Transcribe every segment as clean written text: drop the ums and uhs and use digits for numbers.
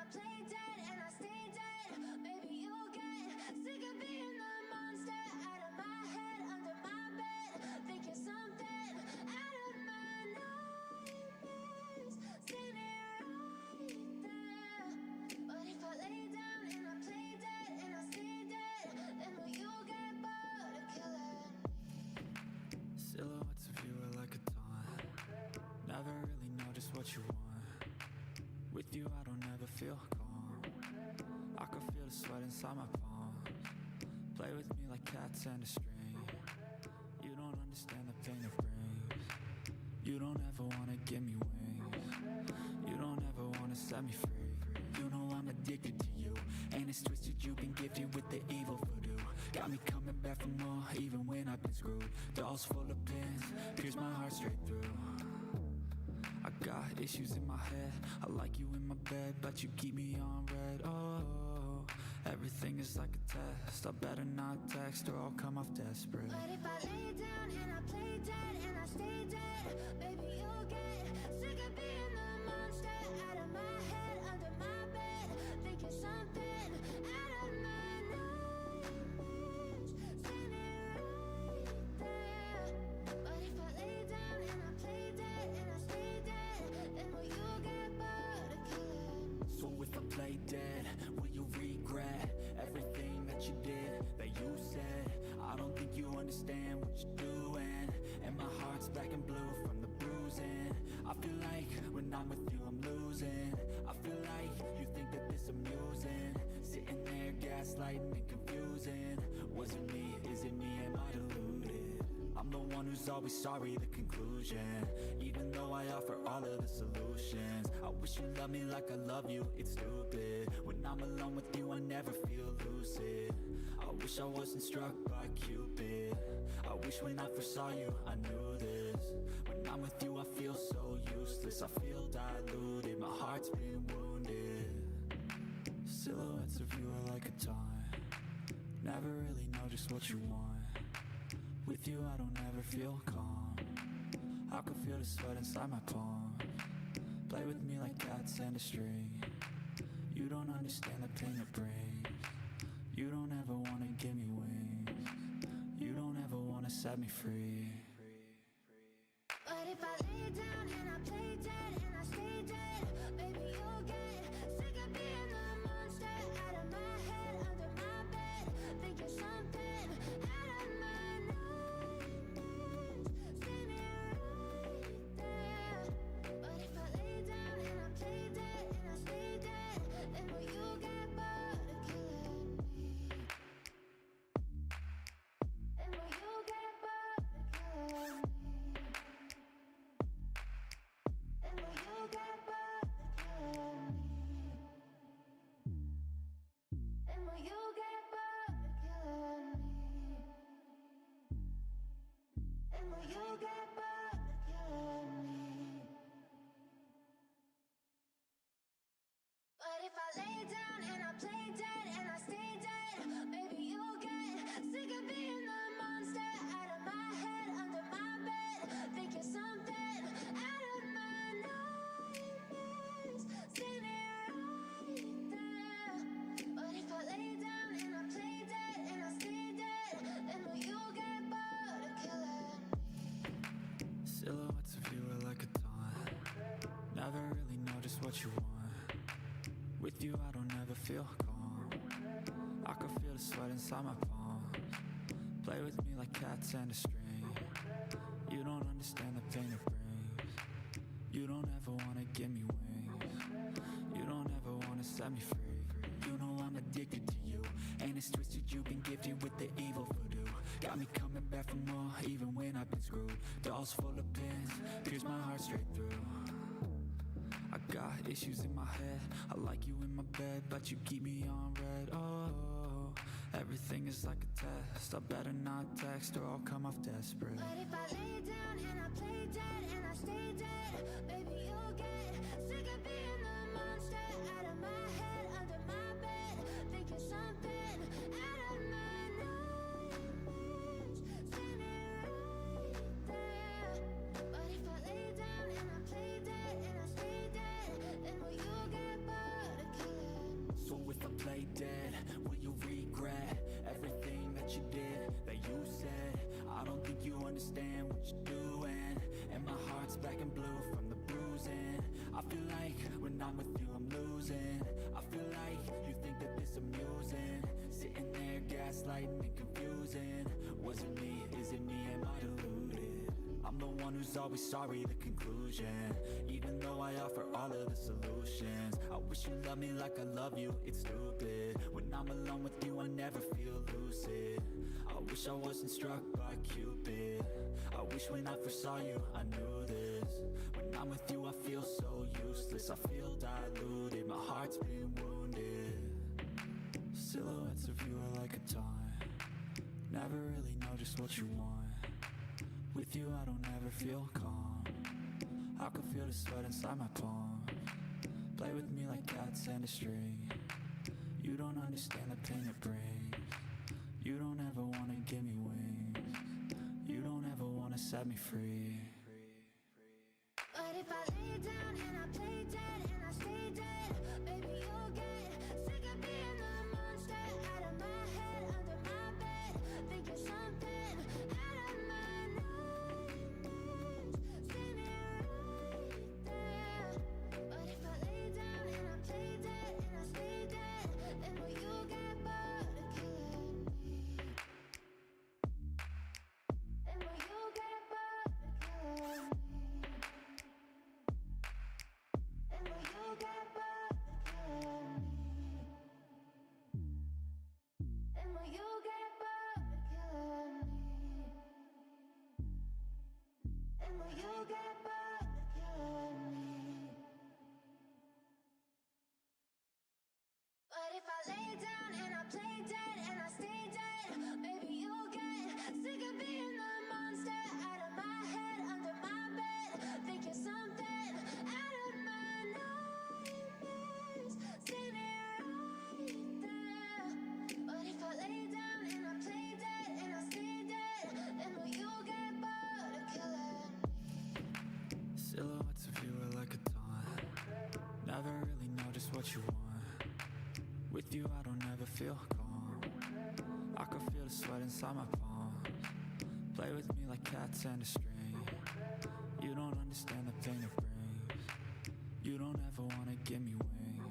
I play dead and I stay dead. Maybe you'll get sick of being the monster out of my head, under my bed, thinking something out of my nightmares. Seen it right there. But if I lay down and I play dead and I stay dead, then will you get bored of killing me? Silhouettes of you are like a taunt. Never really know just what you want. With you I don't ever feel calm. I can feel the sweat inside my palms. Play with me like cats and a string. You don't understand the pain it brings. You don't ever wanna give me wings. You don't ever wanna set me free. You know I'm addicted to you, and it's twisted, you've been gifted with the evil voodoo. Got me coming back for more, even when I've been screwed. Dolls full of pins, pierce my heart straight through. I got issues in my head, I like you in my bed, but you keep me on red. Oh, everything is like a test, I better not text or I'll come off desperate. But if I lay down and I play dead and I stay dead, baby you'll get sick of being the monster out of my head, under my bed, thinking something out of my nightmares. Seen it right there. But if I lay down and I play dead and I stay dead, then will you get bored of killing me? So if I play dead, will you regret everything that you did, that you said? I don't think you understand what you're doing, and my heart's black and blue from the bruising. I feel like when I'm with you I'm losing. I feel like you think that this amusing, sitting there gaslighting and confusing. Was it me? Is it me? Am I deluded? I'm the one who's always sorry, the conclusion. Even though I offer all of the solutions, I wish you loved me like I love you, it's stupid. When I'm alone with you I never feel lucid. I wish I wasn't struck by Cupid. I wish when I first saw you I knew this. When I'm with you I feel so useless, I feel diluted, my heart's been wounded. Silhouettes of you are like a taunt. Never really know just what you want. With you I don't ever feel calm. I can feel the sweat inside my palms. Play with me like cats and a string. You don't understand the pain it brings. You don't ever wanna give me wings. You don't ever wanna set me free. But if I lay down and I play dead and I stay dead, baby you'll get sick of being the monster out of my head, under my bed, thinking something out of my nightmares. Seen it right there. But if I lay down and I play dead and I stay dead, then will you get bored of killing me? And will you get bored of killing me? And will you get bored of killing me? And will you get bored of killing me? And will you get bored of killing me? But if I lay down and I play dead and I stay dead, baby you'll get sick of being the monster out of my head, under my bed, thinking something out of my nightmares. Seen it right there. But if I lay down and I play dead and I stay dead, then will you get bored of killing me? Silhouettes of you are like a taunt. Never really know just what you want. With you I don't ever feel calm. I can feel the sweat inside my palms. Play with me like cats and a string. You don't understand the pain it brings. You don't ever wanna give me wings. You don't ever wanna set me free. You know I'm addicted to you, and it's twisted, you've been gifted with the evil voodoo. Got me coming back for more, even when I've been screwed. Dolls full of pins, pierce my heart straight through. I got issues in my head, I like you in my bed, but you keep me on red. Oh, everything is like a test, I better not text or I'll come off desperate. But if I lay down and I play dead and I stay dead, baby you'll get sick of being the monster out of my head, under my bed, thinking something out of my nightmares. Seen it right there. But if I lay down and I play dead and I stay dead, then will you get bored of killing I'm with you, I'm losing. I feel like you think that this amusing. Sitting there gaslighting and confusing. Was it me? Is it me? Am I deluded? I'm the one who's always sorry, the conclusion. Even though I offer all of the solutions. I wish you loved me like I love you, it's stupid. When I'm alone with you, I never feel lucid. I wish I wasn't struck by Cupid. I wish when I first saw you, I knew this. When I'm with you, I feel so useless. I feel diluted, my heart's been wounded. Silhouettes of you are like a taunt. Never really know just what you want. With you I don't ever feel calm. I can feel the sweat inside my palms. Play with me like cats and a string. You don't understand the pain it brings. You don't ever wanna give me wings. You don't ever wanna set me free. But if I lay down and I play dead and I stay dead, maybe you'll get sick of being the monster out of my head, under my bed, thinking something out of my nightmares. See me right there. But if I lay down and I play dead and I stay dead, then will you get bored of killing me? Then will you get bored of killing me? And will you get bored of killing me? And will you get bored of killing me? And will you get bored of killing me? But if I lay down and I play dead and I stay dead, maybe you'll get sick of being the monster out of my head, under my bed, thinking something out of my nightmares. See me right there. But if I lay down and I play dead and I stay dead, then will you get bored of killing me? Silhouettes of you are like a taunt. Never really know just what you want. With you I don't ever feel calm. I can feel the sweat inside my palms. Play with me like cats and a string. You don't understand the pain it brings. You don't ever wanna give me wings.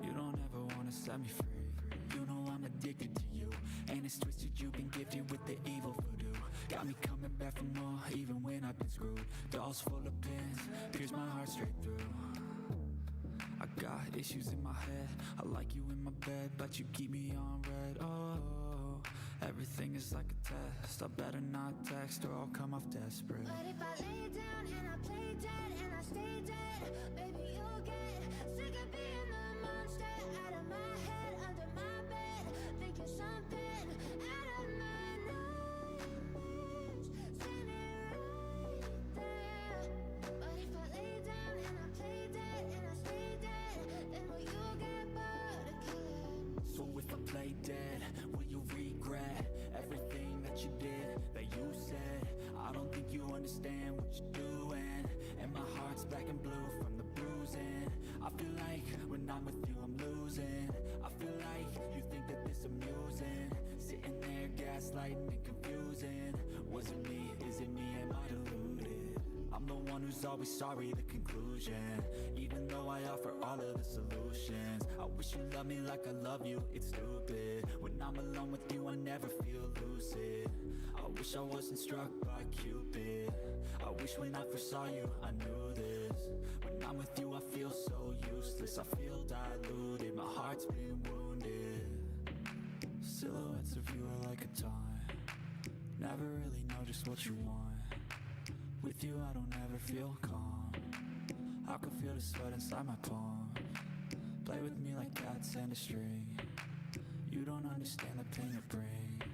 You don't ever wanna set me free. You know I'm addicted to you, and it's twisted, you've been gifted with the evil voodoo. Got me coming back for more, even when I've been screwed. Dolls full of pins, pierce my heart straight through. I got issues in my head, I like you in my bed, but you keep me on red. Oh, everything is like a test. I better not text or I'll come off desperate. But if I lay down and I play dead and I stay dead, maybe you'll get sick of being the monster out of my head, under my bed, thinking something out of my nightmares. See me right there. But if I lay down and I play dead and I stay dead, then will you get bored of killing me? So if I play dead, will you regret everything that you did, that you said? I don't think you understand what you're doing, and my heart's black and blue from the bruising. I feel like when I'm with you I'm losing. I feel like you think that this amusing. Sitting there gaslighting and confusing. Was it me? Is it me? Am I deluded? I'm the one who's always sorry, the conclusion. Even though I offer all of the solutions. I wish you loved me like I love you, it's stupid. When I'm alone with you I never feel lucid. I wish I wasn't struck by Cupid. I wish when I first saw you I knew this. When I'm with you I feel so useless. I feel diluted, my heart's been wounded. Silhouettes of you are like a taunt. Never really know just what you want. With you I don't ever feel calm. I can feel the sweat inside my palms. Play with me like cats and a string. You don't understand the pain it brings.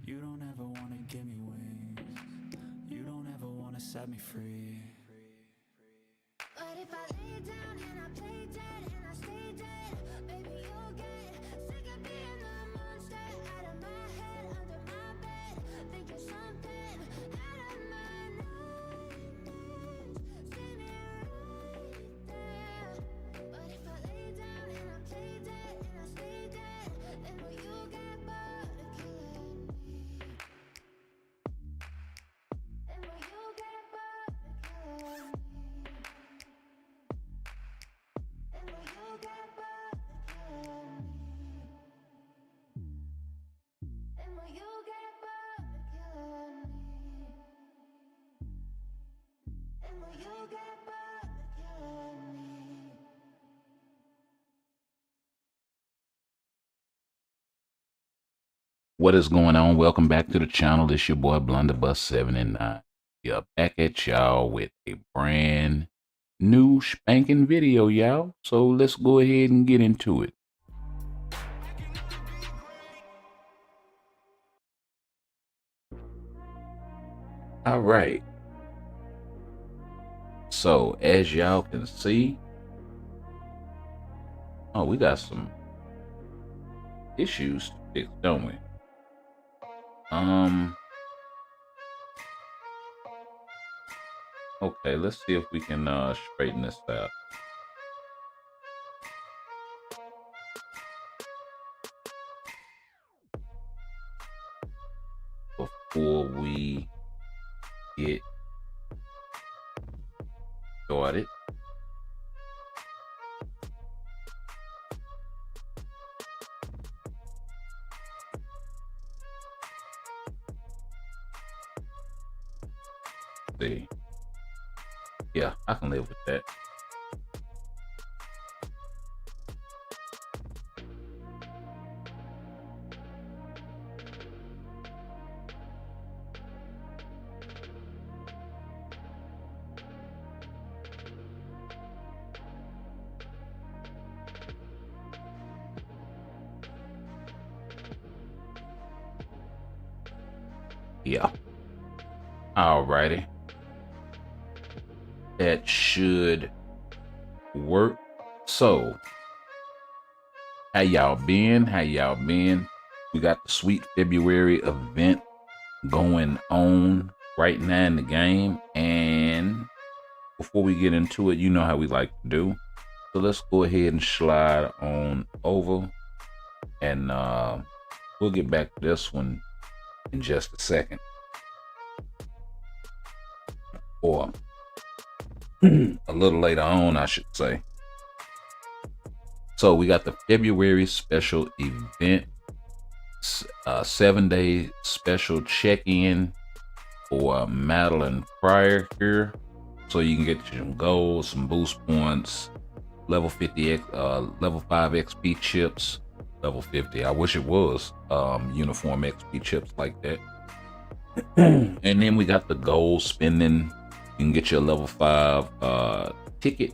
You don't ever wanna give me wings. You don't ever wanna set me free. But if I lay down and I play dead and I stay dead, maybe you'll get sick of being the monster out of my head, under my bed, thinking something out of my nightmares. See me right there. But if I lay down and I play dead and I stay dead, then will you get bored of killing me? And will you get bored of killing me? What is going on? Welcome back to the channel. It's your boy Blunderbuss7 Yeah, back at y'all with a brand new spanking video, y'all. So let's go ahead and get into it. All right. So as y'all can see, we got some issues to fix, don't we? Okay, let's see if we can straighten this out. Before we get started. See. Yeah, I can live with that. Yeah. Alrighty. That should work. So, how y'all been? We got the Sweet February event going on right now in the game. And before we get into it, you know how we like to do. So let's go ahead and slide on over. And we'll get back to this one in just a second. Or a little later on, I should say. So we got the February special event, 7-day special check-in for Madeline Pryor here. So you can get some gold, some boost points, level 50, level 5 XP chips, level 50. I wish it was uniform XP chips like that. And then we got the gold spending. You can get your level 5 ticket.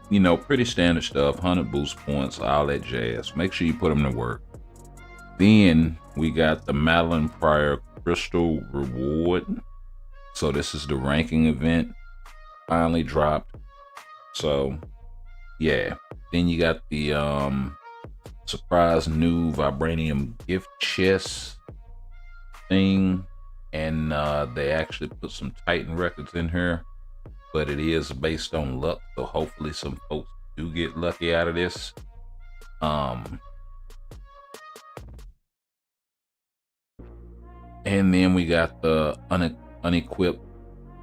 You know, pretty standard stuff, 100 boost points, all that jazz. Make sure you put them to work. Then we got the Madeline Pryor Crystal Reward. So this is the ranking event. Finally dropped. So, yeah. Then you got the surprise new Vibranium gift chest thing. And they actually put some Titan records in here, but it is based on luck, so hopefully some folks do get lucky out of this. And then we got the unequipped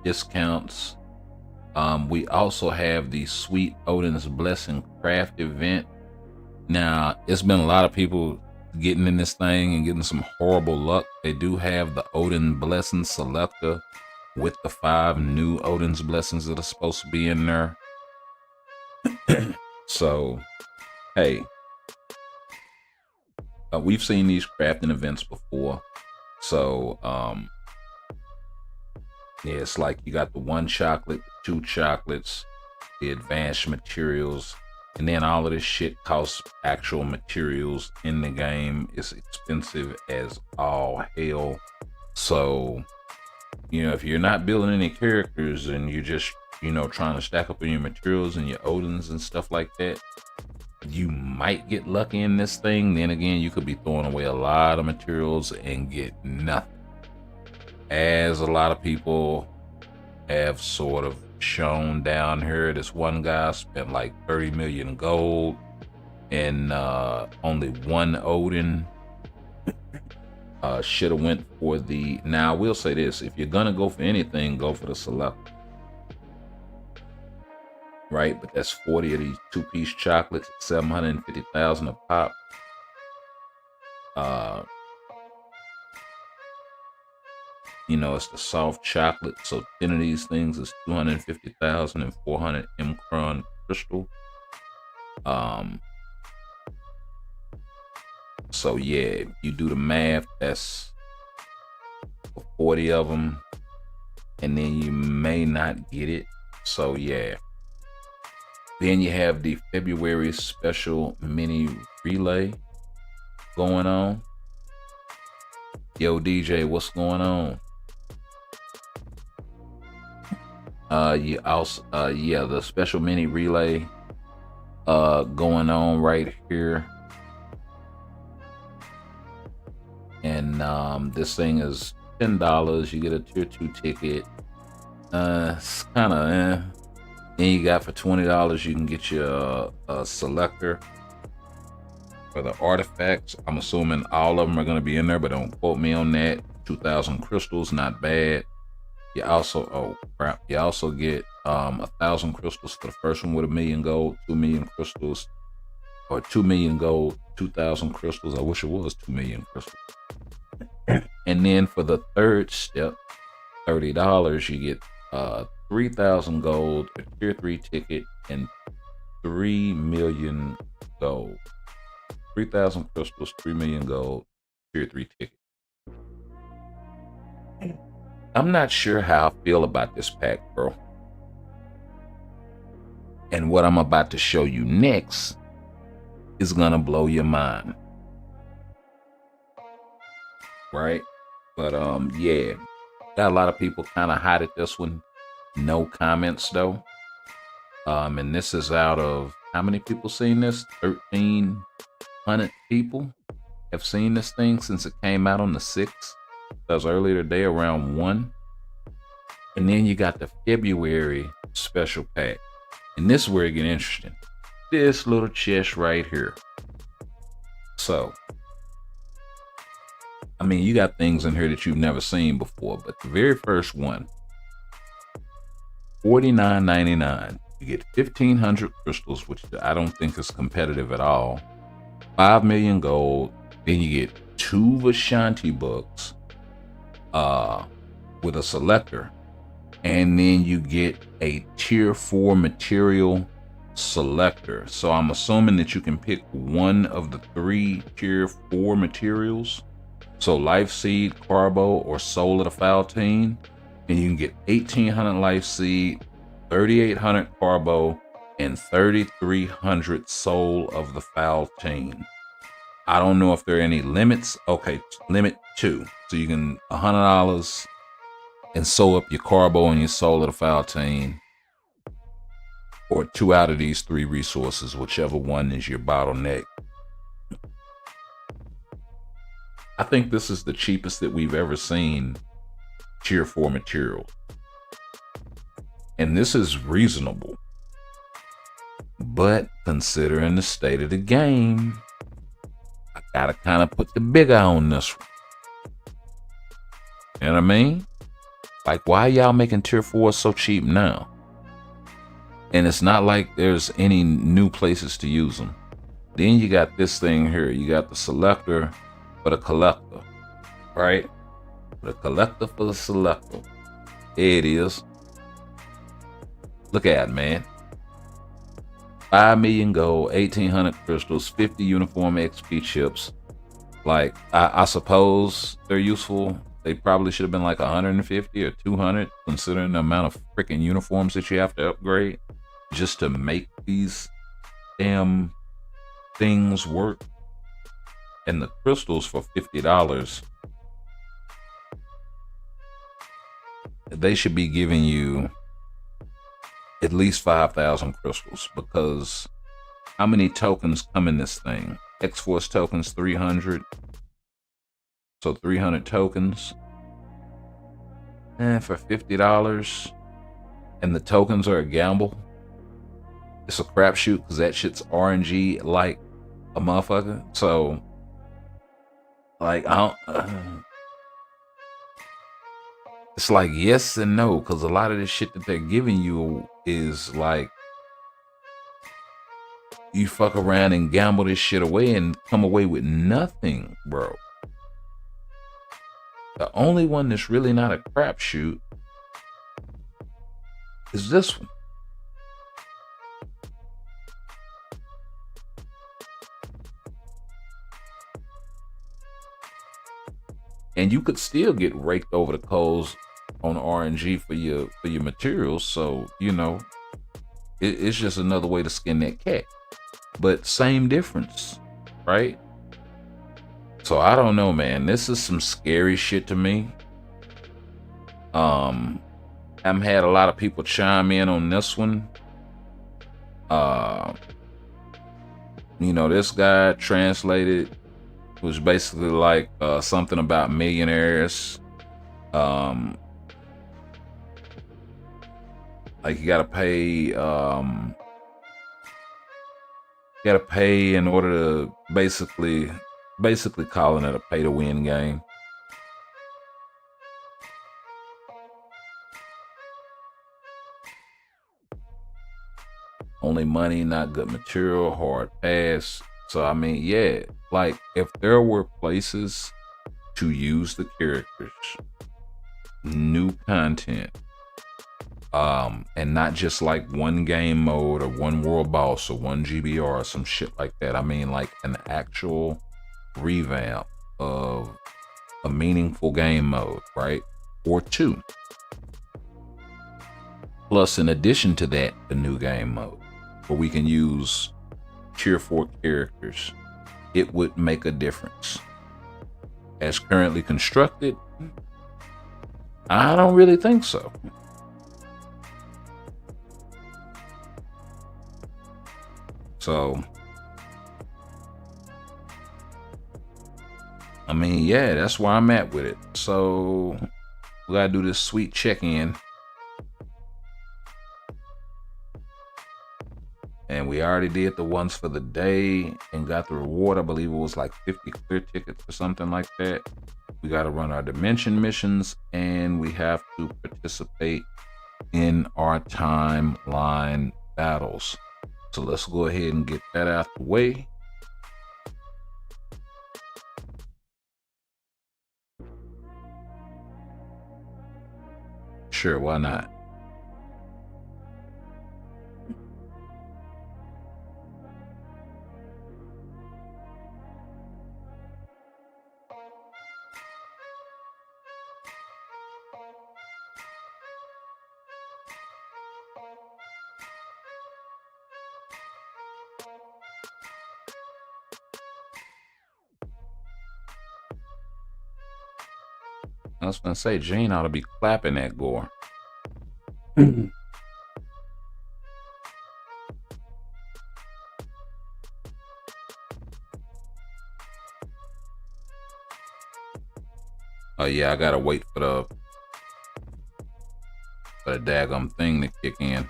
discounts. We also have the Sweet Odin's Blessing craft event. Now, it's been a lot of people getting in this thing and getting some horrible luck. They do have the Odin Blessing selector with the 5 new Odin's Blessings that are supposed to be in there. So, hey, we've seen these crafting events before. So, yeah, it's like you got the 1 chocolate, 2 chocolates, the advanced materials, and then all of this shit costs actual materials in the game. It's expensive as all hell. So, you know, if you're not building any characters and you're just, you know, trying to stack up on your materials and your Odins and stuff like that, you might get lucky in this thing. Then again, you could be throwing away a lot of materials and get nothing. As a lot of people have sort of shown down here, this one guy spent like 30 million gold and only 1 Odin. Should have went for the, now I will say this, if you're gonna go for anything, go for the select, right? But that's 40 of these 2-piece chocolates, 750,000 a pop. You know, it's the soft chocolate, so 10 of these things is 250,000 and 400 Mcron crystal. So yeah, you do the math, that's 40 of them, and then you may not get it. So yeah. Then you have the February special mini relay going on. Yo, DJ, what's going on? You also, yeah, the special mini relay, going on right here. And, this thing is $10. You get a tier 2 ticket. It's kind of, Then you got for $20, you can get your a selector for the artifacts. I'm assuming all of them are going to be in there, but don't quote me on that. 2,000 crystals, not bad. You also, oh crap, you also get 1,000 crystals for the first one with 1,000,000 gold, 2,000,000 crystals, or 2,000,000 gold, 2,000 crystals. I wish it was 2,000,000 crystals. And then for the third step, $30, you get 3,000 gold, a tier 3 ticket, and 3,000,000 gold. 3,000 crystals, 3,000,000 gold, tier 3 ticket. I'm not sure how I feel about this pack, bro. And what I'm about to show you next is gonna blow your mind. Right? But yeah. Got a lot of people kind of hot at this one. No comments though. And this is out of how many people seen this? 1,300 people have seen this thing since it came out on the 6th. That was earlier today around 1. And then you got the February special pack. And this is where it gets interesting. This little chest right here. So, I mean, you got things in here that you've never seen before, but the very first one, $49.99. You get 1,500 crystals, which I don't think is competitive at all. 5,000,000 gold. Then you get 2 Vishanti books with a selector. And then you get a tier 4 material selector. So I'm assuming that you can pick one of the 3 tier 4 materials. So Life Seed, Carbo, or Soul of the Faltine. And you can get 1,800 Life Seed, 3,800 Carbo, and 3,300 Soul of the Faltine. I don't know if there are any limits. Okay, limit 2. So you can $100 and sew up your Carbo and your Soul of the Faltine. Or 2 out of these 3 resources, whichever one is your bottleneck. I think this is the cheapest that we've ever seen tier 4 material. And this is reasonable. But considering the state of the game, I gotta kind of put the big eye on this one. You know what I mean? Like, why y'all making tier 4 so cheap now? And it's not like there's any new places to use them. Then you got this thing here. You got the selector for the collector, right? The collector for the selector. Here it is. Look at it, man. 5,000,000 gold, 1,800 crystals, 50 uniform XP chips. Like, I suppose they're useful. They probably should have been like 150 or 200, considering the amount of freaking uniforms that you have to upgrade just to make these damn things work. And the crystals for $50, they should be giving you at least 5,000 crystals, because how many tokens come in this thing? X-Force tokens, 300. So 300 tokens. And for $50, and the tokens are a gamble. It's a crapshoot because that shit's RNG like a motherfucker. So, like, I don't. It's like yes and no, because a lot of this shit that they're giving you is like, you fuck around and gamble this shit away and come away with nothing, bro. The only one that's really not a crapshoot is this one. and you could still get raked over the coals on RNG for your materials. So it's just another way to skin that cat, but same difference, right? So I don't know, man. This is some scary shit to me. I've had a lot of people chime in on this one. This guy translated was basically like something about millionaires. Like you gotta pay in order to basically calling it a pay to win game. Only money, not good material, hard pass. So I mean, yeah, like if there were places to use the characters, new content, and not just like one game mode or one world boss or one GBR or some shit like that. I mean like an actual revamp of a meaningful game mode, right? Or two. Plus, in addition to that, the new game mode where we can use tier 4 characters. It would make a difference. As currently constructed, I don't really think so. So, I mean, yeah, that's where I'm at with it. So, we gotta do this sweet check-in. And we already did the ones for the day and got the reward. I believe it was like 50 clear tickets or something like that. We got to run our dimension missions and we have to participate in our timeline battles. So let's go ahead and get that out the way. Sure, why not? I was gonna say Gene ought to be clapping that gore. Oh yeah, I gotta wait for the daggum thing to kick in.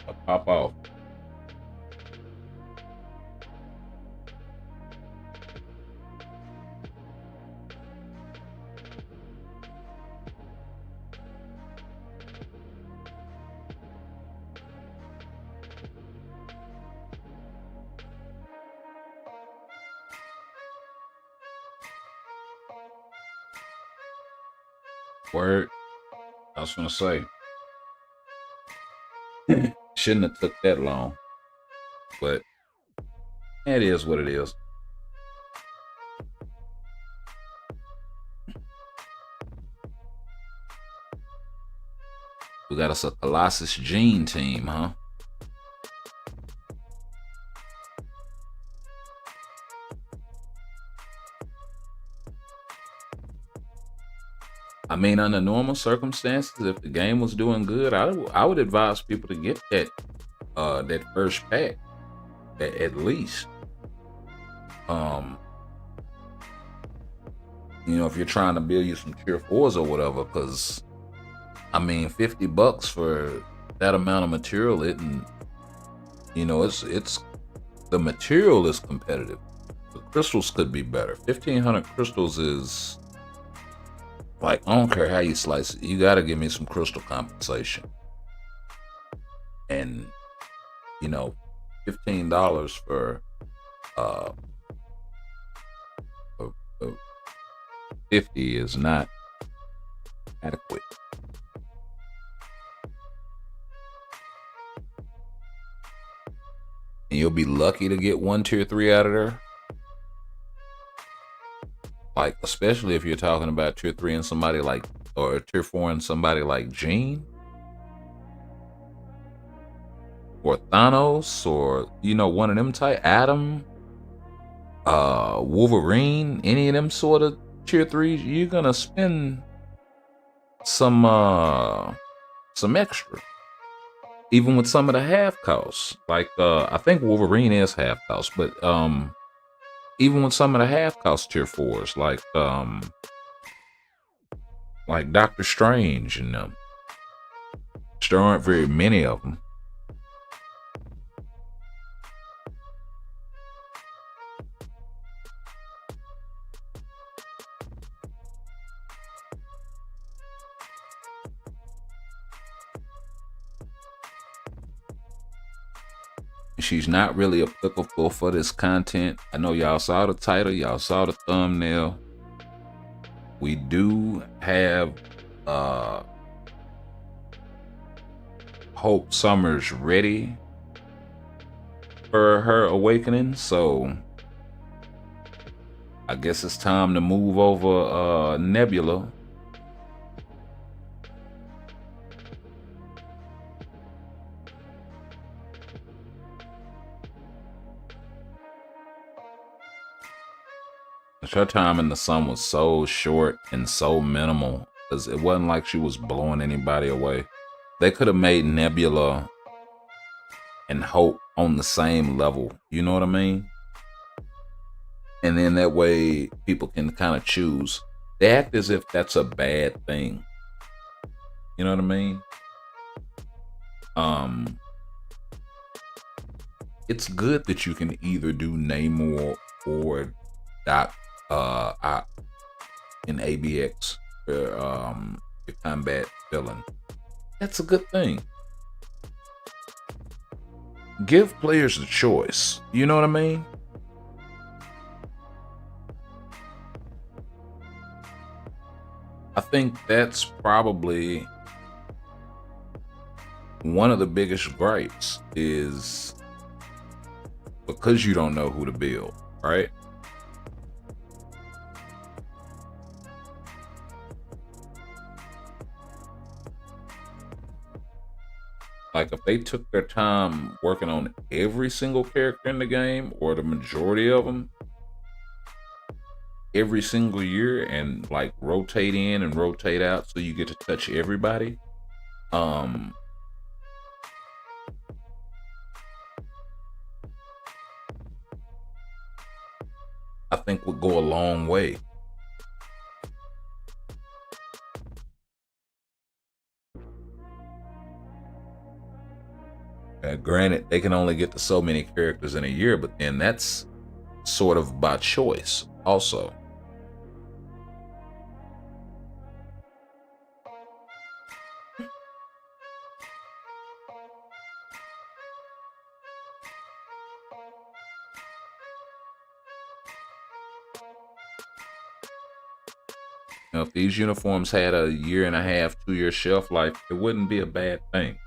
I'll pop off. Word. I was gonna say. Shouldn't have took that long. But it is what it is. We got us a Colossus Gene team, huh? I mean, under normal circumstances, if the game was doing good, I would advise people to get that first pack, at least. If you're trying to build you some tier 4s or whatever, because I mean, $50 for that amount of material, it's the material is competitive. The crystals could be better. 1,500 crystals is like, I don't care how you slice it, you gotta give me some crystal compensation. And $15 for 50 is not adequate. and you'll be lucky to get one tier 3 out of there. Like, especially if you're talking about tier 3 and somebody like, or tier 4 and somebody like Jean or Thanos, or one of them type, Adam, Wolverine, any of them sort of tier 3s, you're gonna spend some extra. Even with some of the half costs, like I think Wolverine is half cost, but even with some of the half cost tier 4s, like Doctor Strange and them, there aren't very many of them. She's not really applicable for this content. I know y'all saw the title, y'all saw the thumbnail. We do have Hope Summers ready for her awakening, so I guess it's time to move over Nebula. Her time in the sun was so short and so minimal, because it wasn't like she was blowing anybody away. They could have made Nebula and Hope on the same level, you know what I mean? And then that way people can kind of choose. They act as if that's a bad thing. You know what I mean? It's good that you can either do Namor or Doc in ABX for your combat villain. That's a good thing. Give players the choice. You know what I mean? I think that's probably one of the biggest gripes, is because you don't know who to build, right? Like, if they took their time working on every single character in the game, or the majority of them, every single year, and like rotate in and rotate out so you get to touch everybody, I think would go a long way. Granted, they can only get to so many characters in a year, but then that's sort of by choice also. Now, if these uniforms had a 1.5, 2-year shelf life, it wouldn't be a bad thing.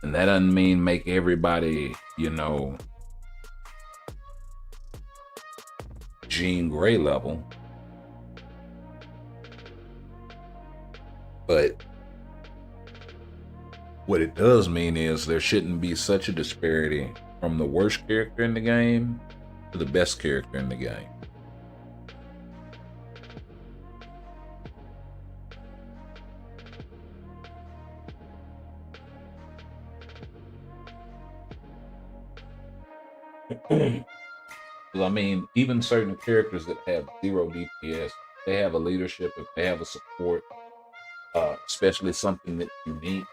And that doesn't mean make everybody, Jean Grey level. But what it does mean is there shouldn't be such a disparity from the worst character in the game to the best character in the game. I mean, even certain characters that have 0 DPS, they have a leadership, if they have a support, especially something that's unique,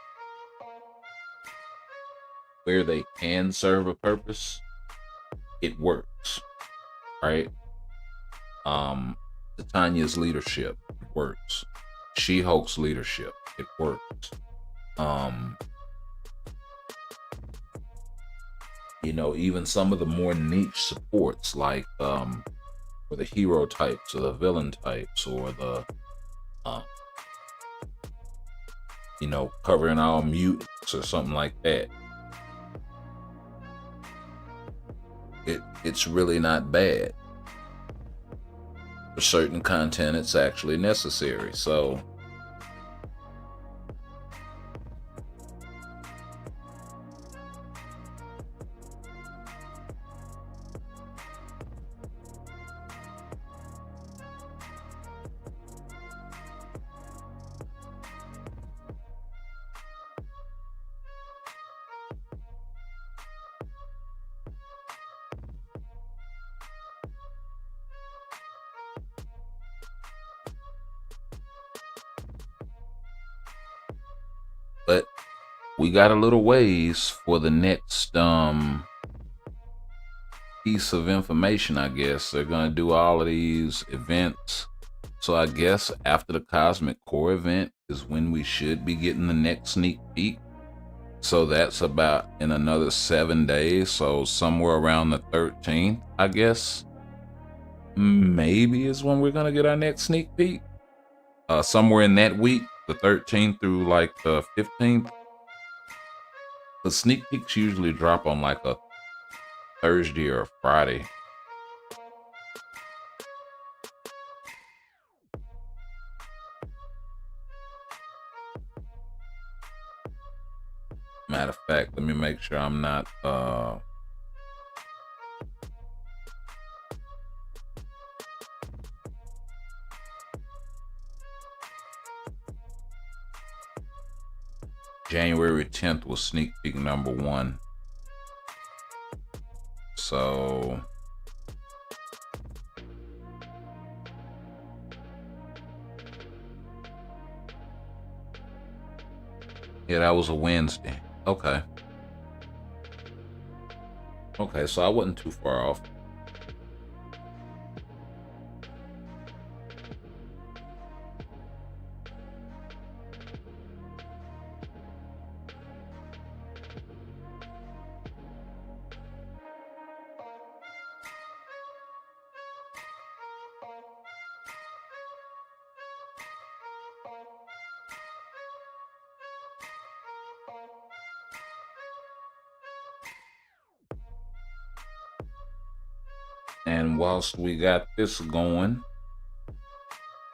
where they can serve a purpose, it works, right? Titania's leadership, it works. She-Hulk's leadership, it works. You know, even some of the more niche supports, like or the hero types or the villain types or the uh, you know, covering all mutants or something like that. It's really not bad. For certain content, it's actually necessary. So but we got a little ways for the next piece of information. I guess they're gonna do all of these events, so I guess after the Cosmic Core event is when we should be getting the next sneak peek. So that's about in another 7 days, so somewhere around the 13th, I guess, maybe is when we're gonna get our next sneak peek. Somewhere in that week, the 13th through like the 15th. The sneak peeks usually drop on like a Thursday or a Friday. Matter of fact, let me make sure I'm not January 10th was sneak peek number 1. So yeah, that was a Wednesday. Okay. Okay, so I wasn't too far off. And whilst we got this going,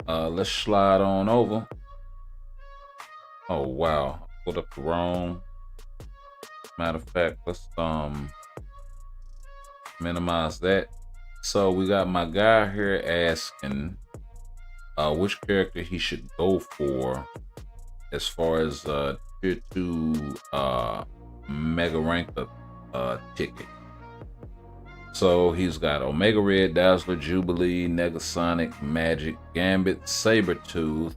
let's slide on over. Oh wow, I put up the wrong. Matter of fact, let's minimize that. So we got my guy here asking which character he should go for as far as tier 2 mega ranker ticket. So he's got Omega Red, Dazzler, Jubilee, Negasonic, Magic, Gambit, Sabretooth,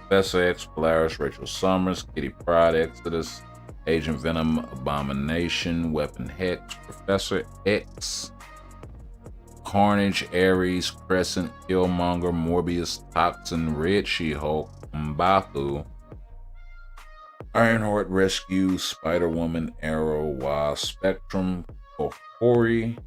Professor X, Polaris, Rachel Summers, Kitty Pryde, Exodus, Agent Venom, Abomination, Weapon Hex, Professor X, Carnage, Ares, Crescent, Killmonger, Morbius, Toxin, Red She-Hulk, M'Baku, Ironheart, Rescue, Spider-Woman, Arrow, Wasp, Spectrum, Kokori,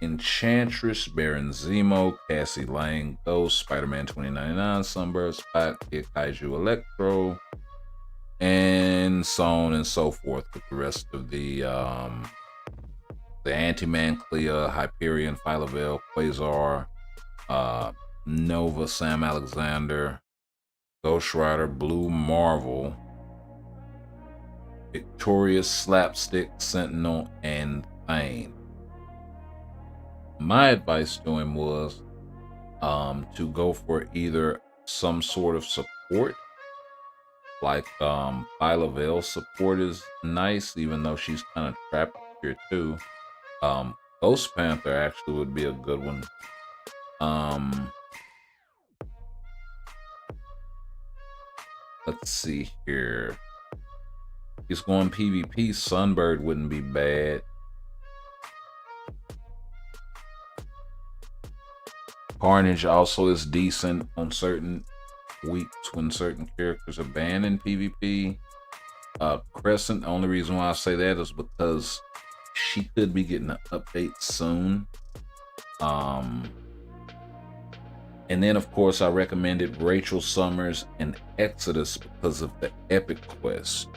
Enchantress, Baron Zemo, Cassie Lang, Ghost, Spider-Man 2099, Sunbird, Spot, Kid Kaiju, Electro, and so on and so forth with the rest of the Anti-Man, Clea, Hyperion, Phyla-Vell, Quasar, Nova, Sam Alexander, Ghost Rider, Blue Marvel, Victorious, Slapstick, Sentinel, and Thane. My advice to him was to go for either some sort of support, like Phyla-Vell support is nice, even though she's kind of trapped here too. Ghost Panther actually would be a good one. Let's see here. He's going PvP. Sunbird wouldn't be bad. Carnage also is decent on certain weeks when certain characters are banned in PvP. Crescent, the only reason why I say that is because she could be getting an update soon. And then, of course, I recommended Rachel Summers and Exodus because of the Epic Quest.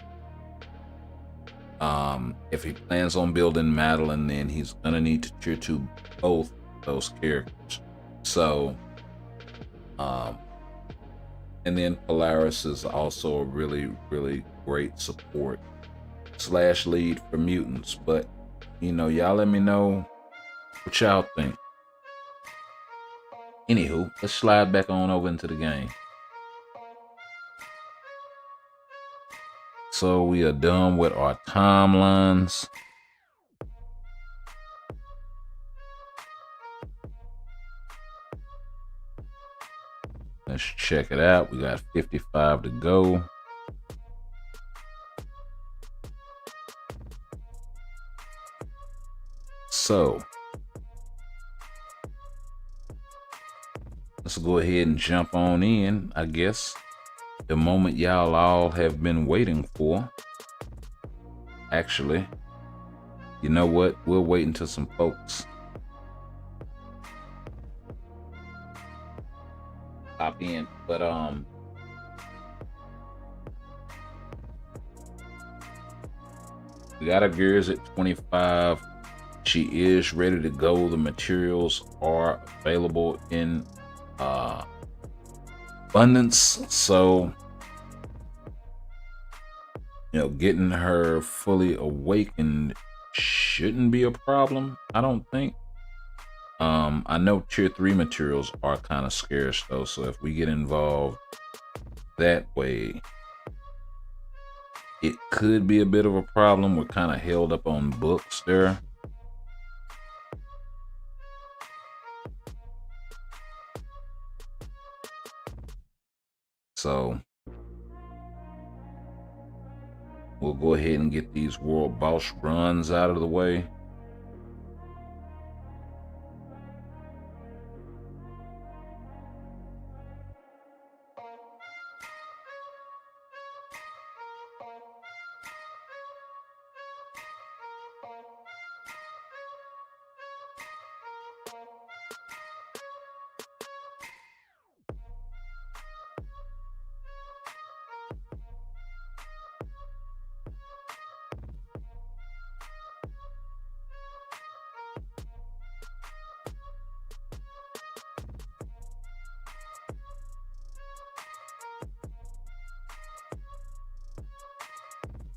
If he plans on building Madeline, then he's gonna need to tier 2 both those characters. So, and then Polaris is also a really, really great support / lead for mutants. But, y'all let me know what y'all think. Anywho, let's slide back on over into the game. So we are done with our timelines. Let's check it out. We got 55 to go. So let's go ahead and jump on in, I guess. The moment y'all all have been waiting for. Actually, you know what? We'll wait until some folks pop in. But we got our gears at 25. She is ready to go. The materials are available in abundance. So, getting her fully awakened shouldn't be a problem, I don't think. I know tier 3 materials are kind of scarce though, so if we get involved that way, it could be a bit of a problem. We're kind of held up on books there. So we'll go ahead and get these world boss runs out of the way.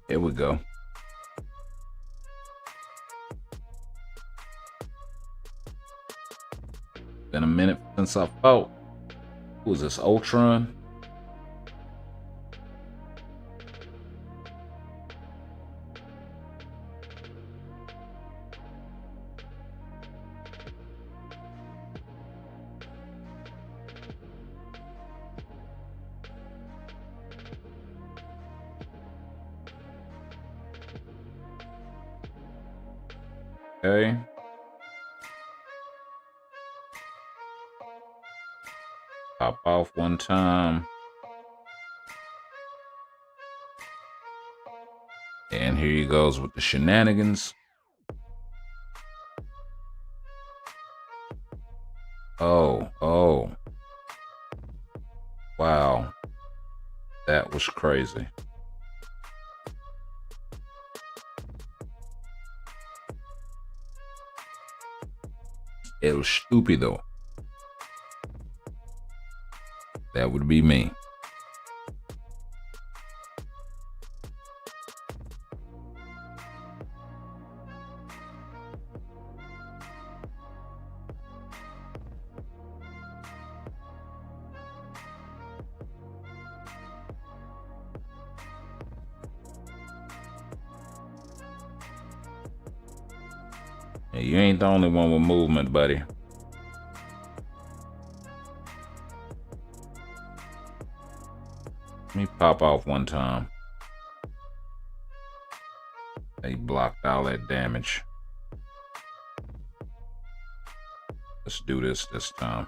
Here we go. Been a minute since I fought. Who is this, Ultron? Okay. Pop off one time. And here he goes with the shenanigans. Oh. Wow. That was crazy. El Stupido. That would be me. Hey, you ain't the only one with movement, buddy. Let me pop off one time. They blocked all that damage. Let's do this time.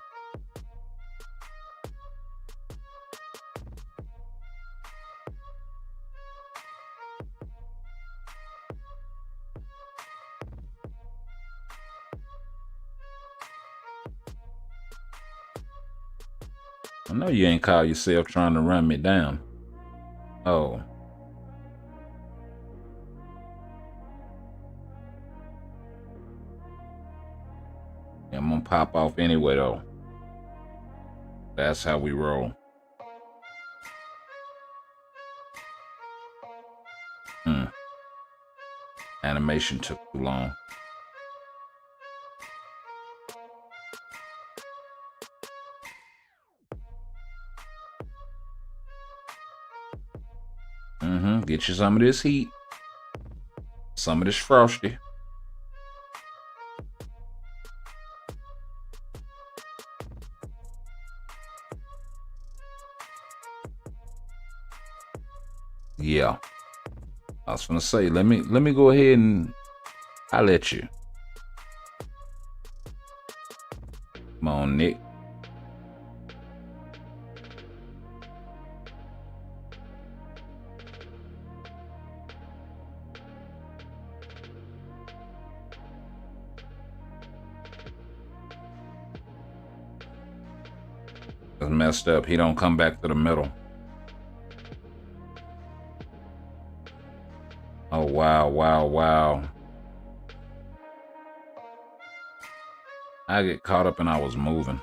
I know you ain't call yourself trying to run me down. Oh. Yeah, I'm gonna pop off anyway, though. That's how we roll. Animation took too long. Get you some of this heat. Some of this frosty. Yeah. I was gonna say, let me go ahead and I'll let you. Come on, Nick. It's messed up. He don't come back to the middle. Oh, wow, wow, wow. I get caught up and I was moving.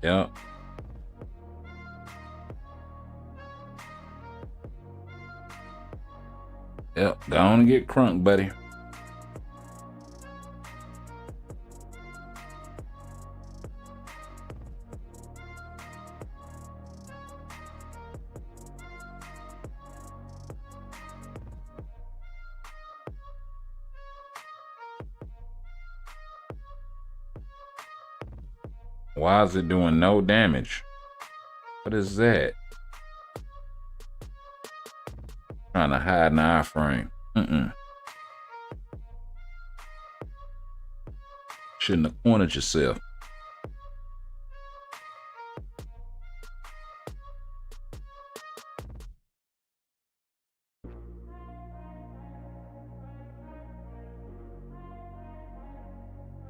Yep. Yep. Go on and get crunk, buddy. Why is it doing no damage? What is that? Trying to hide an iframe. Shouldn't have cornered yourself.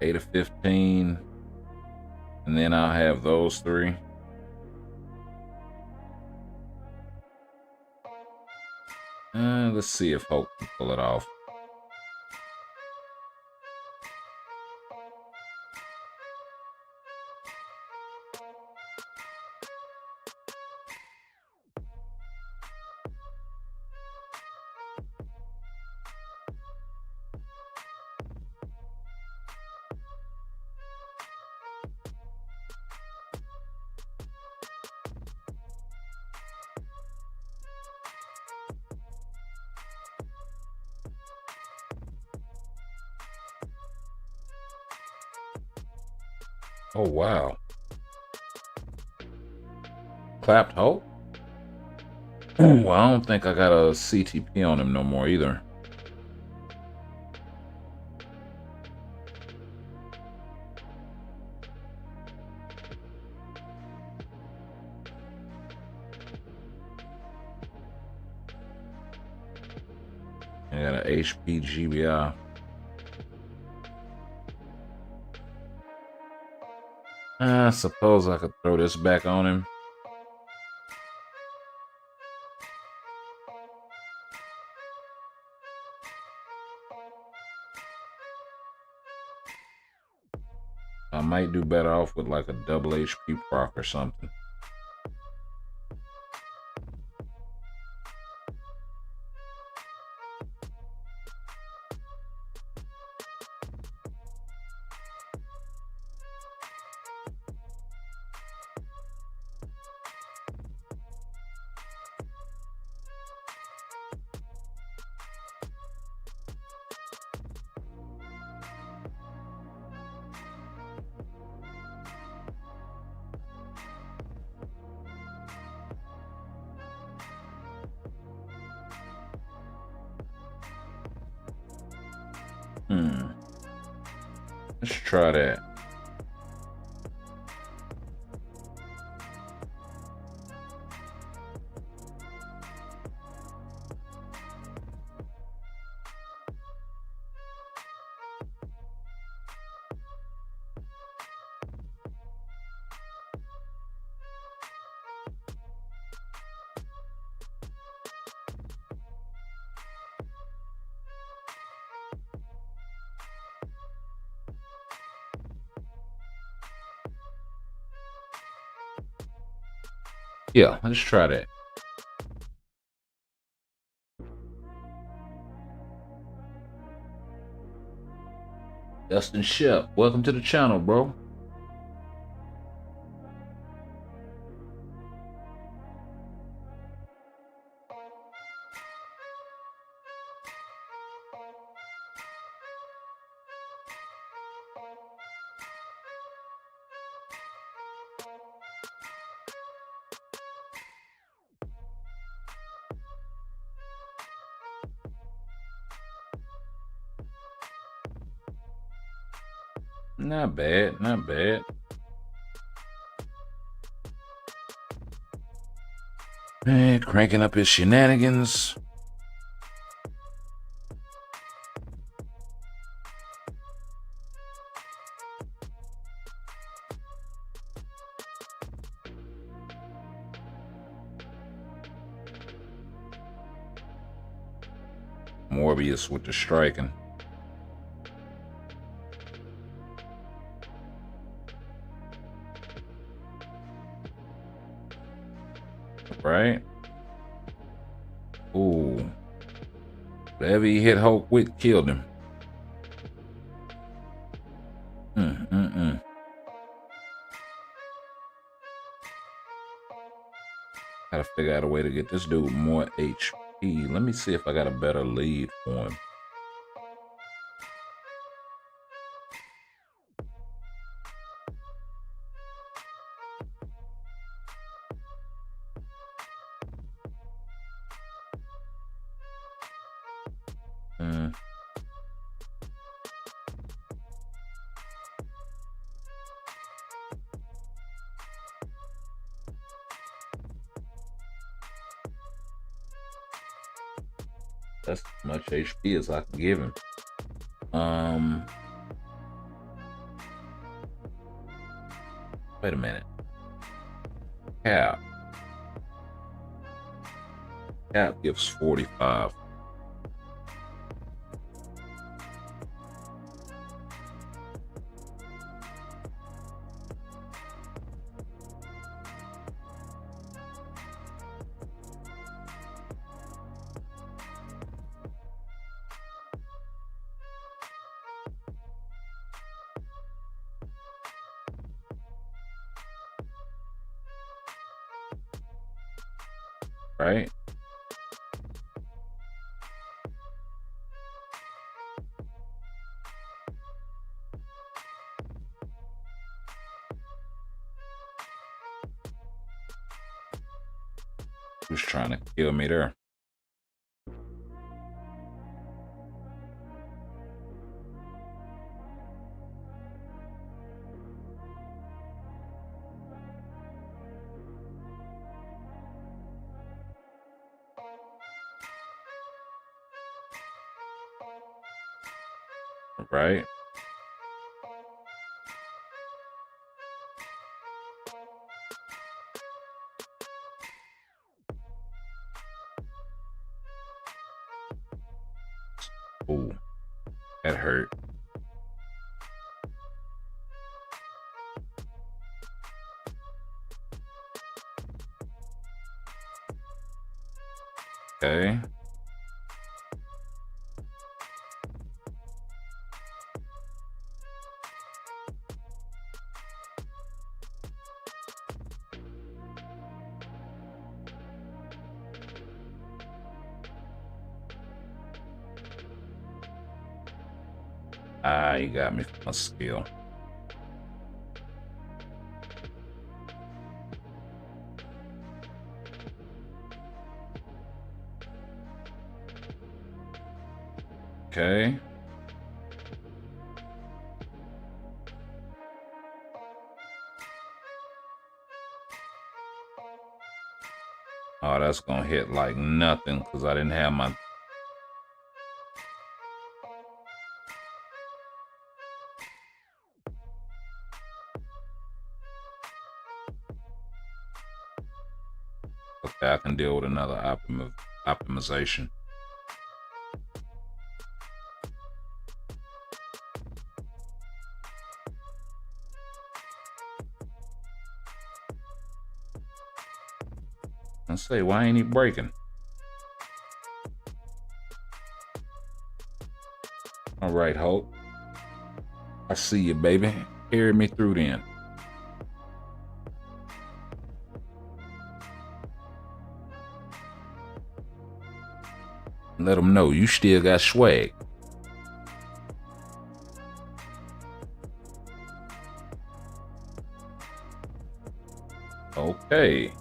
Eight of 15. And then I'll have those three. Let's see if Hope can pull it off. Oh, wow. Clapped Hope? Well, I don't think I got a CTP on him no more either. I got an HP GBI. I suppose I could throw this back on him. I might do better off with like a double HP proc or something. Let's try that. Yeah, let's try that. Justin Shep, welcome to the channel, bro. Not bad, not bad. Man, cranking up his shenanigans. Morbius with the striking. Right? Ooh. Whatever he hit Hulk with killed him. Gotta figure out a way to get this dude more HP. Let me see if I got a better lead for him. That's as much HP as I can give him. Wait a minute. Cap gives 45. Right? Who's trying to kill me there? Right? Ooh, that hurt. Okay. Ah, you got me from my skill. Okay. Oh, that's gonna hit like nothing because I didn't have my. Okay, I can deal with another optimization. I say, why ain't he breaking? All right, Hulk. I see you, baby. Carry me through then. Let them know you still got swag. Okay.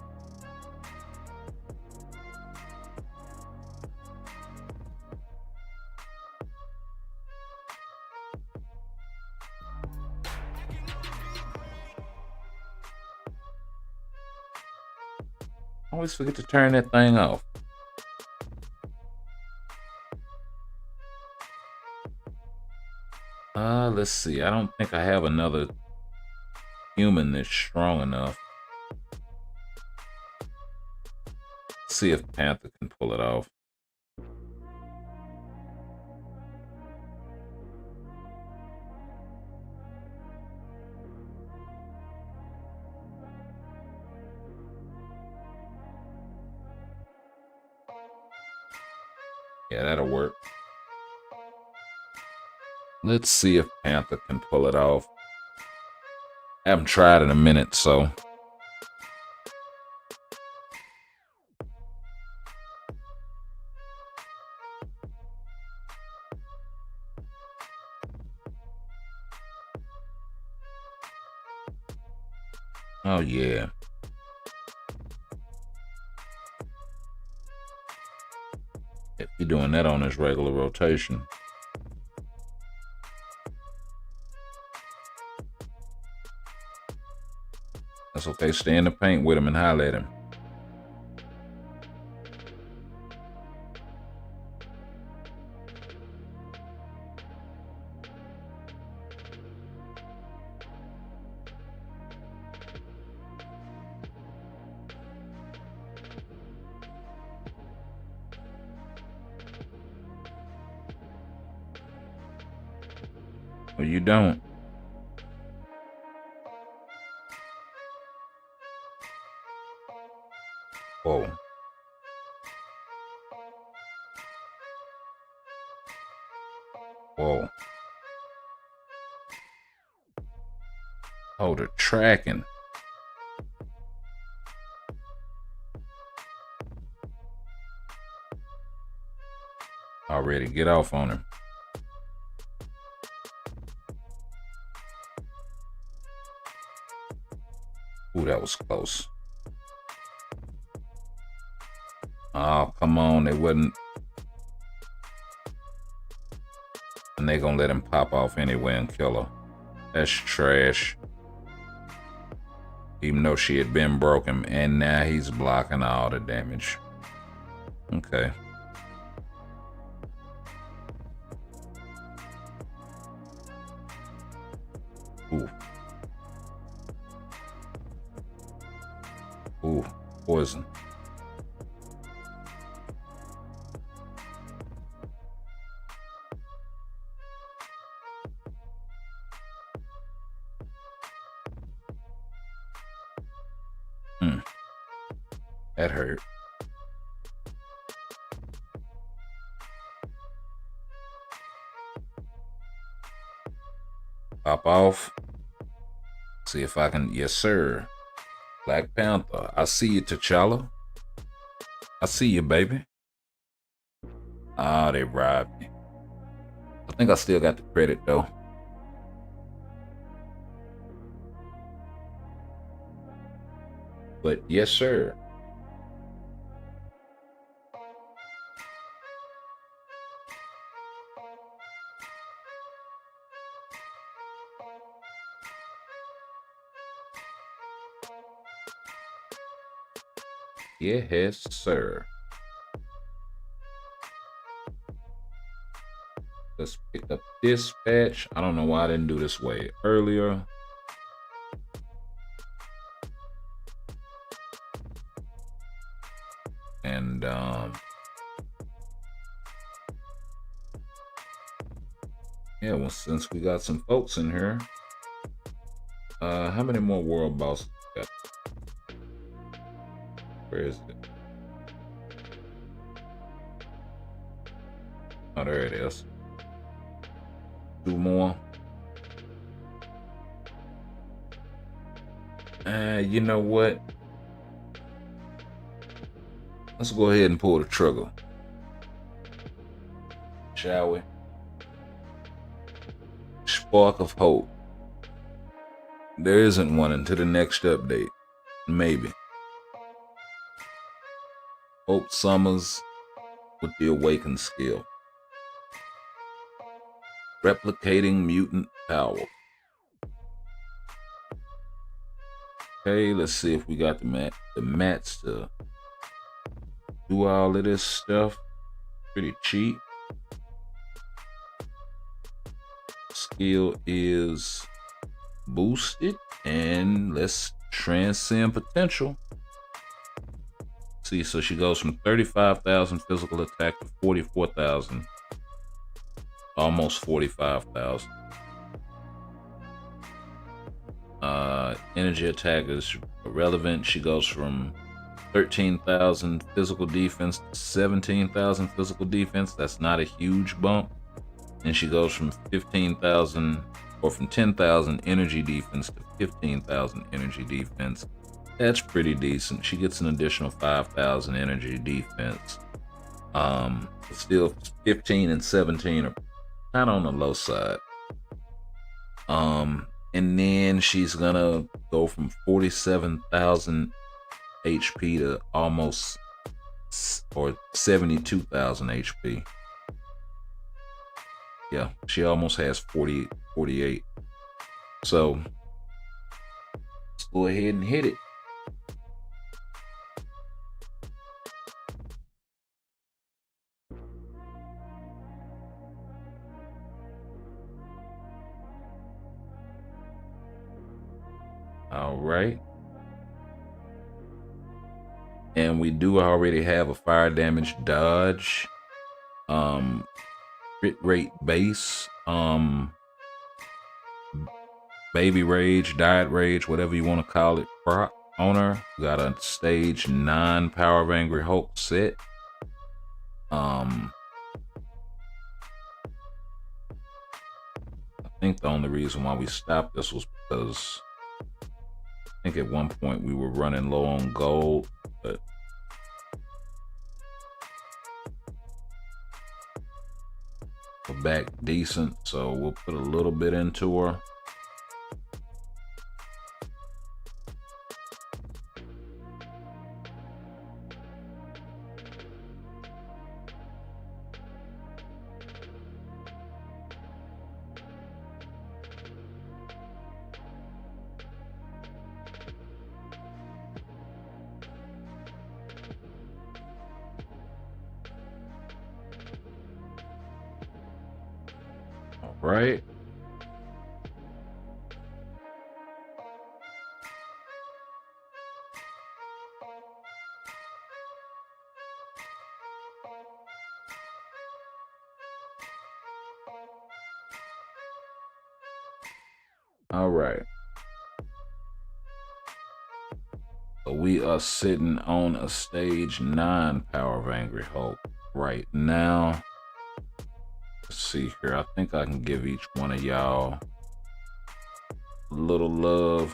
Always forget to turn that thing off. Let's see. I don't think I have another human that's strong enough. See if Panther can pull it off. Yeah, that'll work. Let's see if Panther can pull it off. I haven't tried in a minute, so. Oh, yeah. If you're doing that on his regular rotation. That's okay. Stay in the paint with him and highlight him. Well, you don't. Whoa. Whoa. Oh, the tracking. Already get off on him. Ooh, that was close. Oh, come on. They wouldn't. And they gonna let him pop off anyway and kill her. That's trash. Even though she had been broken, and now he's blocking all the damage. Okay. Ooh. Ooh, poison. That hurt. Pop off. See if I can. Yes, sir. Black Panther. I see you, T'Challa. I see you, baby. Ah, they robbed me. I think I still got the credit, though. But yes, sir. Yes, sir. Let's pick up dispatch. I don't know why I didn't do this way earlier. And yeah, well, since we got some folks in here, how many more world bosses we got? Where is it? Oh, there it is. 2 more. You know what? Let's go ahead and pull the trigger. Shall we? Spark of hope. There isn't one until the next update. Maybe. Hope Summers with the Awakend skill. Replicating mutant power. Okay, let's see if we got the mats to do all of this stuff. Pretty cheap. Skill is boosted, and let's transcend potential. See, so she goes from 35,000 physical attack to 44,000, almost 45,000. Energy attack is irrelevant. She goes from 13,000 physical defense to 17,000 physical defense. That's not a huge bump. And she goes from 15,000 or from 10,000 energy defense to 15,000 energy defense. That's pretty decent. She gets an additional 5,000 energy defense. Still 15 and 17 are kind of on the low side. And then she's gonna go from 47,000 HP to almost or 72,000 HP. Yeah, she almost has 48. So let's go ahead and hit it. All right. And we do already have a fire damage dodge, crit rate base, baby rage, diet rage, whatever you want to call it, proc on her. We got a stage 9 Power of Angry Hulk set. I think the only reason why we stopped this was because I think at one point we were running low on gold, but we're back decent, so we'll put a little bit into her. Right. All right. So we are sitting on a stage 9 Power of Angry Hulk right now. Let's see here. I think I can give each one of y'all a little love.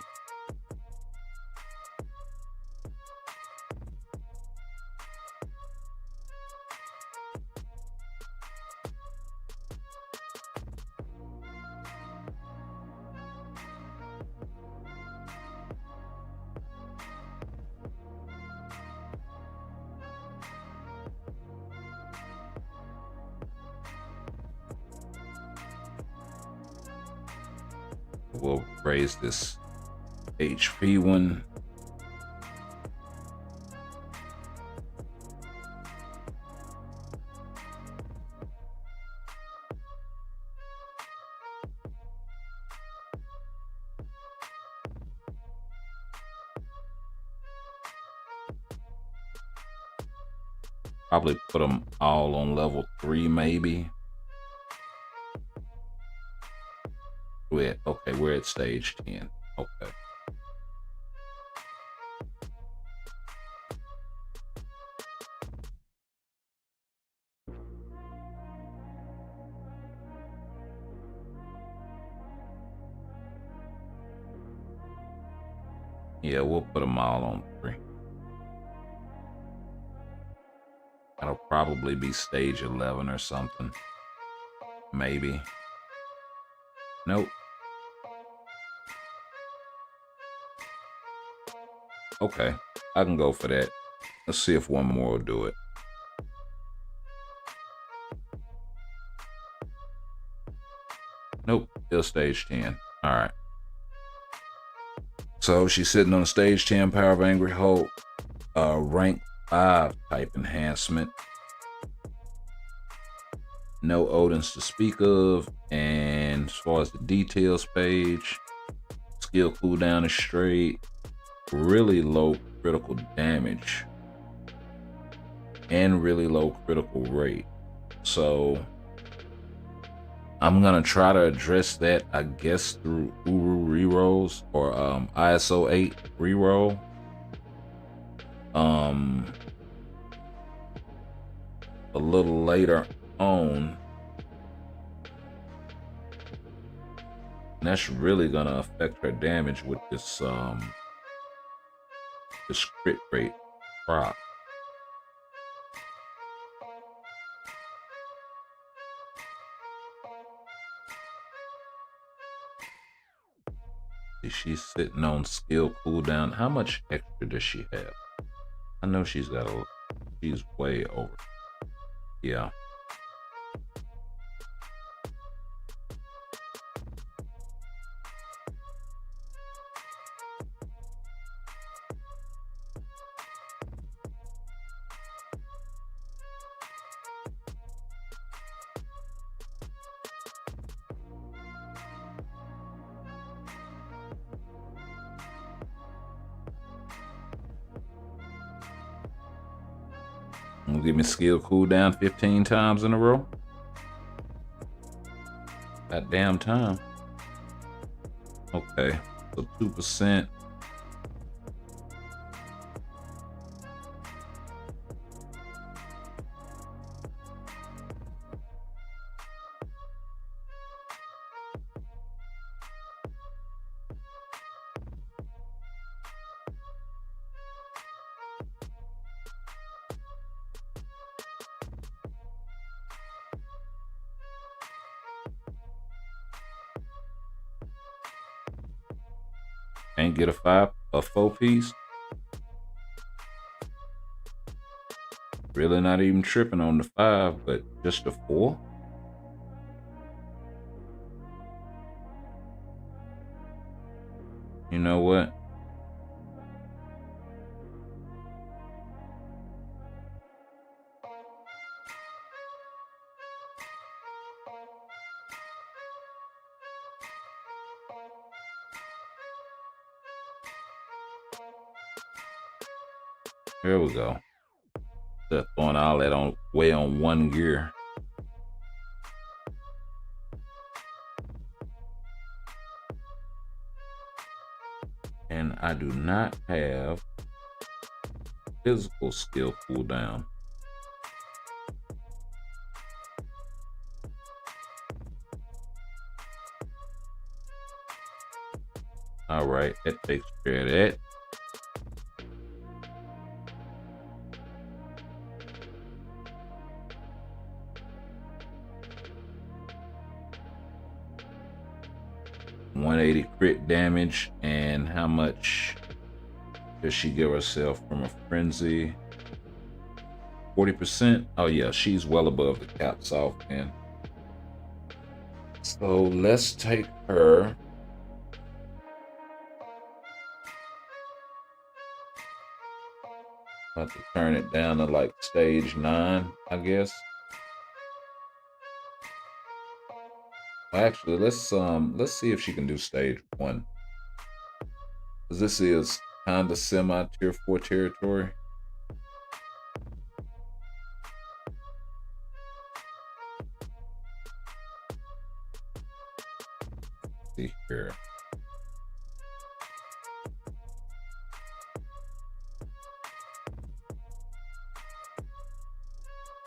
We'll raise this HP one. Probably put them all on level 3, maybe. We're at stage 10. Okay. Yeah, we'll put them all on 3. That'll probably be stage 11 or something. Maybe. Nope. Okay, I can go for that. Let's see if one more will do it. Nope, still stage 10. All right. So she's sitting on stage 10 Power of Angry Hope, rank 5 type enhancement. No Odins to speak of. And as far as the details page, skill cooldown is straight. Really low critical damage. And really low critical rate. So I'm gonna try to address that, I guess, through Uru rerolls or ISO 8 reroll. A little later on. And that's really gonna affect her damage with this crit rate prop. She's sitting on skill cooldown. How much extra does she have? I know she's way over. Yeah. Give me skill cooldown 15 times in a row. That damn time. Okay, so 2%. Can't get a 4-piece. Really not even tripping on the 5, but just a 4. You know what? Here we go. Just throwing all that on one gear. And I do not have physical skill cooldown. All right, that takes care of that. $180 crit damage, and how much does she give herself from a frenzy? 40%. Oh yeah, she's well above the cap soft end. So let's take her. About to turn it down to like stage 9, I guess. Actually, let's see if she can do stage 1. Cause this is kinda semi tier 4 territory.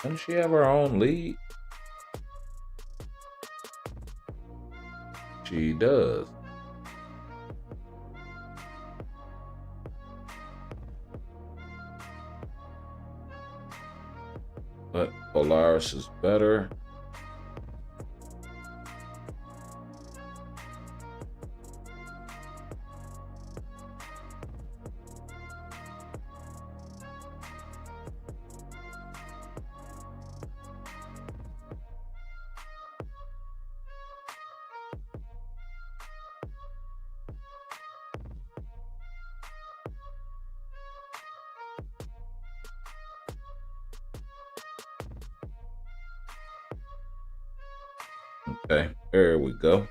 Doesn't she have her own lead? She does. But Polaris is better. Okay, there we go.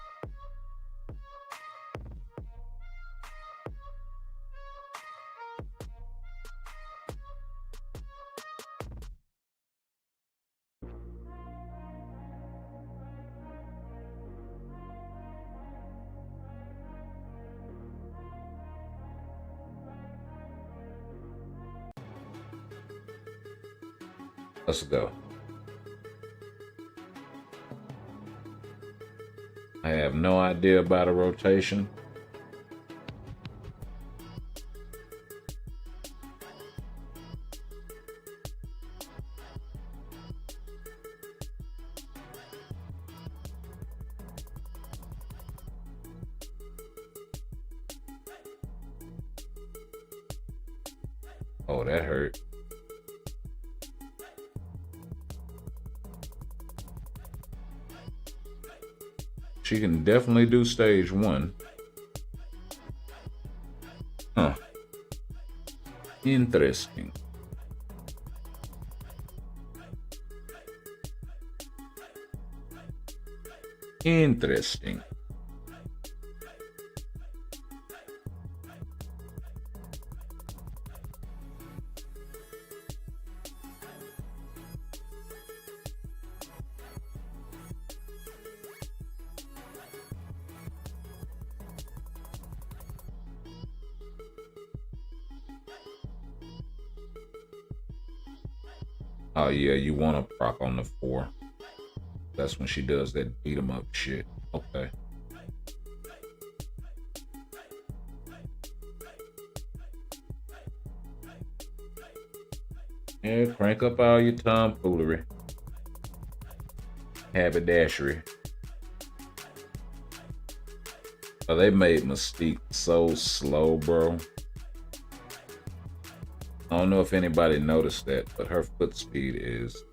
Let's go. I have no idea about a rotation. Oh, that hurt. She can definitely do stage 1. Huh. Interesting. Interesting. Oh yeah, you want to proc on the 4. That's when she does that beat 'em up shit. Okay. Yeah, crank up all your tomfoolery. Haberdashery. Oh, they made Mystique so slow, bro. I don't know if anybody noticed that, but her foot speed is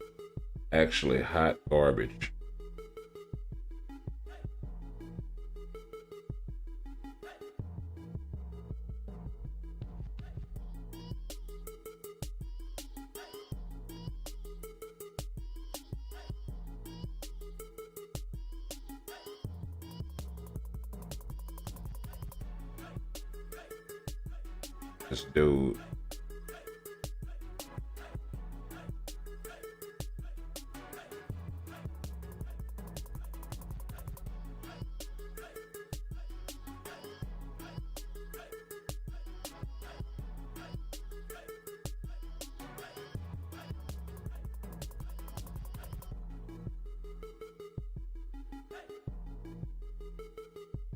actually hot garbage. This dude.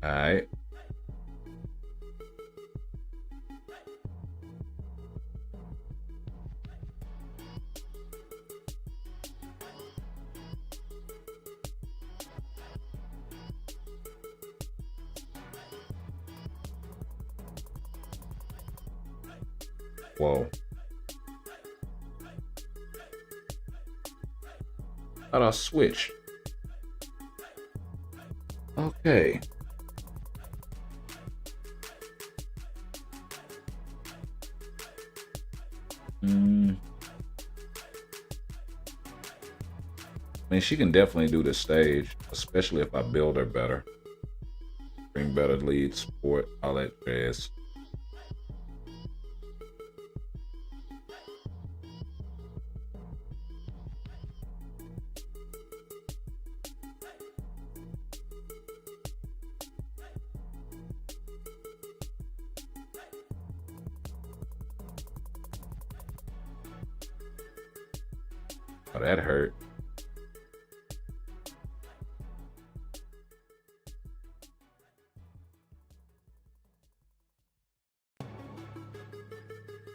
All right. Whoa. How'd I switch? Okay. I mean, she can definitely do the stage, especially if I build her better. Bring better lead support, all that jazz. Oh, that hurt.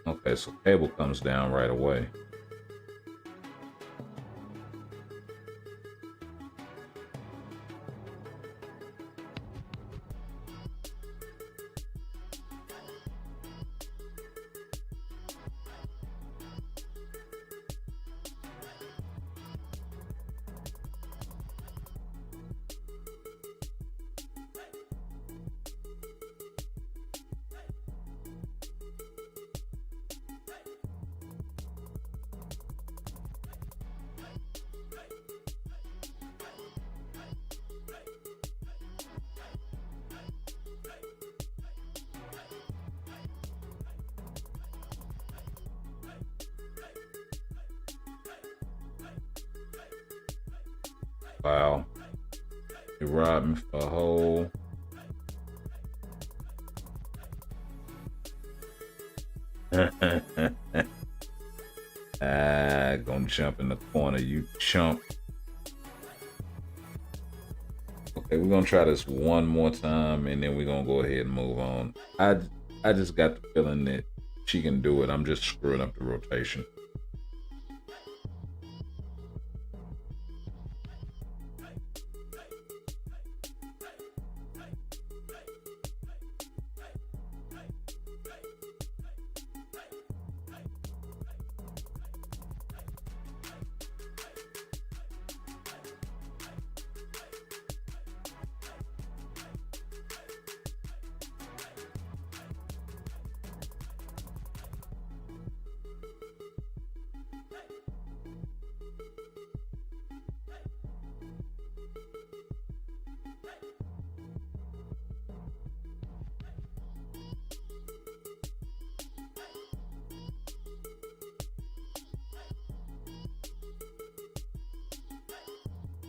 Okay, so cable comes down right away. Wow. He robbed me for a whole. Gonna jump in the corner, you chump. Okay, we're gonna try this one more time and then we're gonna go ahead and move on. I just got the feeling that she can do it. I'm just screwing up the rotation.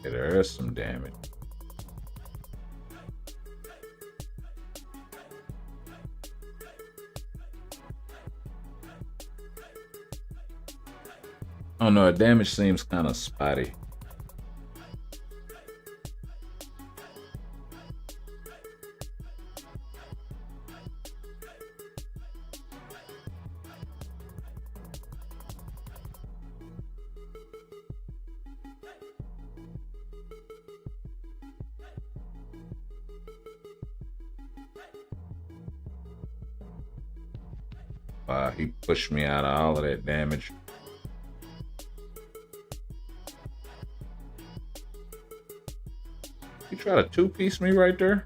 Okay, there is some damage. Oh no, the damage seems kind of spotty. He pushed me out of all of that damage. He tried to two-piece me right there.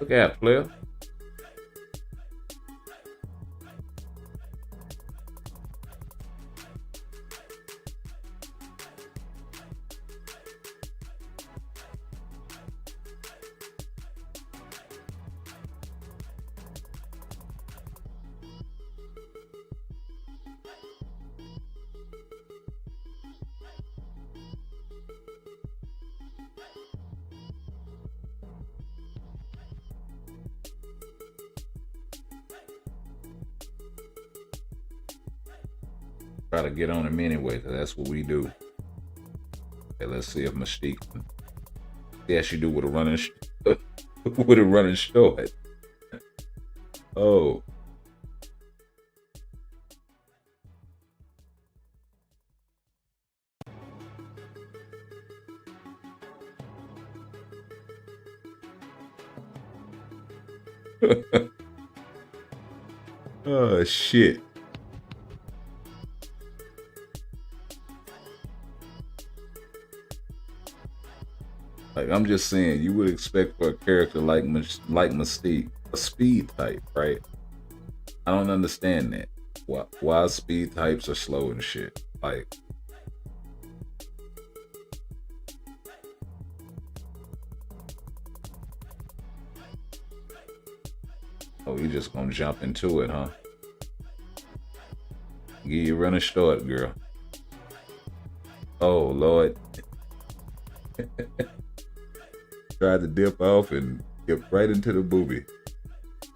Look at player. Try to get on him anyway, because that's what we do. Okay, let's see if Mystique can. Yeah, she do with a running with a running short. Oh. Oh shit. Like, I'm just saying, you would expect for a character like Mystique, a speed type, right? I don't understand that. Why speed types are slow and shit. Like, oh, you just gonna jump into it, huh? Give you running short, girl. Oh, Lord. Tried to dip off and get right into the booby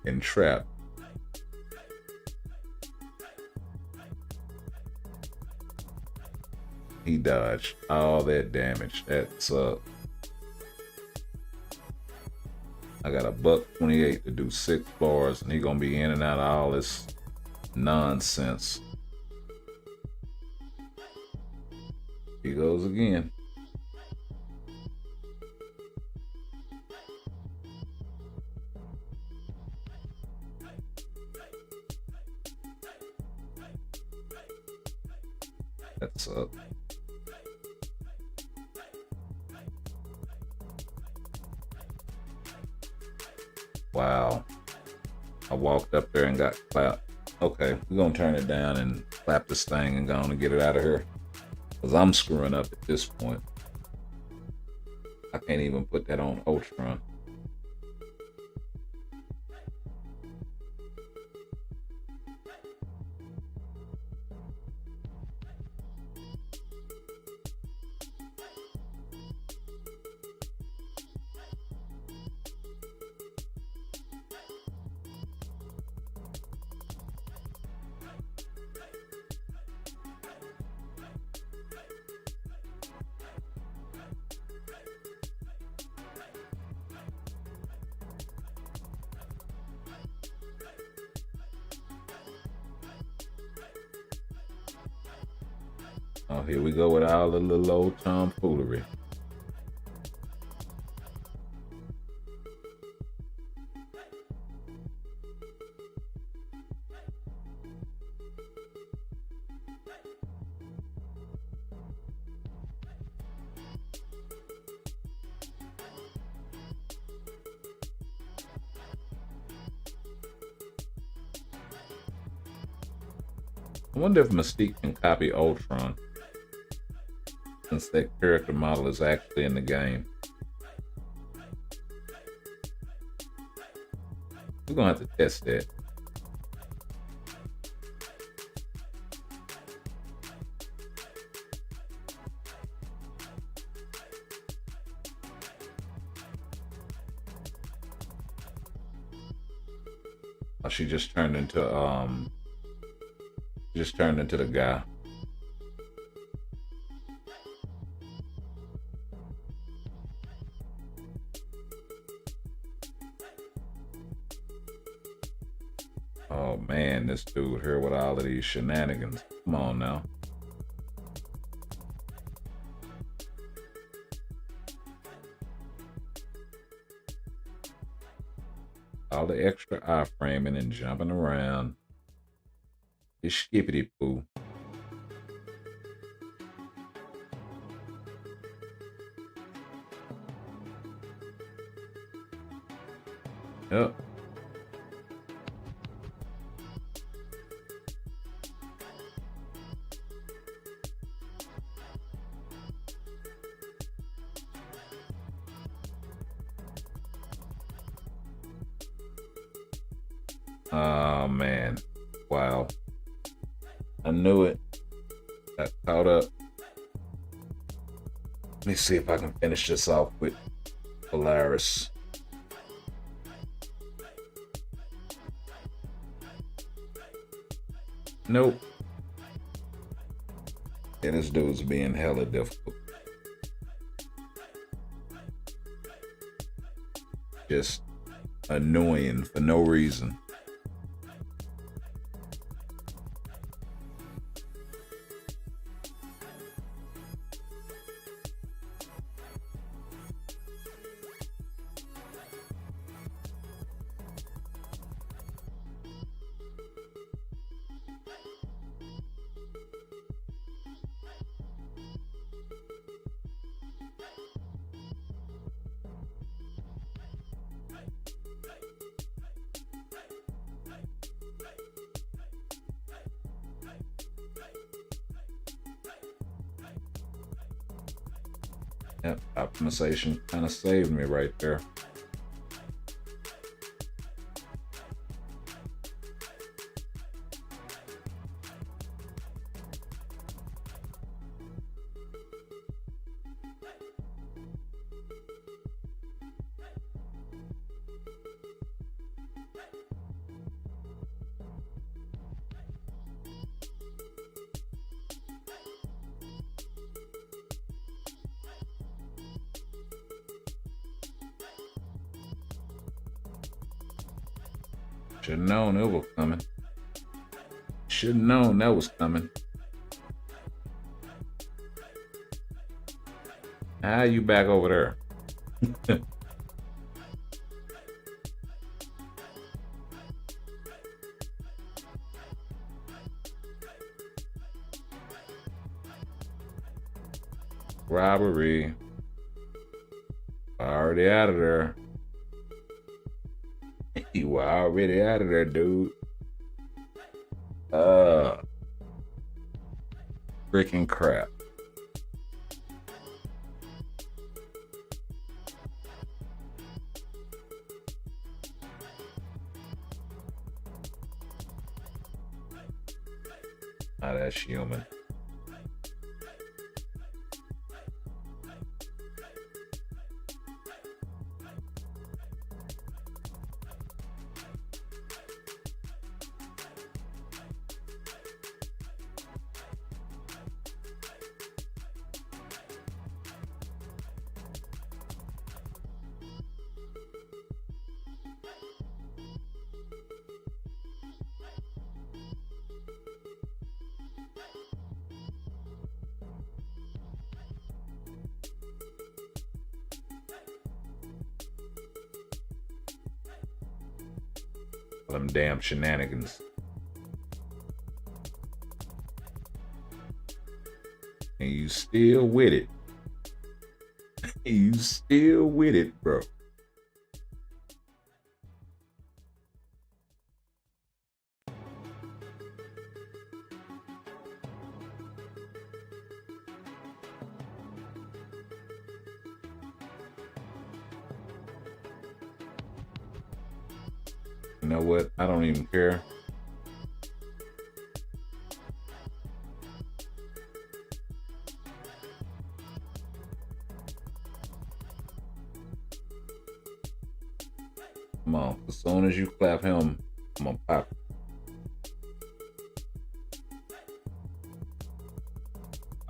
and trap. he dodged all that damage. That sucked. I got a $128 to do 6 floors, and he gonna be in and out of all this nonsense. He goes again. That sucked. Wow. I walked up there and got clapped. Okay, we're gonna turn it down and clap this thing and go on and get it out of here. Because I'm screwing up at this point. I can't even put that on Ultron. Oh, here we go with all the little old tomfoolery. I wonder if Mystique can copy Ultron, since that character model is actually in the game. We're gonna have to test that. Oh, she just turned into the guy. Oh man, this dude here with all of these shenanigans. Come on now. All the extra eye framing and jumping around. It's skippity poo. Yep. Oh man. Wow. I knew it. Got caught up. Let me see if I can finish this off with Polaris. Nope. Yeah, this dude's being hella difficult. Just annoying for no reason. Yep, optimization kind of saved me right there. Should have known it was coming. Should have known that was coming. How you back over there? Robbery. Already out of there. You were already out of there, dude. Freaking crap. Ah, that's human. Them damn shenanigans. And you still with it. You still with it, bro. You know what? I don't even care. Come on. As soon as you clap him, I'm gonna pop.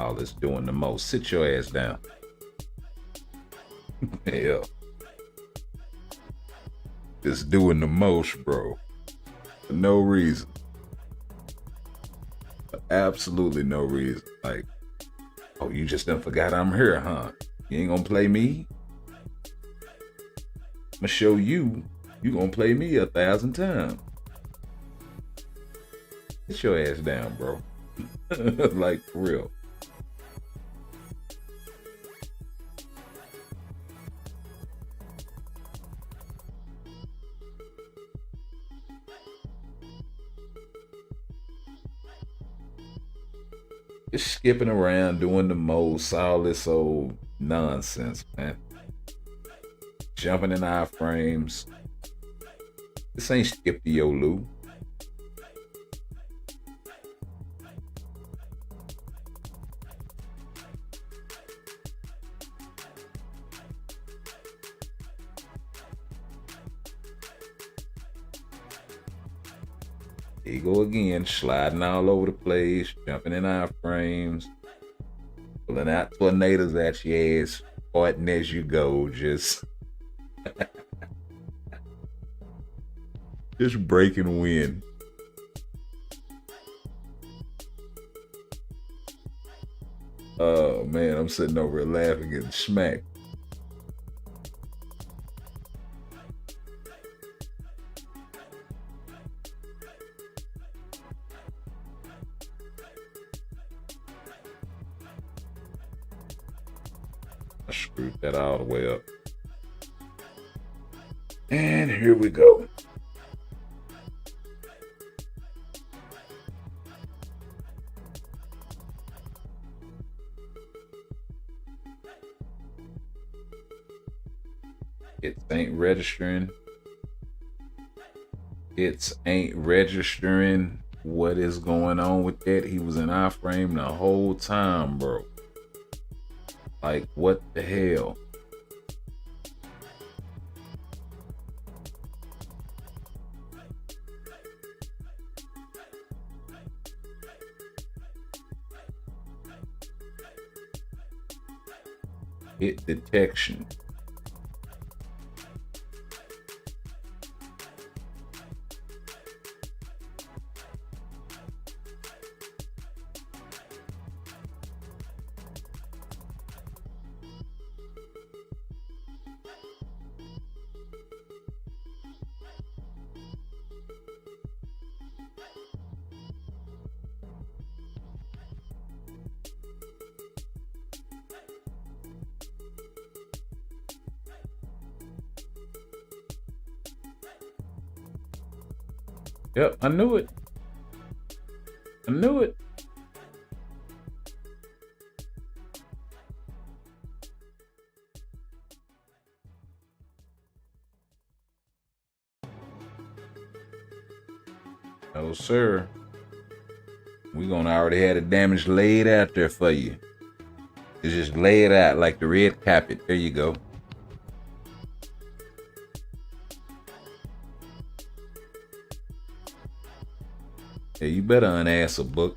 All this doing the most. Sit your ass down. Hell. It's doing the most, bro. For no reason. For absolutely no reason. Like, oh, you just done forgot I'm here, huh? You ain't gonna play me? I'm gonna show you. You gonna play me 1,000 times. Sit your ass down, bro. Like, for real. Just skipping around, doing the most, all this old nonsense, man. Jumping in iframes. This ain't Skip the Yolu. Here you go again, sliding all over the place, jumping in iframes, pulling out tornadoes at your ass, farting as you go, just breaking wind. Oh man, I'm sitting over here laughing and smacked. I screwed that all the way up. And here we go. It ain't registering. It ain't registering what is going on with that. He was in iframe the whole time, bro. Like, what the hell? Hit detection. Yep, I knew it. I knew it. Oh, sir. We're gonna already have the damage laid out there for you. You just lay it out like the red carpet. There you go. Yeah, you better unass a book.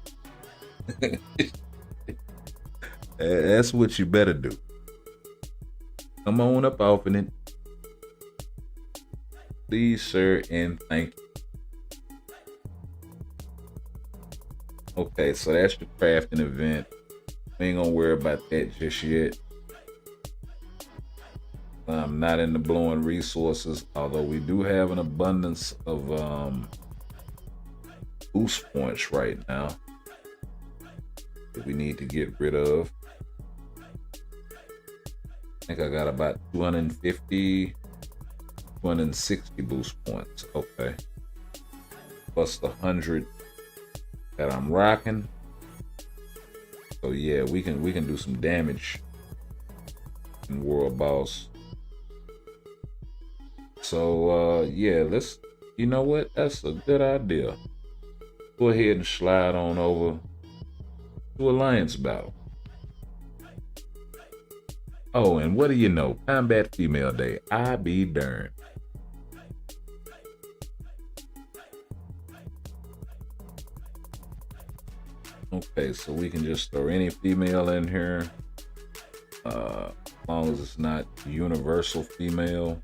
That's what you better do. Come on up off in it. Please, sir, and thank you. Okay, so that's the crafting event. We ain't gonna worry about that just yet. I'm not into blowing resources, although we do have an abundance of boost points right now that we need to get rid of. I think I got about 250, 260 boost points. Okay. Plus the 100 that I'm rocking. So yeah, we can do some damage in World Boss. So yeah, you know what? That's a good idea. Go ahead and slide on over to Alliance Battle. Oh, and what do you know? Combat Female Day. I be darned. Okay, so we can just throw any female in here. As long as it's not universal female.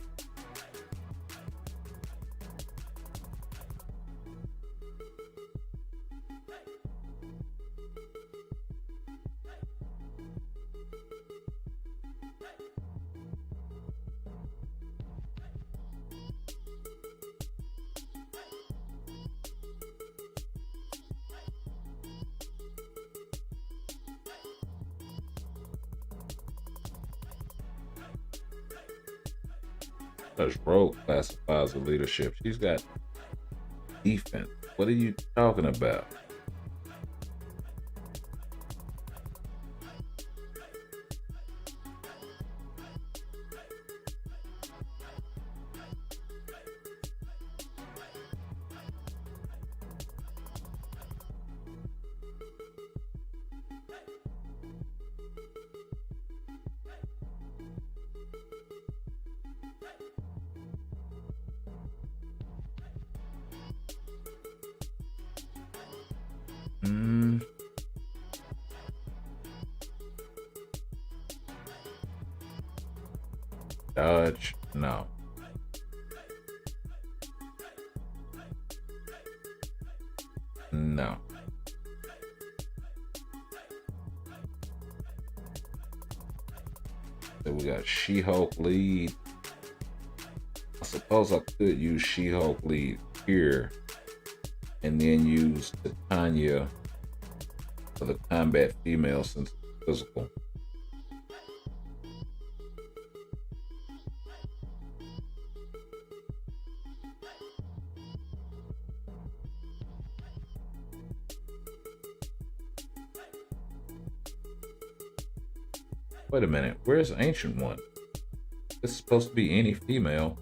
Because Rogue classifies as leadership. She's got defense. What are you talking about? Dodge, no. No. So we got She-Hulk lead. I suppose I could use She-Hulk lead here and then use the Tanya for the combat female since it's physical. Wait a minute, where's the Ancient One? This is supposed to be any female.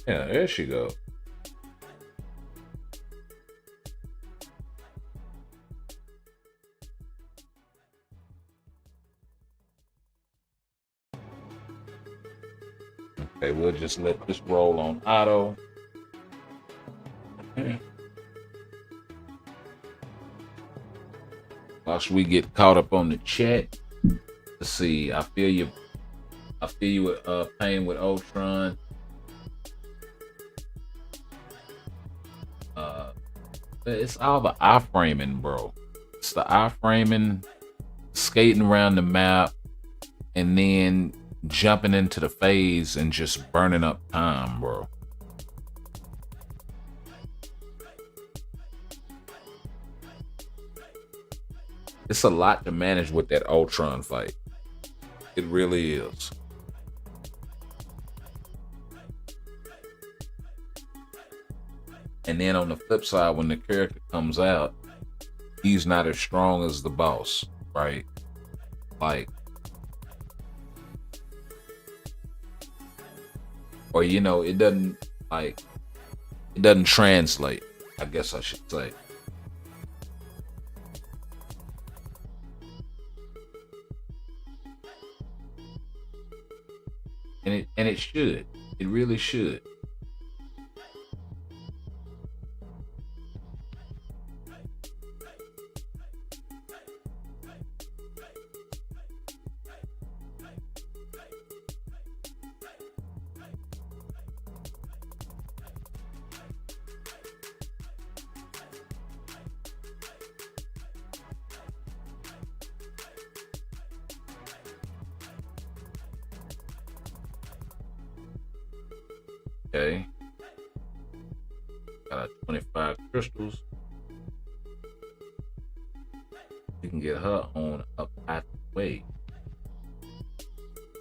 Yeah, there she goes. Okay, we'll just let this roll on auto. Whilst we get caught up on the chat. Let's see, I feel you with pain with Ultron. It's all the iframing, bro. It's the iframing, skating around the map, and then jumping into the phase and just burning up time, bro. It's a lot to manage with that Ultron fight. It really is. And then on the flip side, when the character comes out, he's not as strong as the boss, right? Like, or it doesn't translate, I guess I should say. And it should. It really should. Okay. Got 25 crystals. You can get her on up out the way.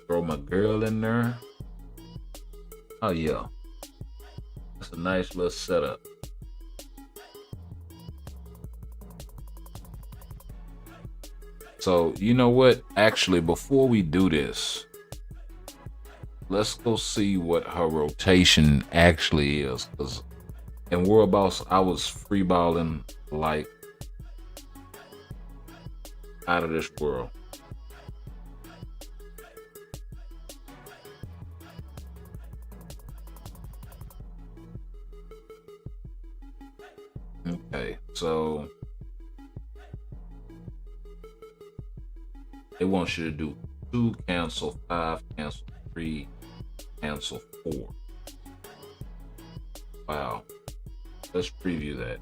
Throw my girl in there. Oh yeah. That's a nice little setup. So you know what? Actually, before we do this, let's go see what her rotation actually is. Cause in World Boss, I was freeballing like out of this world. Okay, so it wants you to do 2, cancel 5, cancel 3, cancel 4. Wow. Let's preview that.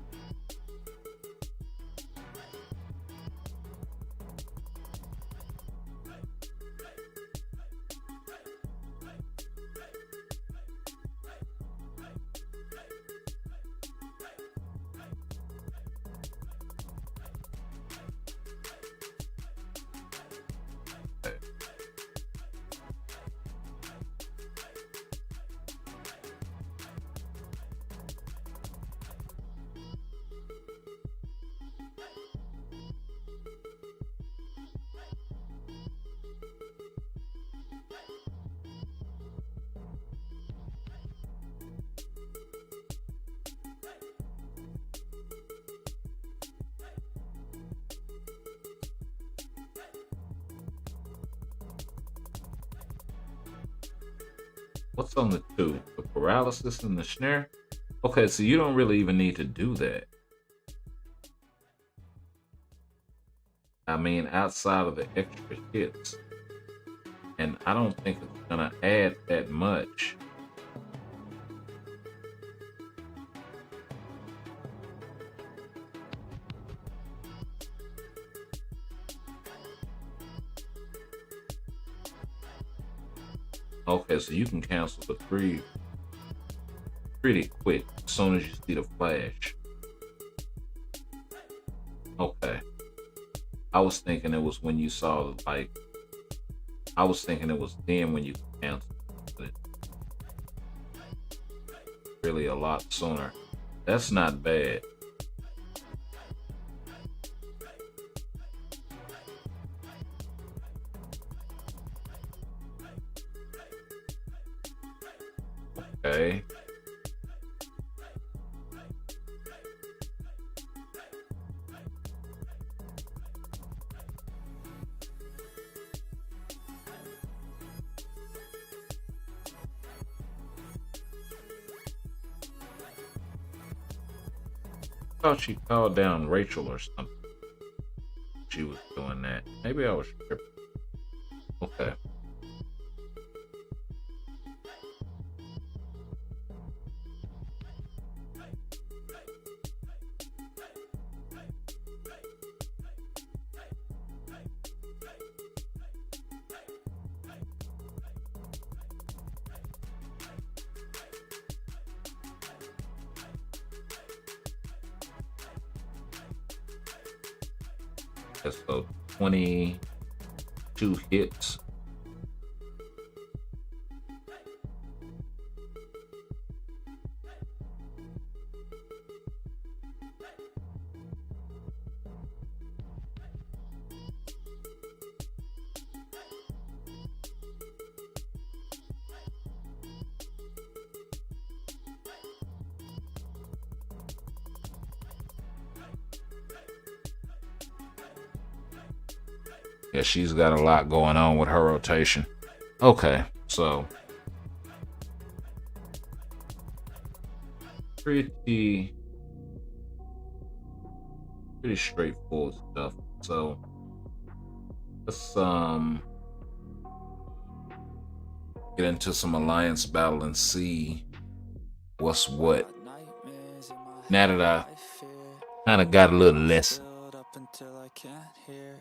Okay. What's on the 2? The paralysis and the snare? Okay, so you don't really even need to do that. I mean, outside of the extra hits. And I don't think it's gonna add that much. Okay, so you can cancel the 3 pretty quick as soon as you see the flash. Okay. I was thinking it was when you saw, like, I was thinking it was then when you canceled, but really a lot sooner. That's not bad. Okay. I thought she called down Rachel or something. She was doing that. Maybe I was tripping. Okay. So 22 hits. Yeah, she's got a lot going on with her rotation. Okay, so pretty straightforward stuff. So let's get into some alliance battle and see what's what. Now that I kind of got a little lesson. Until I can't hear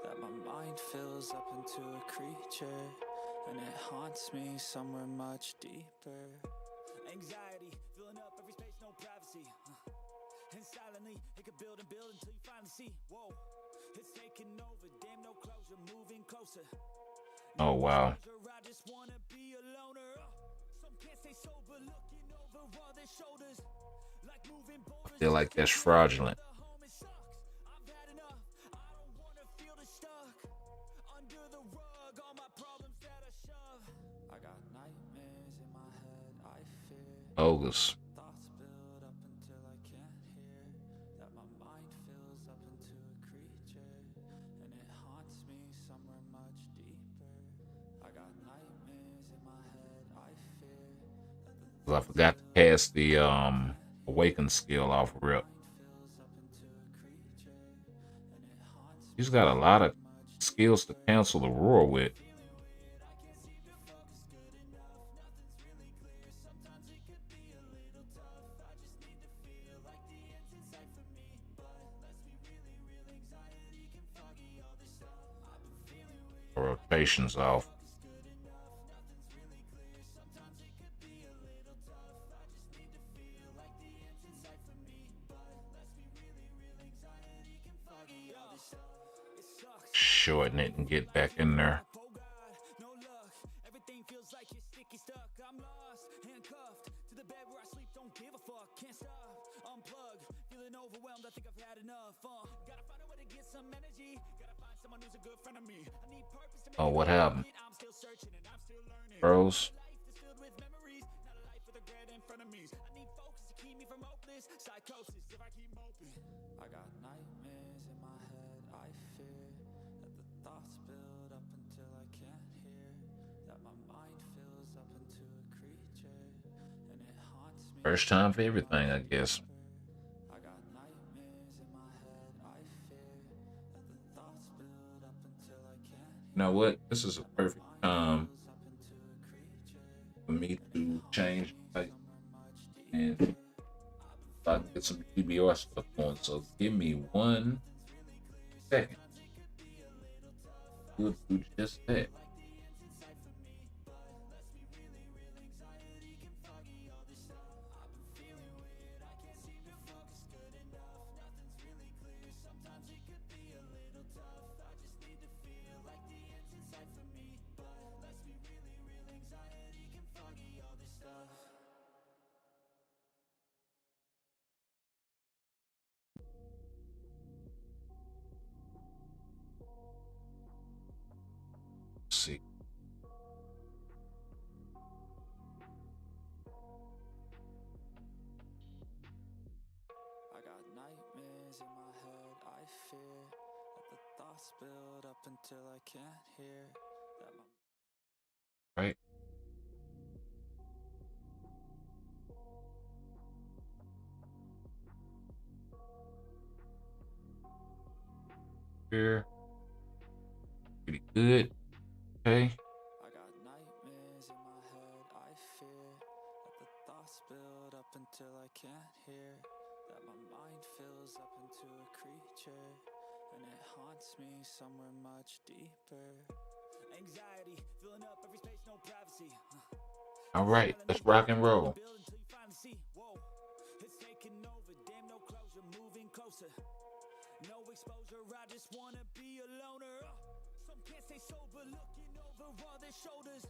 that my mind fills up into a creature, and it haunts me somewhere much deeper. Anxiety filling up every space, no privacy, and silently it could build and build until you finally see. Whoa, it's taking over, damn, no closure, moving closer. Oh wow. I just wanna be a loner. Some can't stay sober, looking over all their shoulders, like moving boulders. I feel like that's fraudulent. Bogus. Thoughts build up until I can't hear that my mind fills up into a creature, and it haunts me somewhere much deeper. I got nightmares in my head, I fear that I forgot to cast the Awaken skill off rip. He's got a lot of skills to cancel the roar with. Rotations off. Shorten it and get back in there. everything feels like you're sticky stuck. I'm lost, handcuffed to the bed where I sleep, don't give a fuck, can't stop, unplug, feeling overwhelmed, I think I've had enough. Gotta find a way to get some energy, gotta find someone who's a good friend of me. I need purpose to make. Oh, what happened? I'm still searching and I'm still learning. Bros. Life is filled with memories, not a life with regret in front of me. I need focus to keep me from hopeless psychosis if I keep moping. I got nightmares in my head, I fear that the thoughts build up until I can't hear that my mind fills up into a creature, and it haunts me. First time for everything, I guess. I got nightmares in my head, I fear that the thoughts build up until I can't hear. You know what? This is a perfect time for me to change type and start to get some GBR stuff on. So give me 1 second. We'll do just that. Let's see. I got nightmares in my head, I fear that the thoughts build up until I can't hear that my. Right. Here. Pretty good. Okay. I got nightmares in my head, I fear that the thoughts build up until I can't hear that my mind fills up into a creature, and it haunts me somewhere much deeper. Anxiety filling up every space, no privacy. All right. Let's rock and roll. It's taking over, damn, no closure, moving closer. No exposure, I just wanna be a loner. Some can't stay sober, looking over all their shoulders,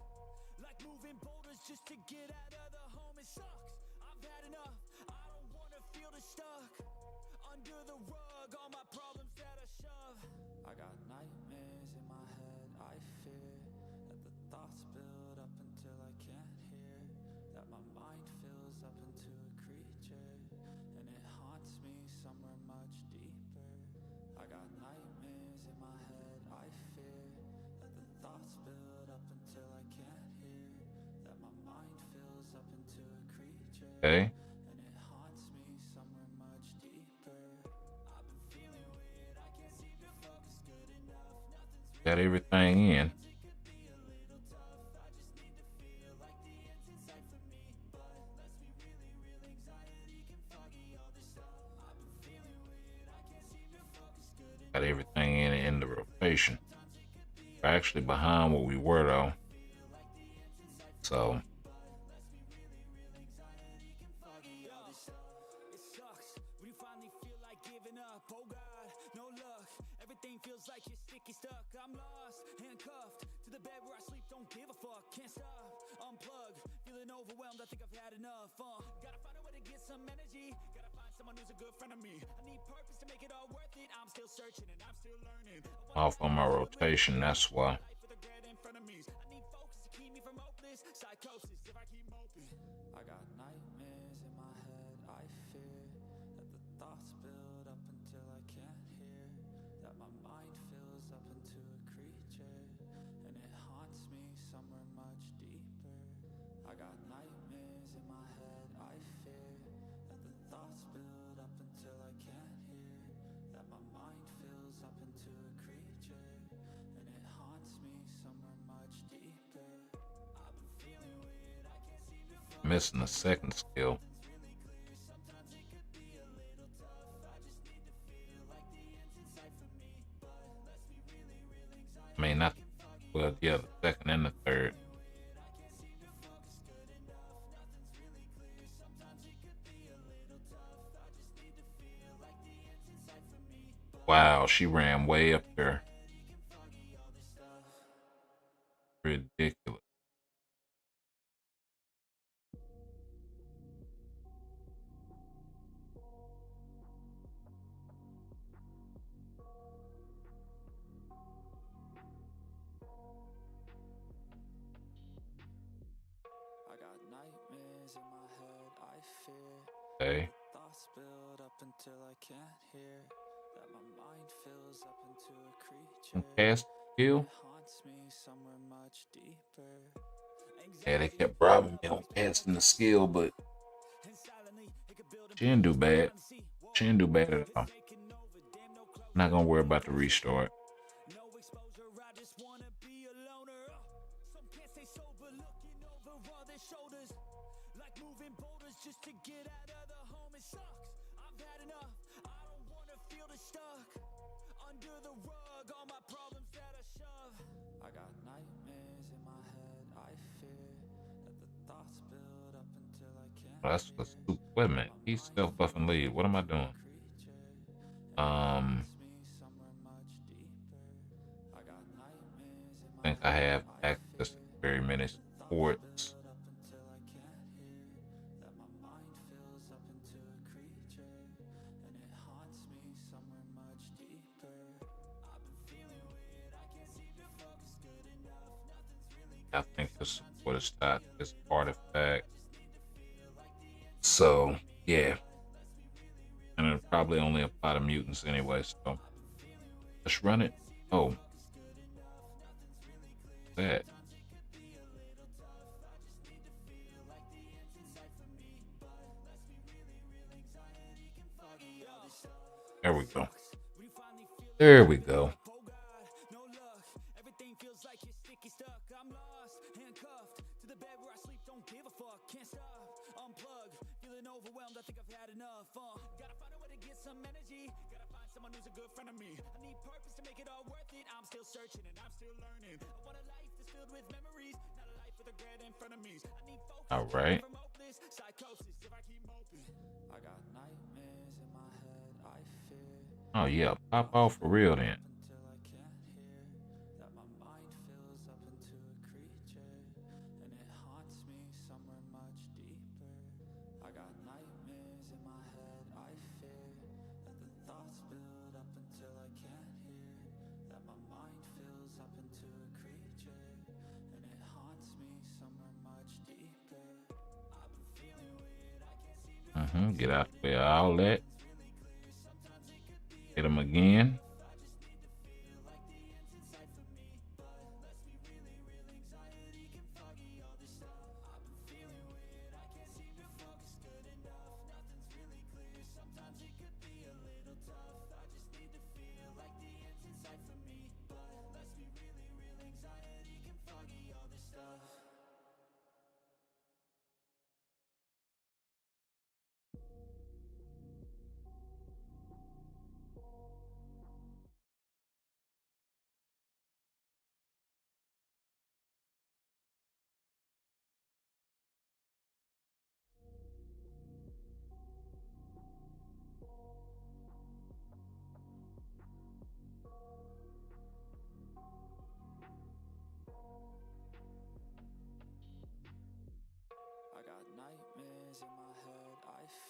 like moving boulders just to get out of the home. It sucks, I've had enough, I don't wanna feel the stuck under the rug, all my problems that I shove. I got nightmares in my head, I fear that the thoughts build up until I can't hear that my mind fills up into a creature, and it haunts me somewhere much deeper. I got nightmares in my head, I fear Okay. Got everything in. Got everything in the rotation. We're actually behind what we were though. So feels like you're sticky stuck. I'm lost, handcuffed to the bed where I sleep. Don't give a fuck, can't stop. Unplug, feeling overwhelmed. I think I've had enough. Gotta find a way to get some energy. Gotta find someone who's a good friend of me. I need purpose to make it all worth it. I'm still searching and I'm still learning. off on my rotation, that's why. I need focus to keep me from hopeless psychosis if I keep moping. I got nightmares in my head. I fear that the thoughts build up until I can't hear. That my mind fills up into a creature, and it haunts me somewhere much deeper. I got nightmares in my head. I fear that the thoughts build up until I can't hear. That my mind fills up into a creature, and it haunts me somewhere much deeper. I've been feeling weird, I can't seem to Missing the second skill. I mean, not well, yeah, the second and the third. Wow, she ran way up there. Ridiculous. I got nightmares in my head, I fear. Okay. Thoughts build up until I can't hear. That my mind fills up into a creature. Past skill. Haunts me somewhere much deeper. Yeah, they kept robbing me on passing the skill, but she didn't do bad. She didn't do bad at all. Not gonna worry about the restart. No exposure, I just wanna be a loner. Some can't stay sober, looking over all their shoulders. Like moving boulders just to get out of the home. It sucks, I've had enough. I don't wanna feel the stuck under the rug, all my problems that I shove. I got nightmares in my head. I fear that the thoughts build up until I can't. That's what's wait a minute. He's self buffing lead. What am I doing? I think I have access to very many sports. I think this what it's not this artifact. So yeah. And it'll probably only apply to mutants anyway, so let's run it. Oh. That. There we go. There we go. Everything feels like you're sticky stuck. I'm lost, handcuffed to the bed where I sleep. Don't give a fuck, can't stop. Unplug, feeling overwhelmed. I think I've had enough. Gotta find a way to get some energy. Gotta find someone who's a good friend of me. I need purpose to make it all worth it. I'm still searching and I'm still learning. I want a life that's filled with memories, not a life with regret in front of me. I need focus. All right. From hopeless psychosis if I keep moping. I got nightmares in my head. I fear. Oh yeah, pop off for real then. Until I can't hear. That my mind fills up into a creature, and it haunts me somewhere much deeper. I got nightmares in my head. I fear that the thoughts build up until I can't hear. That my mind fills up into a creature, and it haunts me somewhere much deeper. I've been feeling weird, I can't seem to Get out the way of all that. Hit him again.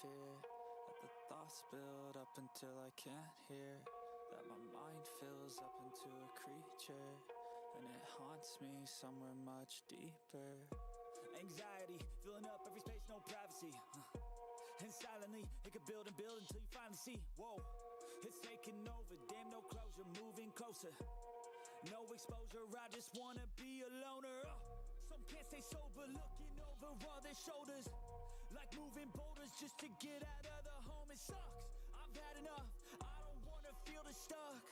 fear that the thoughts build up until I can't hear, that my mind fills up into a creature, and it haunts me somewhere much deeper. Anxiety, filling up every space, no privacy. And silently, it could build and build until you finally see. Whoa, it's taking over, damn no closure, moving closer. No exposure, I just wanna be a loner. Some can't stay sober, looking over all their shoulders, like moving boulders just to get out of the home. It sucks, I've had enough, I don't wanna feel the stuck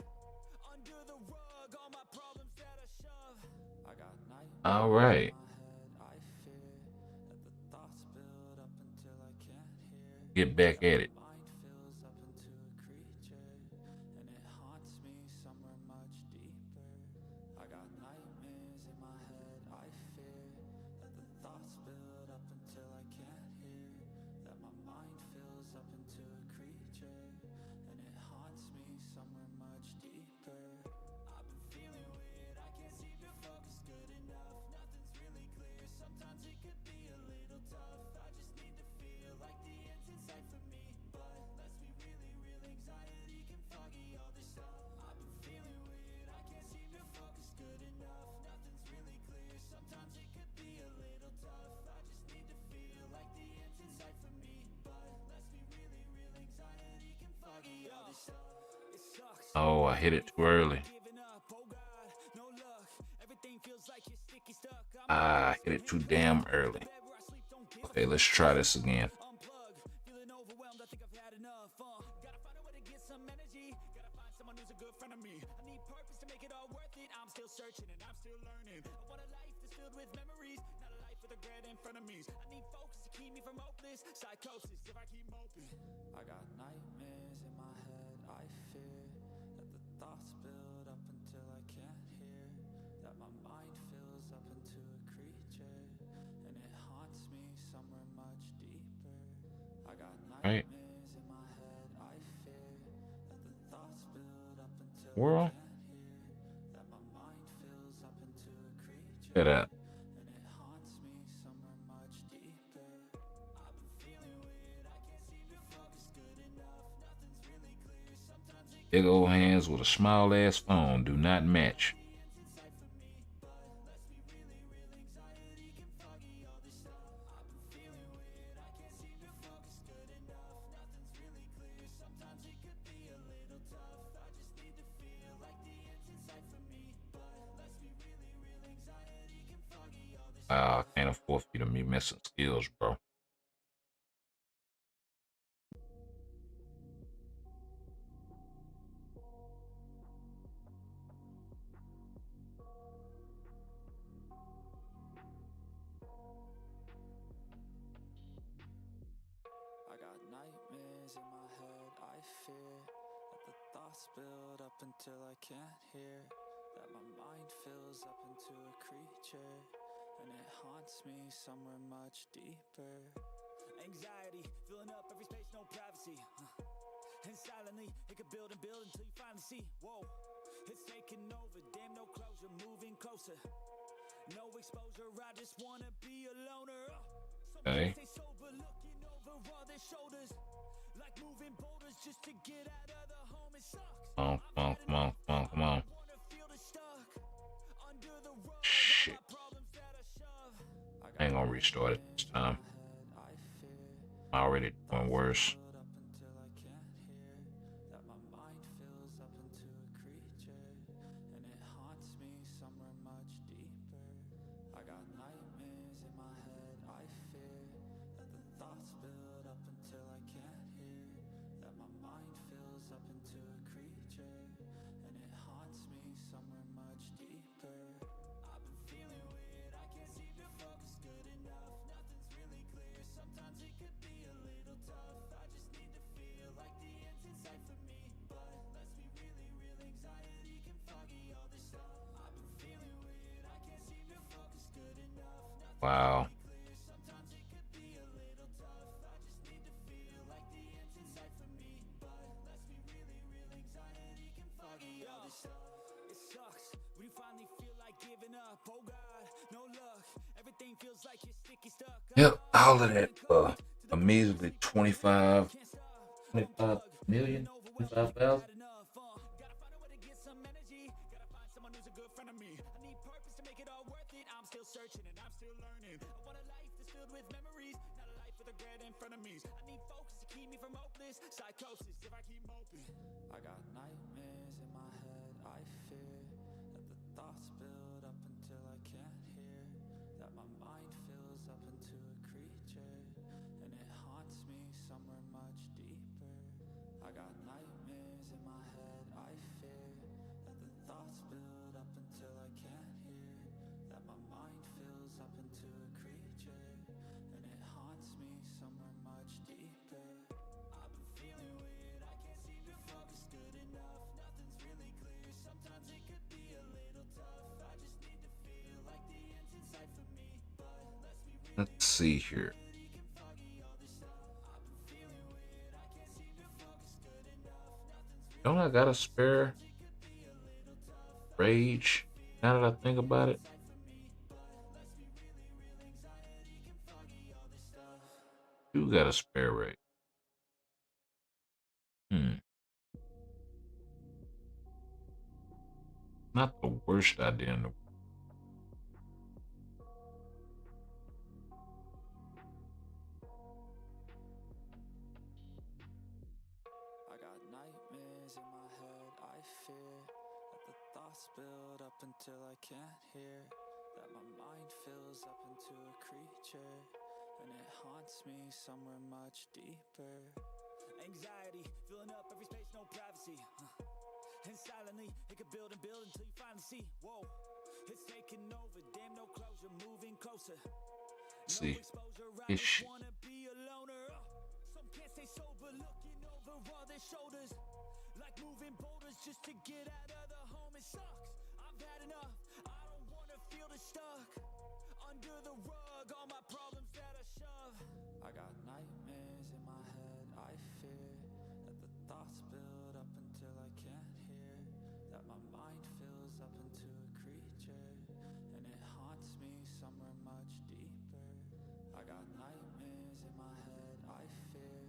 under the rug, all my problems that I shove. I got nightmares All right. in my head, I fear that the thoughts build up until I can't hear, Get back that at my it. mind fills up into a creature, and it haunts me somewhere much deeper. I got nightmares in my head, I fear that the thoughts build up until I can't hear, that my mind fills up into a creature, and it haunts me somewhere much deeper. I've been feeling weird, I can't seem to focus good enough, nothing's really clear, sometimes it could be a little tough. I just need to feel like the end's in sight for me, but let's be really real, anxiety can foggy all this stuff. I've been feeling weird, I can't seem to focus good enough, nothing's really clear, sometimes it could be a little tough. I just need to feel like the end's in sight for me, but let's be really real, anxiety can foggy all this stuff. It sucks, Oh, I hit it too early. giving up, oh God, no luck, everything feels like you're sticky stuck. I'm I hit it too damn early. bed where I sleep, don't give Okay, let's try this again. unplug, feeling overwhelmed, I think I've had enough. Gotta find a way to get some energy, gotta find someone who's a good friend of me. I need purpose to make it all worth it, I'm still searching and I'm still learning. I want a life that's filled with memories, not a life with regret in front of me. I need focus to keep me from hopeless psychosis if I keep moping. I got nightmares in my head, I fear that the thoughts build up until I can't hear, that my mind fills up into a creature, and it haunts me somewhere much deeper. I got Right. nightmares in my head, I fear that the thoughts build up until I World. can't hear, that my mind fills up into a creature, Look at that. and it haunts me somewhere much deeper. I've been feeling weird, I can't seem to focus good enough, nothing's really clear, sometimes it Big old hands with a small ass phone do not match. ends in sight for me, but let's be really real, anxiety can foggy all this stuff. I've been feeling weird, I can't seem to focus good enough, nothing's really clear, sometimes it could be a little tough. I just need to feel like the end's in sight for me, but let's be really real, anxiety can foggy all this stuff. Wow, I can't afford for you to be missing skills, bro. I got nightmares in my head, I fear that the thoughts build up until I can't hear, that my mind fills up into a creature, and it haunts me somewhere much deeper. Anxiety, filling up every space, no privacy. And silently, it could build and build until you finally see. Whoa, it's taking over, damn no closure, moving closer. No exposure, I just wanna be a loner. Some Okay. can't stay sober, looking over all their shoulders, like moving boulders just to get out of the home. It sucks, Come on, come on, come on, come on, come on. wanna feel the stuck under the rug, all Shit. my problems that I shove. I ain't gonna restart it this time. I fear I'm already doing worse. build up until I can't hear, that my mind fills up into a creature, and it haunts me somewhere much deeper. I got nightmares in my head, I fear that the thoughts build up until I can't hear, that my mind fills up into a creature, and it haunts me somewhere much deeper. I've been feeling weird, I can't seem to focus good enough, nothing's really clear, sometimes it could be a little tough. I just need to feel like the end's in sight for me, but let's be really real, anxiety can foggy all this stuff. I've been feeling weird, I can't seem to focus good enough, nothing's Wow. clear, sometimes it could be a little tough. I just need to feel like the end's in sight for me, but let's be really real, anxiety can foggy all this stuff. It sucks when you finally feel like giving up, oh God, no luck, everything feels like you're sticky stuck. Yep, all of that a measly 25 million, 25,000. Psychosis if I keep moping. I got nightmares in my head. I fear that the thoughts build up until I can't hear. That my mind fills up into a creature, and it haunts me somewhere much deeper. I got nightmares in my head. I fear that the thoughts build up until I can't hear. That my mind fills up into a creature, and it haunts me somewhere much deeper. I've been feeling weird, I can't seem to focus good enough. Nothing's really clear, sometimes it could be a little tough. I just need to feel like the end's in sight for me. But let's be real, Let's see here. reality can foggy all this stuff. I've been feeling weird, I can't seem to focus good enough. Nothing's really Don't I got a spare it could be a little tough. rage? Now that I think about it, you got a spare rage. Not the worst idea in the world. I got nightmares in my head. I fear that the thoughts build up until I can't hear. That my mind fills up into a creature, and it haunts me somewhere much deeper. Anxiety filling up every space, no privacy. And silently, it could build and build until you finally see. Whoa, it's taking over. Damn, no closure, moving closer. Let's see. This shit. Wanna be a loner. Some can't stay sober, looking over all their shoulders, like moving boulders just to get out of the home. It sucks. I've had enough. I don't wanna feel the stuck under the rug. All my problems that I shove. I got nightmares in my head. I fear that the thoughts build up until I can't hear. That my mind fills up into a creature, and it haunts me somewhere much deeper. I got nightmares in my head. I fear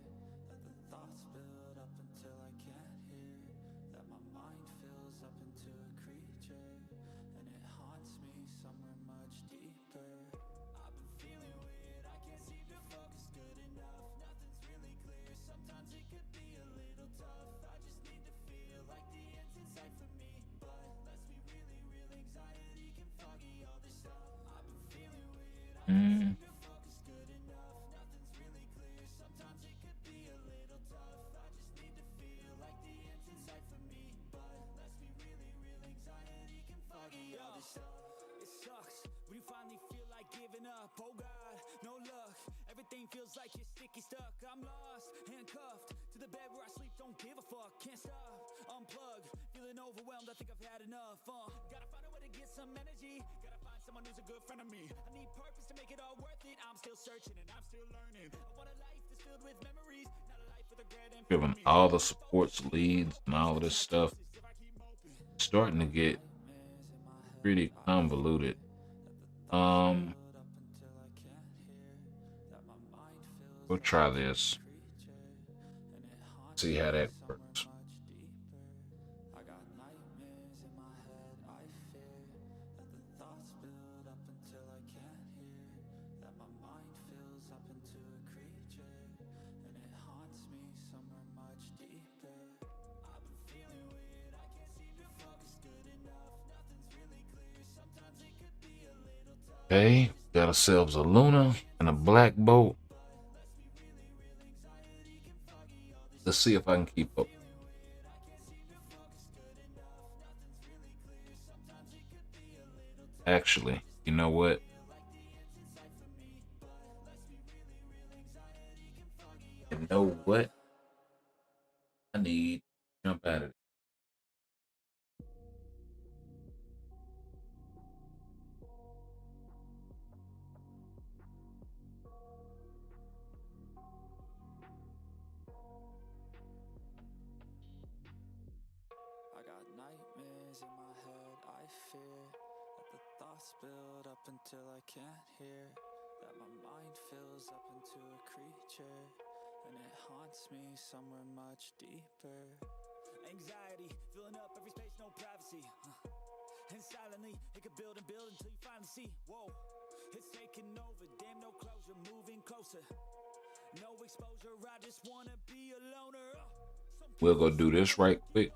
that the thoughts build up until I can't hear. That my mind fills up into a creature, and it haunts me somewhere much deeper. I've been feeling weird, I can't seem to focus good enough. Nothing's really clear, sometimes it could be a little tough. I just need to feel like the end's in sight for me. But let's be really real, anxiety can foggy all this stuff. I've been feeling weird, I can't seem to focus good enough. Nothing's really clear, sometimes it could be a little tough. I just need to feel like the end's in sight for me. But let's be really real, anxiety can foggy all this stuff. It sucks when you finally feel like giving up. Oh God, no luck. Everything feels like you're sticky stuck. I'm lost, handcuffed to the bed where I sleep. Don't give a fuck, can't stop. Unplug, feeling overwhelmed. I think I've had enough. Gotta find a way to get some energy. Gotta find someone who's a good friend of me. I need purpose to make it all worth it. I'm still searching and I'm still learning. I want a life that's filled with memories, not a life with regret in front of Given me. all the supports leads and all of this stuff, starting to get pretty convoluted. We'll try this. See how that works. I got nightmares in my head. I fear that the thoughts build up until I can't hear. That my mind fills up into a creature, and it haunts me somewhere much deeper. I've been feeling weird, I can't seem to focus good enough. Nothing's really clear, sometimes it could be a little tough. Okay, got ourselves a Luna and a black bolt. Let's see if I can keep up. Actually, you know what? You know what? I need to jump out of it. I got nightmares in my head. I fear that the thoughts build up until I can't hear. that my mind fills up into a creature, and it haunts me somewhere much deeper. Anxiety, filling up every space, no privacy. And silently, it could build and build until you finally see. Whoa, it's taking over, damn, no closure, moving closer. No exposure, I just wanna be a loner. We'll go do this right quick.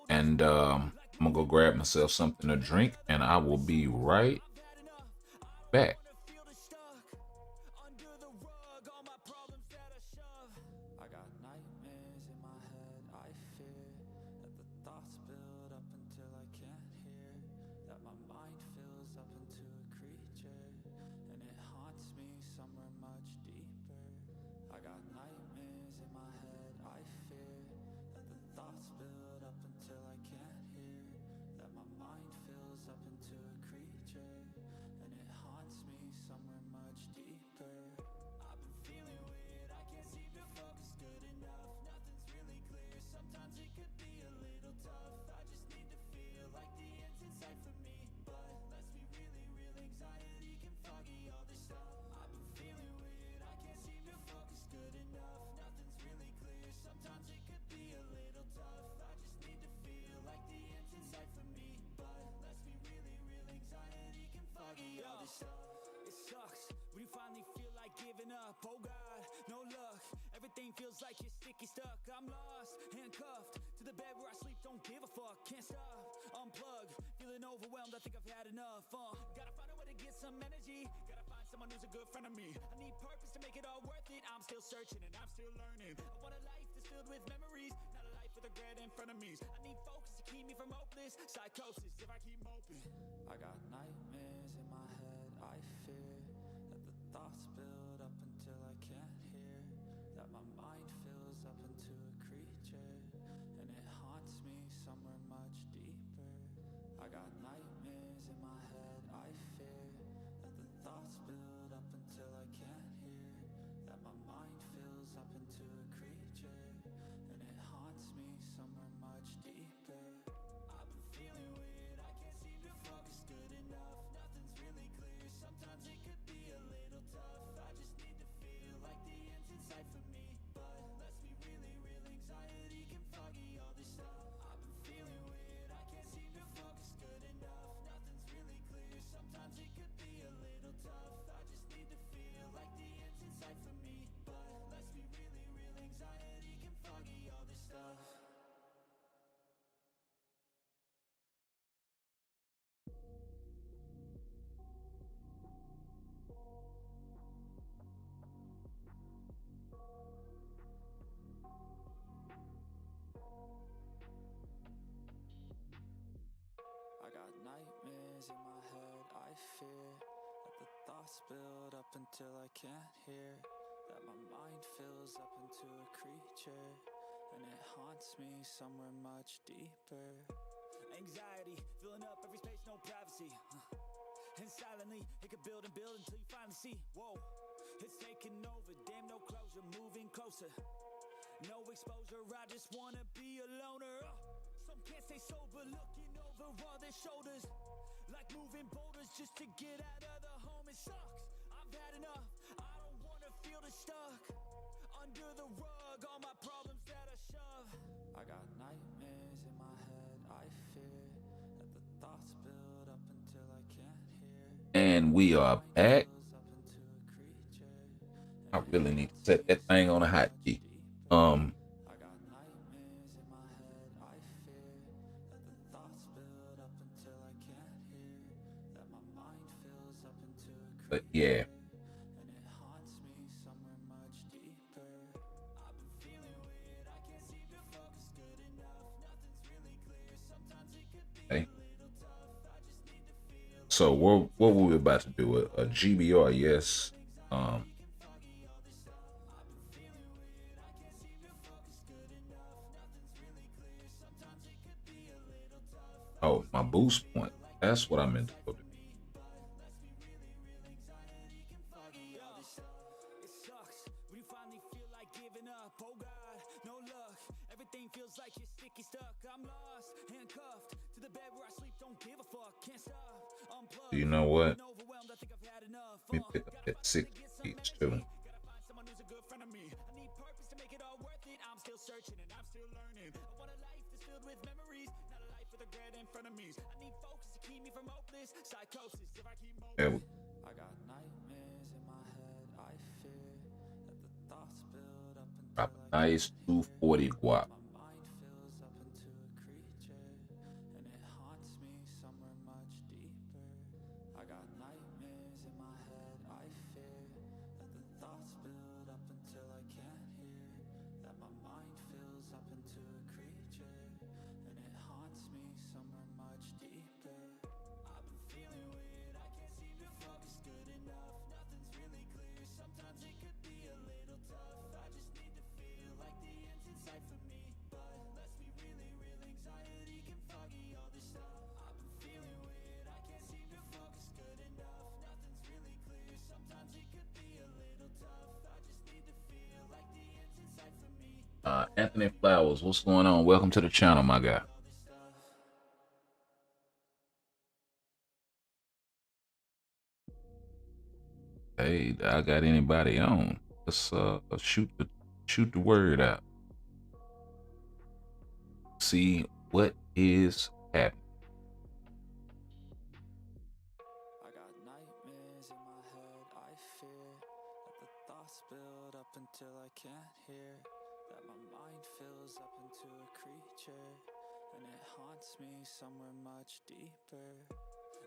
And I'm gonna go grab myself something to drink, and I will be right back. I got nightmares in my head, I fear that the thoughts build up until I can't hear, that my mind fills up into a creature, and it haunts me somewhere much deeper. I got nightmares in my head, I fear that the thoughts build up until I can't hear, that my mind fills up into a creature, and it haunts me somewhere much deeper. I've been feeling weird, I can't seem to focus good enough. Nothing's really clear, sometimes it could be a little tough. I just need to feel like the end's in sight for me, but let's be really real, anxiety can foggy all this stuff. I've been feeling weird, I can't seem to focus good enough. Nothing's really clear, sometimes it could be a little tough. I just need to feel like the end's in sight for me, but let's be really real, anxiety can foggy all this stuff. It sucks when you finally feel like giving up. Oh God, no luck, everything feels like you're sticky stuck. I'm lost, handcuffed to the bed where I sleep, don't give a fuck. Can't stop, unplug, feeling overwhelmed, I think I've had enough. Gotta find a way to get some energy, gotta find someone who's a good friend of me. I need purpose to make it all worth it, I'm still searching and I'm still learning. I want a life that's filled with memories, not a life with regret in front of me. I need focus to keep me from hopeless psychosis if I keep moping. I got nightmares in my head, I fear that the thoughts build up until I can't hear, that my mind fills up into a creature, and it haunts me somewhere much deeper. I got nightmares in my head, I fear that the thoughts build up until I can't hear, that my mind fills up into a creature, and it haunts me somewhere much deeper. I've been feeling weird, I can't seem to focus good enough. Nothing's really clear, sometimes it could be a little tough. I just need to feel like the end's in sight for me, but let's be really real, anxiety can foggy all this stuff. I've been feeling weird, I can't seem to focus good enough. Nothing's really clear, sometimes it could be a little tough. I just need to feel like the end's in sight for me, but let's be really real, anxiety can foggy all this stuff. I got nightmares in my head, I fear that the thoughts build up until I can't hear, that my mind fills up into a creature, and it haunts me somewhere much deeper. Anxiety, filling up every space, no privacy. And silently, it could build and build until you finally see. Whoa, it's taking over, damn, no closure, moving closer. No exposure, I just wanna be a loner. Some can't stay sober, looking over all their shoulders, like moving boulders just to get out of the home. It sucks, I've had enough, I don't wanna feel the stuck under the rug, all my problems that I shove. I got nightmares in my head, I fear that the thoughts build up until I can't hear. And we are back. I really need to set that thing on a hot key. I got nightmares in my head, I fear that the thoughts build up until I can't hear, that my mind fills up into a But creature, yeah, and it haunts me somewhere much deeper. I've been feeling weird, I can't seem to focus good enough. Nothing's really clear, sometimes it could be okay. a little tough. I just need to feel like So what were we about to do? A GBR, yes. foggy all this stuff. I've been feeling weird, I can't seem to focus good enough. Nothing's really clear, sometimes it could be a little tough. Oh, my boost point. That's what I meant to go do. It sucks when you finally feel like giving up. Oh God, no luck, everything feels like you're sticky stuck. I'm lost, handcuffed to the bed where I sleep, don't give a fuck. Can't stop, unplug, You know what? overwhelmed, I think I've had enough. Let me pick up that 6 piece too. There we go. Drop a nice 240 guap. Anthony Flowers, what's going on? Welcome to the channel, my guy. Hey, I got anybody on? Let's shoot the word out. See what is happening. I got nightmares in my head, I fear that the thoughts build up until I can't hear, that my mind fills up into a creature, and it haunts me somewhere much deeper.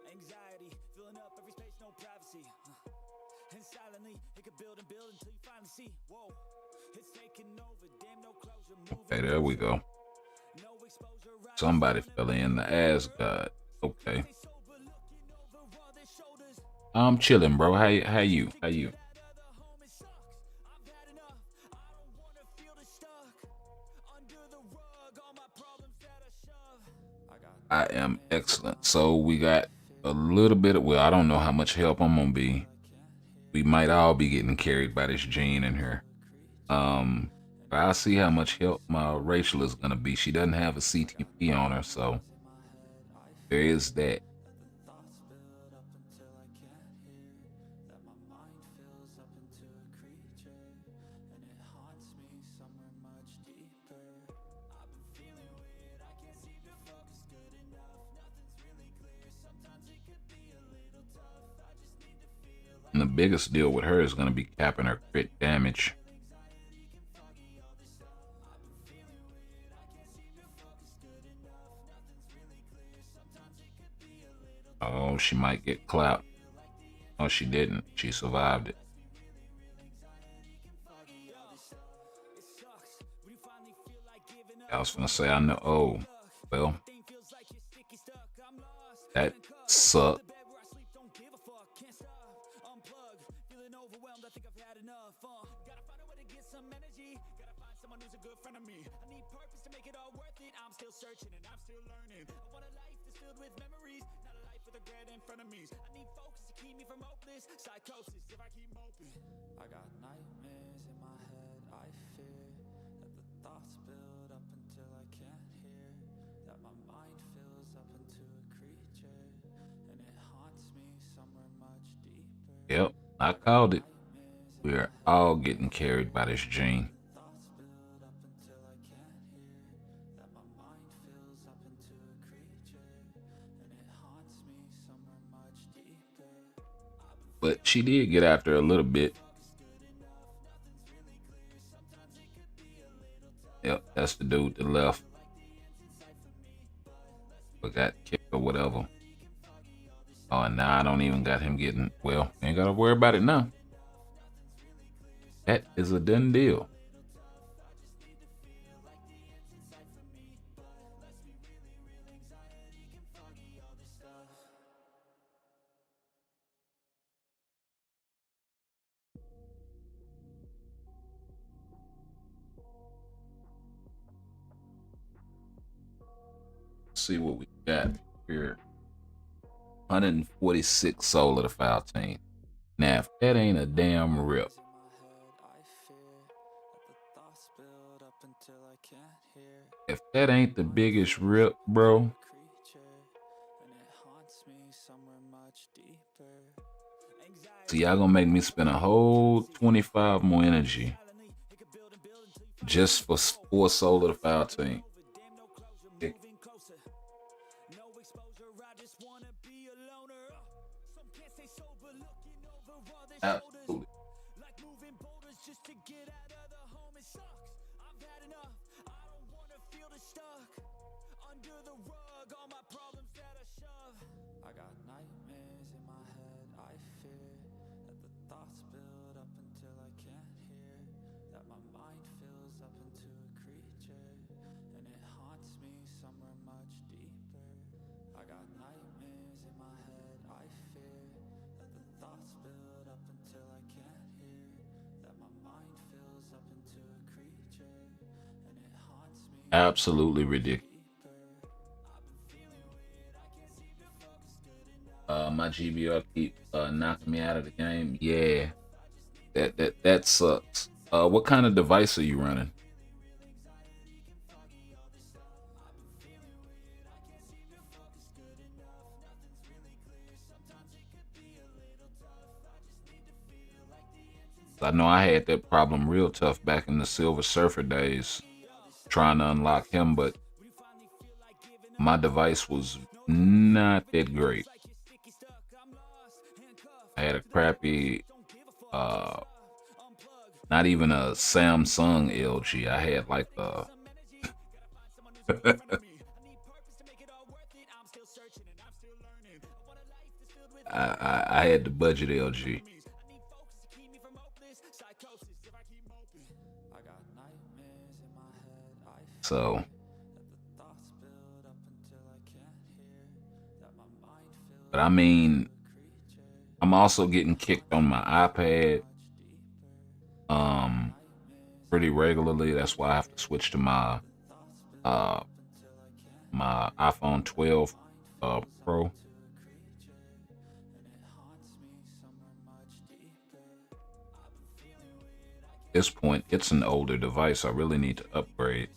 Anxiety, filling up every space, no privacy, and silently, it could build and build until you finally see, whoa, it's taking over, damn, no closure, moving. Hey, there we go. Somebody fell in the Asgard. Okay. I'm chilling, bro. How you? How you? I am excellent. So we got a little bit of, well, I don't know how much help I'm gonna be. We might all be getting carried by this gene in here. But I'll see how much help my Rachel is gonna be. She doesn't have a CTP on her, so there is that. And the biggest deal with her is going to be capping her crit damage. Oh, she might get clapped. Oh, she didn't. She survived it. I was going to say, I know. Oh, well, that sucked. I got nightmares in my head, I fear that the thoughts build up until I can't hear, that my mind fills up into a creature, and it haunts me somewhere much deeper. Yep, I called it. We're all getting carried by this gene. But she did get after a little bit. Yep, that's the dude that left. But got kicked or whatever. Oh, and now I don't even got him getting, well, ain't gotta worry about it now. That is a done deal. See what we got here. 146 soul of the foul team. Now, if that ain't a damn rip. If that ain't the biggest rip, bro. So y'all gonna make me spend a whole 25 more energy just for 4 solar to 15. Absolutely. I got nightmares in my head, I fear that the thoughts build up until I can't hear, that my mind fills up into a creature, and it haunts me somewhere much deeper. I got nightmares in my head, I fear that the thoughts build up until I can't hear, that my mind fills up into a creature, and it haunts me. Absolutely ridiculous. My GBR keep knocking me out of the game. Yeah, that sucks. What kind of device are you running? I know I had that problem real tough back in the Silver Surfer days, trying to unlock him, but my device was not that great. I had a crappy, uh, not even a Samsung LG. I had like a, I had the budget LG. So, but I mean, I'm also getting kicked on my iPad um pretty regularly. That's why I have to switch to uh my iPhone 12 Pro. At this point, it's an older device. I really need to upgrade.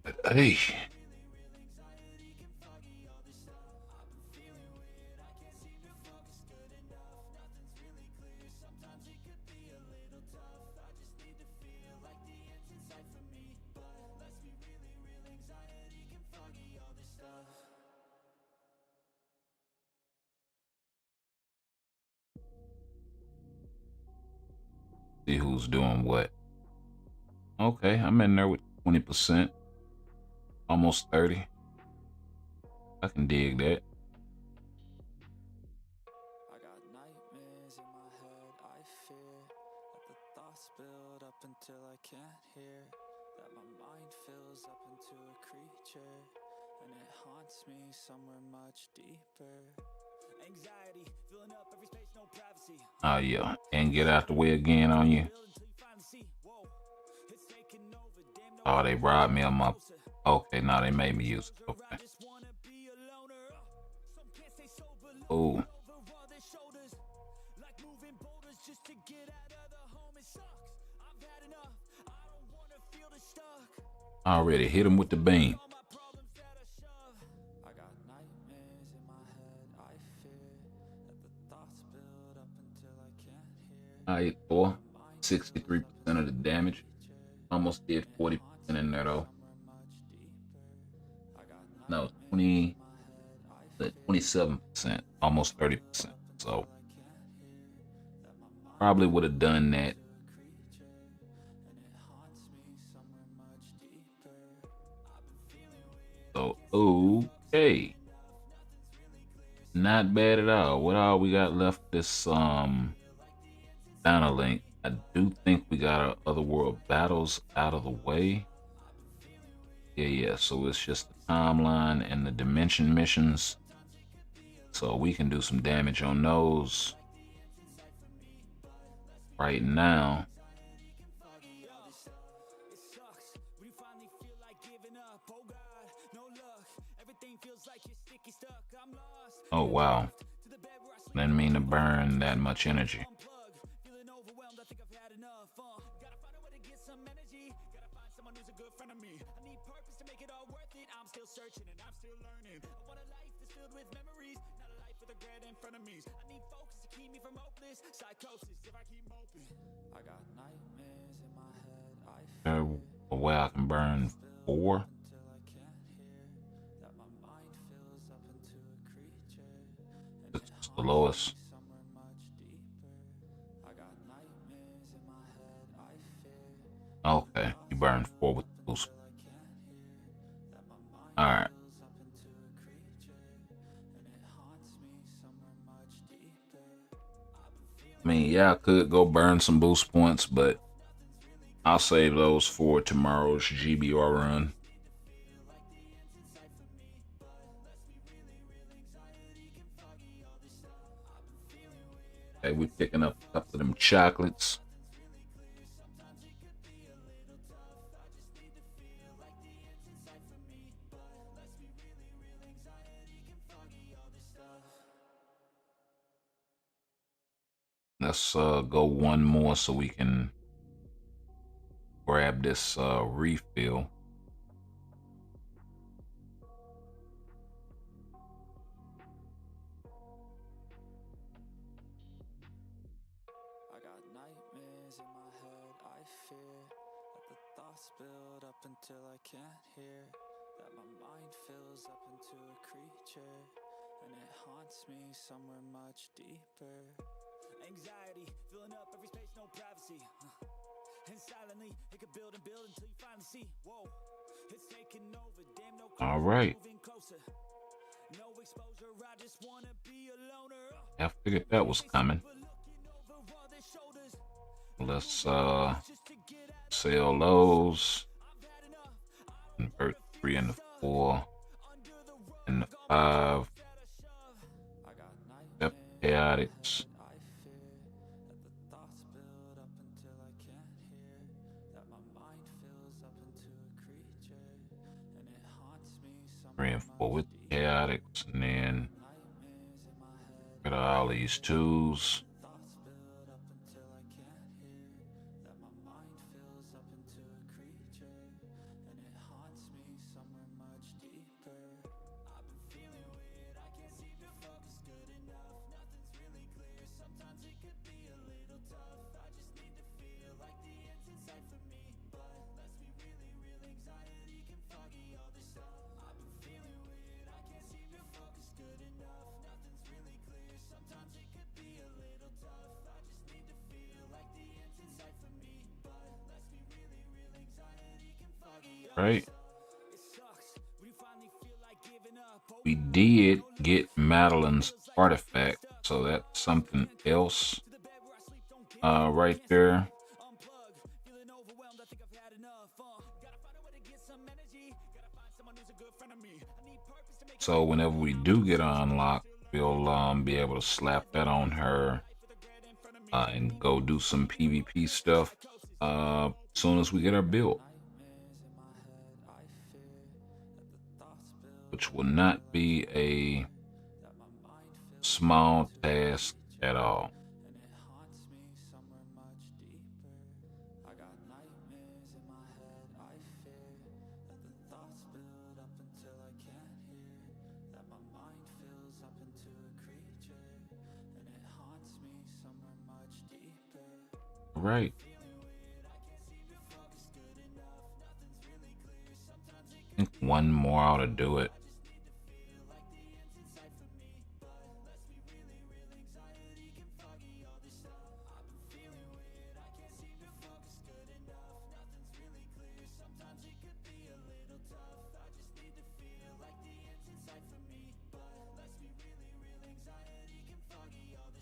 But hey, see who's doing what. Okay, I'm in there with 20%, almost 30. I can dig that. I got nightmares in my head, I fear that the thoughts build up until I can't hear, that my mind fills up into a creature, and it haunts me somewhere much deeper. Anxiety filling up every space, no privacy. Oh yeah, and get out the way again on you. Oh, they robbed me of my. Okay, now they made me use it. Okay. Oh. I already hit him with the beam. I hit 63% of the damage. Almost did 40% in there though. No, 27%, almost 30%. So probably would have done that. So okay. Not bad at all. What all we got left this Dino Link? I do think we got our Otherworld battles out of the way. Yeah. So it's just the timeline and the dimension missions. So we can do some damage on those right now. Oh wow. Didn't mean to burn that much energy. Uh, well, I can burn 4. It's the lowest. Okay, you burn 4 with the boost. Alright. I mean, yeah, I could go burn some boost points, but I'll save those for tomorrow's GBR run. Okay, we're picking up a couple of them chocolates. Let's go one more so we can grab this refill. I got nightmares in my head, I fear that the thoughts build up until I can't hear, that my mind fills up into a creature, and it haunts me somewhere much deeper. Anxiety, filling up every space, no privacy. And silently, it could build and build until you finally see. Whoa, it's taking over, damn no. All right. Moving closer. No exposure, I just wanna be a loner. I figured that was coming. Let's sell those. Convert 3 into 4 into 5. Yep, chaotics. Three and 4 with chaotics, and then get all these 2s. Right. We did get Madeline's artifact, so that's something else right there. So whenever we do get her unlocked, we'll be able to slap that on her and go do some PvP stuff as soon as we get her built. Which will not be a small task at all. Right. I think one more ought to do it.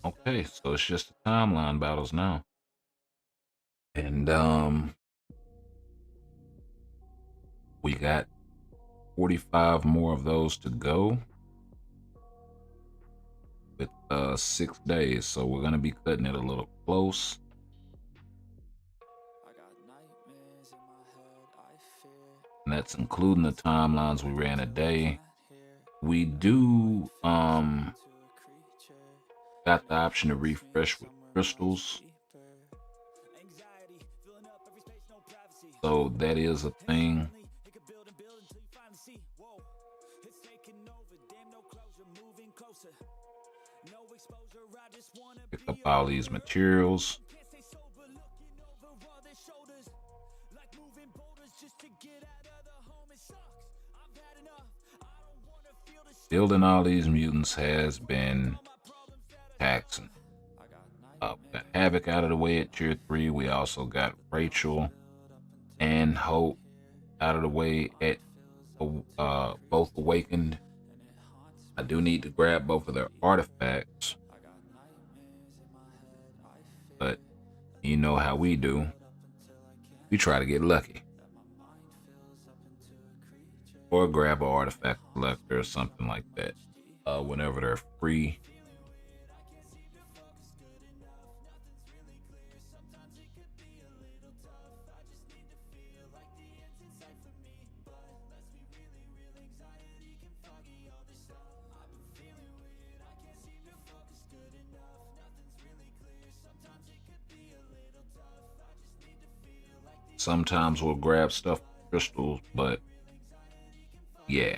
Okay, so it's just the timeline battles now. And we got 45 more of those to go with 6 days, so we're gonna be cutting it a little close. And that's including the timelines we ran a day. We do got the option to refresh with crystals, so that is a thing. Pick up all these materials. Building all these mutants has been taxing. We got Havoc out of the way at tier 3. We also got Rachel and Hope out of the way at both Awakened. I do need to grab both of their artifacts, but you know how we do. We try to get lucky. Or grab an artifact collector or something like that whenever they're free. Sometimes we'll grab stuff with crystals, but yeah,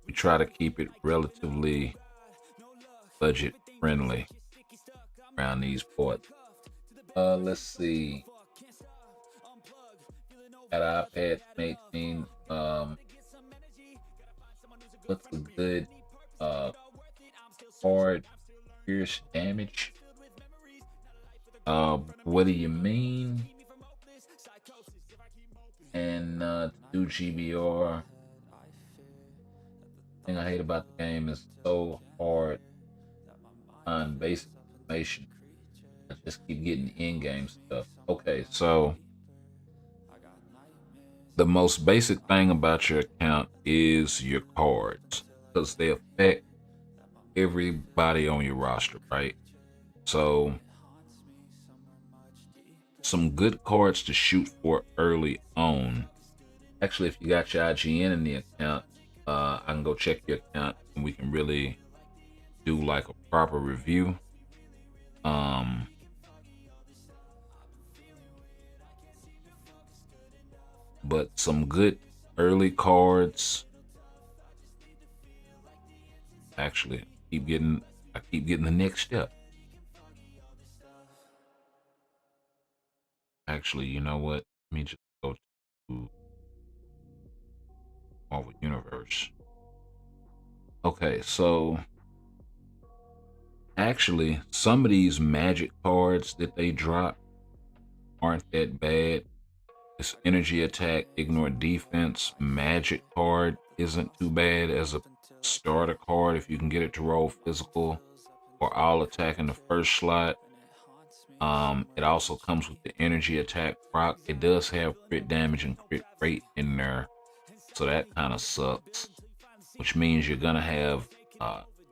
we try to keep it relatively budget friendly around these ports. Let's see. Got iPad 18. What's a good card? Pierce damage. What do you mean? And to do GBR, the thing I hate about the game is so hard to find basic information. I just keep getting in-game stuff. Okay, so the most basic thing about your account is your cards, because they affect everybody on your roster, right? So some good cards to shoot for early on. Actually, if you got your IGN in the account, I can go check your account and we can really do like a proper review. But some good early cards. Actually, I keep getting the next step. Actually, you know what? Let me just go to Marvel Universe. Okay, so actually, some of these magic cards that they drop aren't that bad. This energy attack, ignore defense, magic card isn't too bad as a starter card if you can get it to roll physical or all attack in the first slot. It also comes with the energy attack proc. It does have crit damage and crit rate in there, so that kind of sucks, which means you're gonna have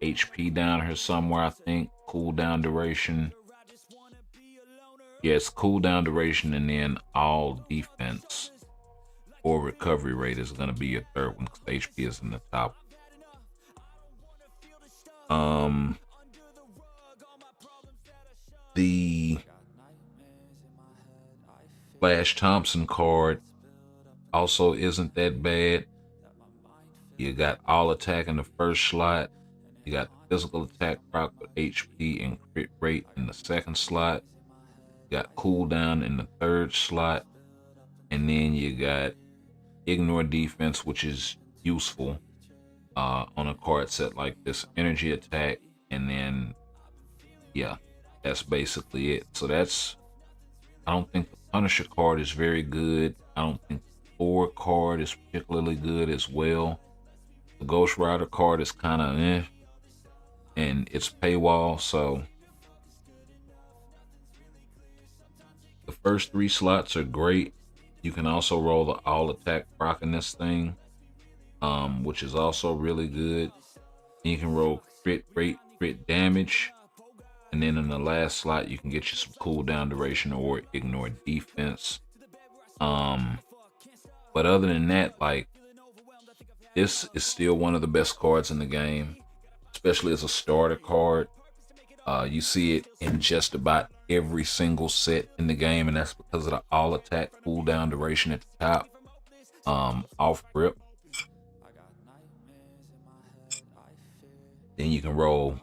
HP down here somewhere. I think cooldown duration. Yes, cooldown duration, and then all defense or recovery rate is going to be your third one because HP is in the top. The Flash Thompson card also isn't that bad. You got all attack in the first slot. You got the physical attack proc with HP and crit rate in the second slot. You got cooldown in the third slot. And then you got ignore defense, which is useful on a card set like this. Energy attack. And then, yeah, that's basically it. So I don't think the Punisher card is very good. I don't think the Thor card is particularly good as well. The Ghost Rider card is kind of and it's paywall, so the first 3 slots are great. You can also roll the all attack proc in this thing, which is also really good. And you can roll crit rate, crit damage, and then in the last slot you can get you some cooldown duration or ignore defense. But other than that, like, this is still one of the best cards in the game, especially as a starter card. You see it in just about every single set in the game, and that's because of the all attack cooldown duration at the top. Off grip. Then you can roll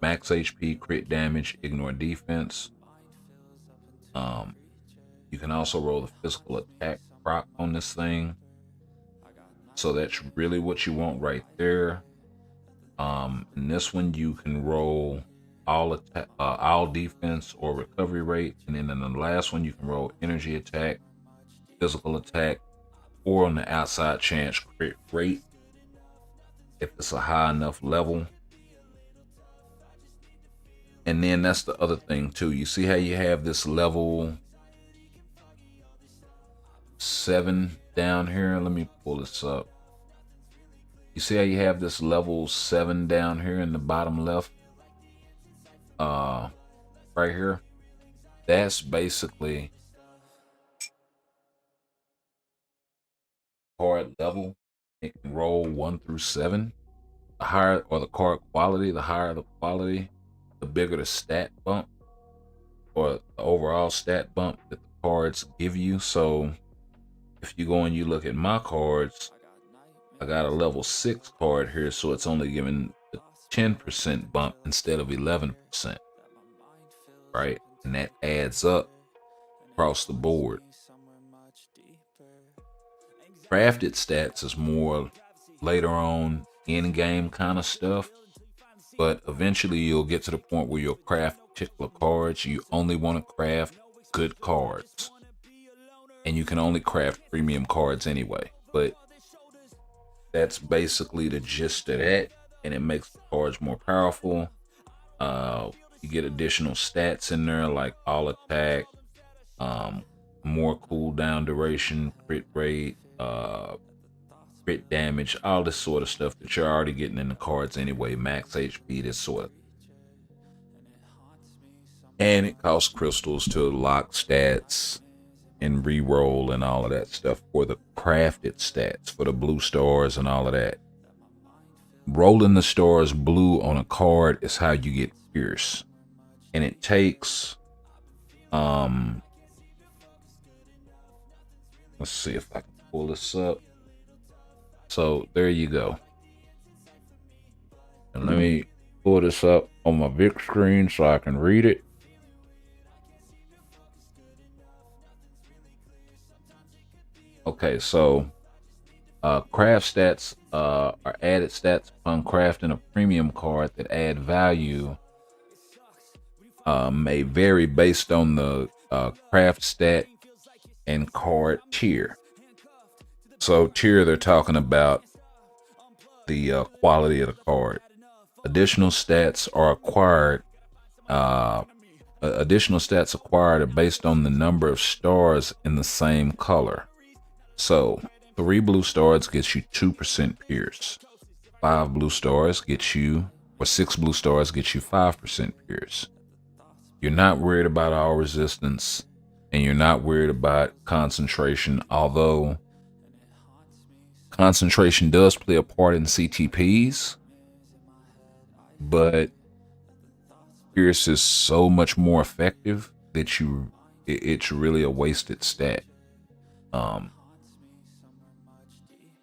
max HP, crit damage, ignore defense. You can also roll the physical attack proc on this thing. So that's really what you want right there. In this one, you can roll all defense or recovery rate, and then in the last one, you can roll energy attack, physical attack, or on the outside chance crit rate if it's a high enough level. And then that's the other thing too. You see how you have this level 7 down here? Let me pull this up. You see how you have this level 7 down here in the bottom left? Right here. That's basically card level. It can roll 1 through 7. The higher, or the card quality, the higher the quality, the bigger the stat bump, or the overall stat bump that the cards give you. So if you go and you look at my cards, I got a level 6 card here, so it's only giving the 10% bump instead of 11%, right? And that adds up across the board. Crafted stats is more later on in-game kind of stuff, but eventually you'll get to the point where you'll craft particular cards. You only want to craft good cards, and you can only craft premium cards anyway, but that's basically the gist of that, and it makes the cards more powerful. You get additional stats in there like all attack, more cooldown duration, crit rate, crit damage, all this sort of stuff that you're already getting in the cards anyway, max HP, this sort of. And it costs crystals to lock stats and re-roll and all of that stuff for the crafted stats, for the blue stars and all of that. Rolling the stars blue on a card is how you get Pierce. And it takes let's see if I can pull this up. So there you go. And let me pull this up on my big screen so I can read it. Okay, so craft stats are added stats upon crafting a premium card that add value. May vary based on the craft stat and card tier. So tier, they're talking about the quality of the card. Additional stats are acquired. Additional stats acquired are based on the number of stars in the same color. So 3 blue stars gets you 2% Pierce. 5 blue stars gets you, or 6 blue stars gets you 5% Pierce. You're not worried about all resistance, and you're not worried about concentration, although concentration does play a part in CTPs, but Pierce is so much more effective that it's really a wasted stat.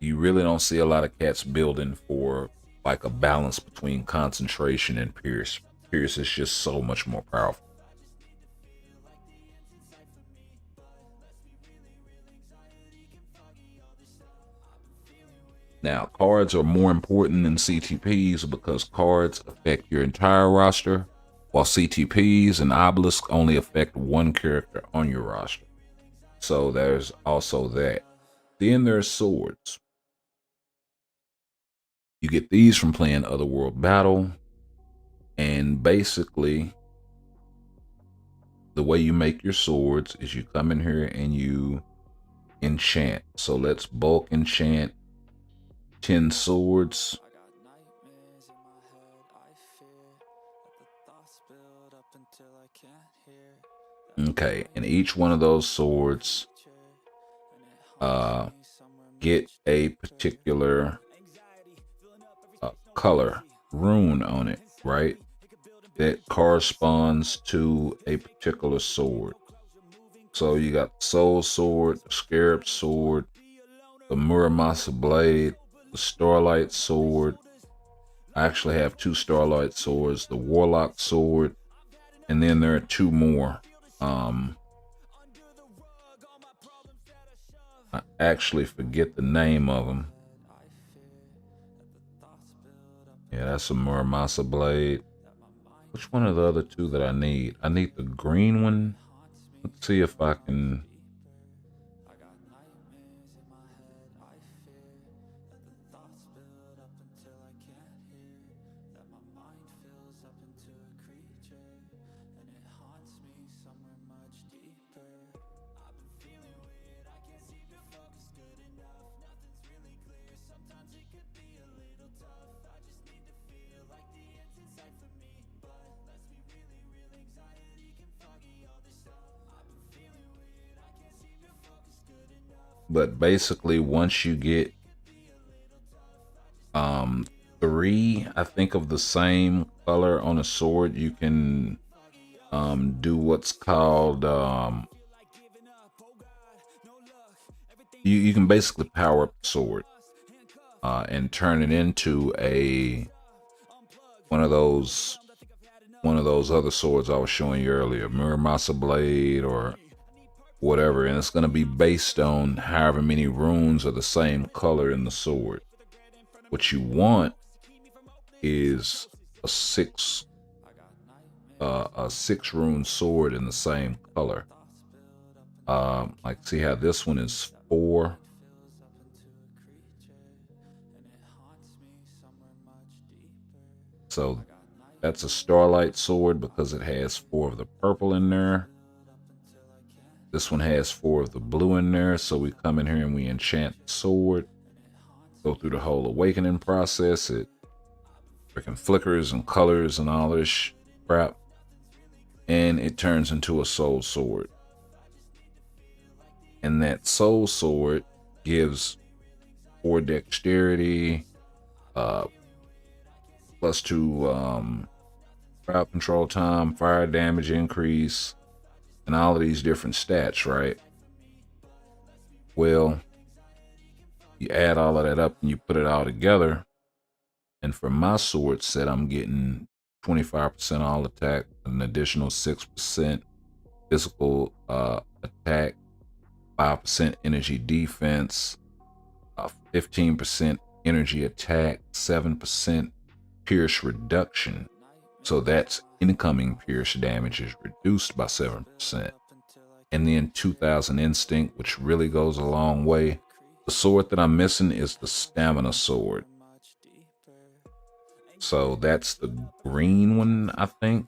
You really don't see a lot of cats building for like a balance between concentration and Pierce. Pierce is just so much more powerful. Now, cards are more important than CTPs because cards affect your entire roster, while CTPs and obelisks only affect one character on your roster. So there's also that. Then there's swords. You get these from playing Otherworld Battle, and basically the way you make your swords is you come in here and you enchant. So let's bulk enchant 10 swords. Okay, and each one of those swords get a particular color rune on it, right? That corresponds to a particular sword. So you got the Soul Sword, the Scarab Sword, the Muramasa Blade, the Starlight Sword, I actually have 2 Starlight swords, the Warlock sword, and then there are 2 more. I actually forget the name of them. Yeah, that's a Muramasa blade. Which one of the other 2 that I need? I need the green one. Let's see if I can. But basically, once you get 3, I think, of the same color on a sword, you can do what's called you can basically power up the sword and turn it into a one of those other swords I was showing you earlier, Muramasa blade or whatever, and it's going to be based on however many runes are the same color in the sword. What you want is a 6 rune sword in the same color. Like, see how this one is 4. So that's a Starlight sword because it has 4 of the purple in there. This one has 4 of the blue in there. So we come in here and we enchant the sword, go through the whole awakening process. It freaking flickers and colors and all this crap, and it turns into a soul sword. And that soul sword gives 4 dexterity, +2 crowd control time, fire damage increase, and all of these different stats, right? Well, you add all of that up and you put it all together, and for my sword set, I'm getting 25% all attack, an additional 6% physical attack, 5% energy defense, 15% energy attack, 7% pierce reduction. So that's incoming pierce damage is reduced by 7%. And then 2000 instinct, which really goes a long way. The sword that I'm missing is the stamina sword. So that's the green one, I think.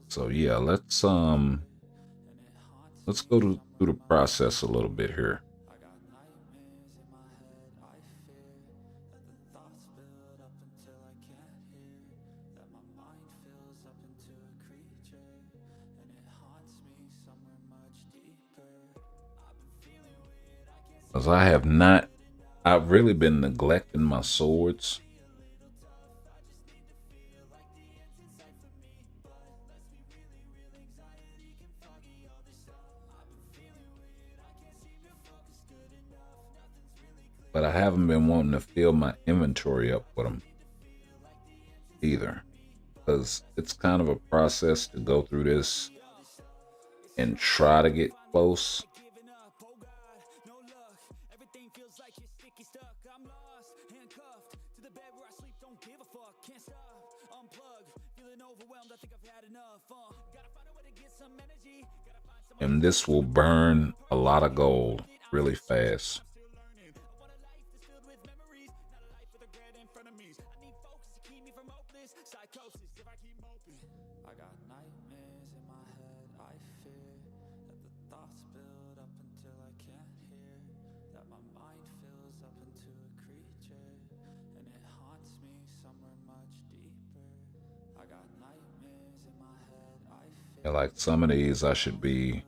So yeah, let's go through the process a little bit here. Because I've really been neglecting my swords. But I haven't been wanting to fill my inventory up with them either. Because it's kind of a process to go through this and try to get close. And this will burn a lot of gold really fast. Yeah, like some of these I should be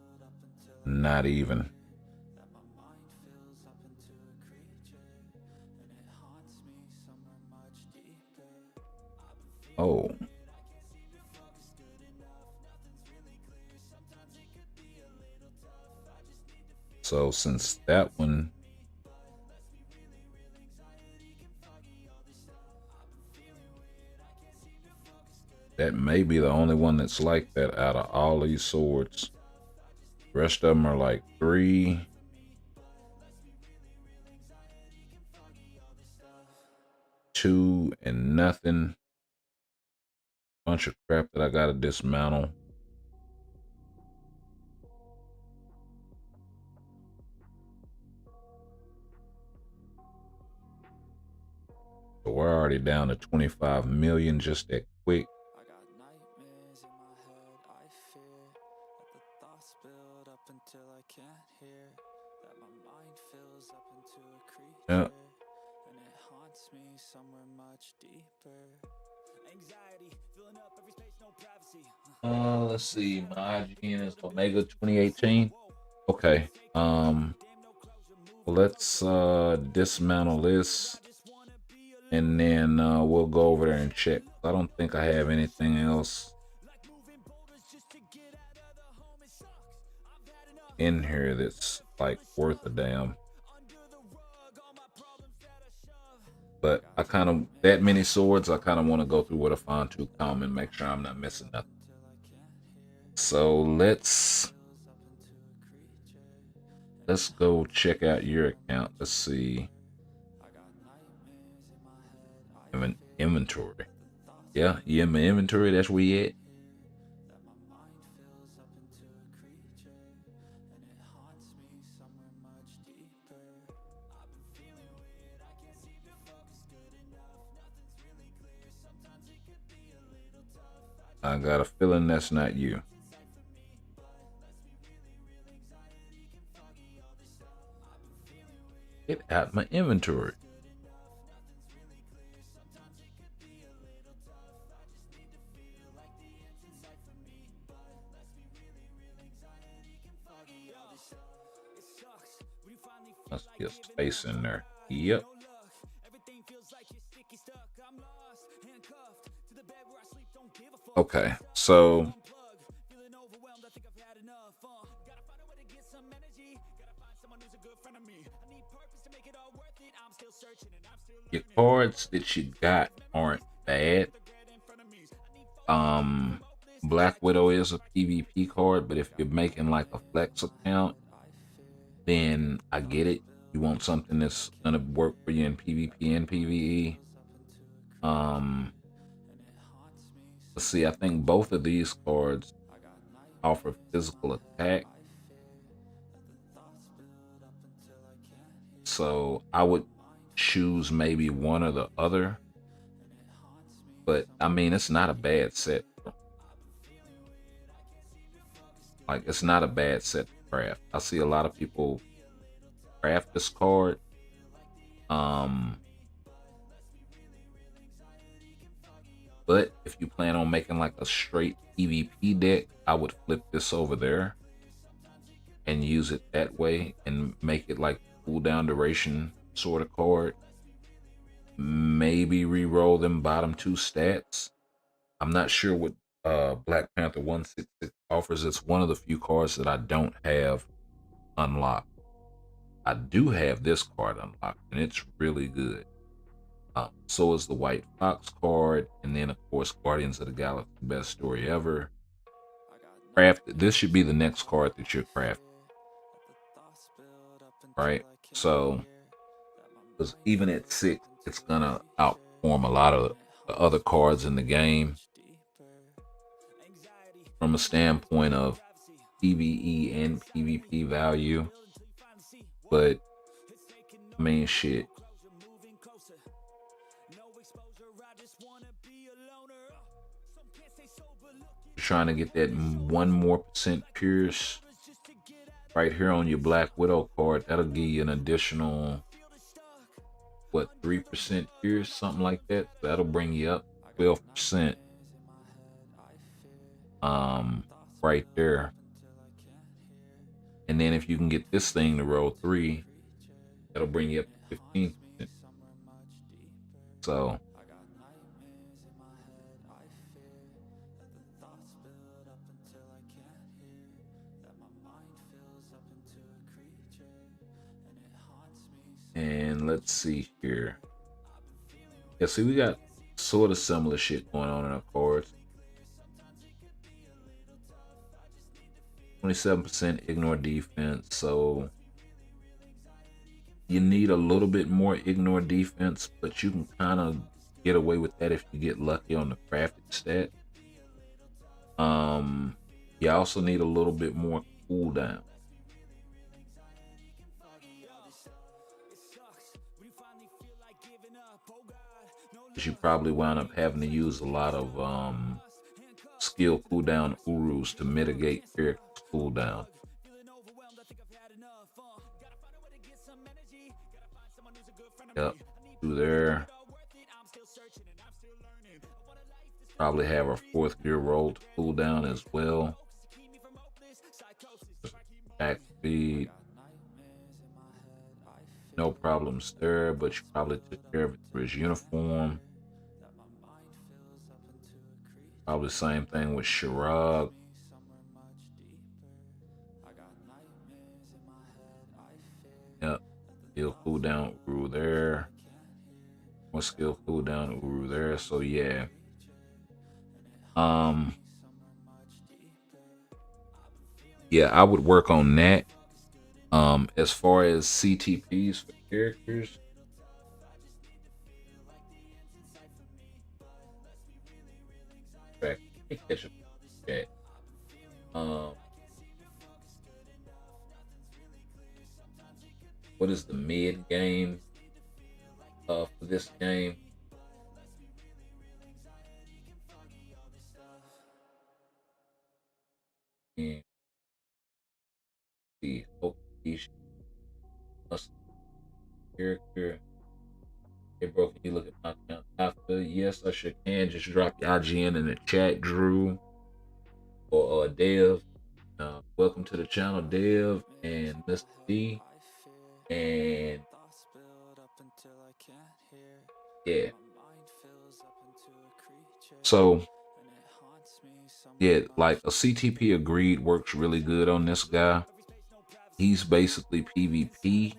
not even. Oh. So since that one, that may be the only one that's like that out of all these swords. The rest of them are like 3, 2, and nothing. Bunch of crap that I gotta dismantle. So we're already down to 25 million just that quick. I got nightmares in my head, I fear that the thoughts build up until I can't hear, that my mind fills up into a Yeah. creature, and it haunts me somewhere much deeper. Anxiety filling up every space, no privacy. Let's see. My IGN is Omega 2018. Okay. Let's dismantle this, and then we'll go over there and check. I don't think I have anything else in here that's like worth a damn. But I kind of, that many swords, I kind of want to go through with a fine tooth comb and make sure I'm not missing nothing. So let's go check out your account. Let's see. Inventory. Yeah, you in my inventory. That's where you at. I got a feeling that's not you. Get out my inventory. Must be a space in there. Yep. Okay, so your cards that you got aren't bad. Black Widow is a PvP card, but if you're making like a flex account, then I get it. You want something that's gonna work for you in PvP and PvE. Let's see, I think both of these cards offer physical attack. So I would choose maybe one or the other. But I mean, it's not a bad set. Like, it's not a bad set to craft. I see a lot of people craft this card. But if you plan on making like a straight PvP deck, I would flip this over there and use it that way and make it like cooldown duration sort of card. Maybe re-roll them bottom 2 stats. I'm not sure what Black Panther 166 offers. It's one of the few cards that I don't have unlocked. I do have this card unlocked, and it's really good. So is the White Fox card, and then of course Guardians of the Galaxy, best story ever. This should be the next card that you're crafting, right? So, because even at 6, it's gonna outperform a lot of the other cards in the game from a standpoint of PvE and PvP value. But I mean, shit. You're trying to get that 1% more pierce right here on your Black Widow card. That'll give you an additional, what, 3% pierce, something like that. That'll bring you up 12%. right there. And then if you can get this thing to roll 3, that'll bring you up to 15%. So and let's see here. Yeah, see, we got sort of similar shit going on in our cards. 27% ignore defense, so you need a little bit more ignore defense, but you can kind of get away with that if you get lucky on the crafted stat. You also need a little bit more cooldown. Because you probably wound up having to use a lot of skill cooldown urus to mitigate character's cooldown. Yep, through there. Probably have our 4th gear roll to cooldown as well. Back speed. No problems there, but you probably took care of it through his uniform. Probably the same thing with Shirag. Yep. Skill cooldown Uru there. More skill cooldown Uru there. So yeah. Yeah, I would work on that. As far as CTPs for characters, catch up with that. What is the mid game for this game? And the character. Hey bro, can you look at my account after? Yes, I sure can. Just drop your IGN in the chat, Drew or Dev. Welcome to the channel, Dev and Mr. D. And yeah. So yeah, like a CTP agreed works really good on this guy. He's basically PvP.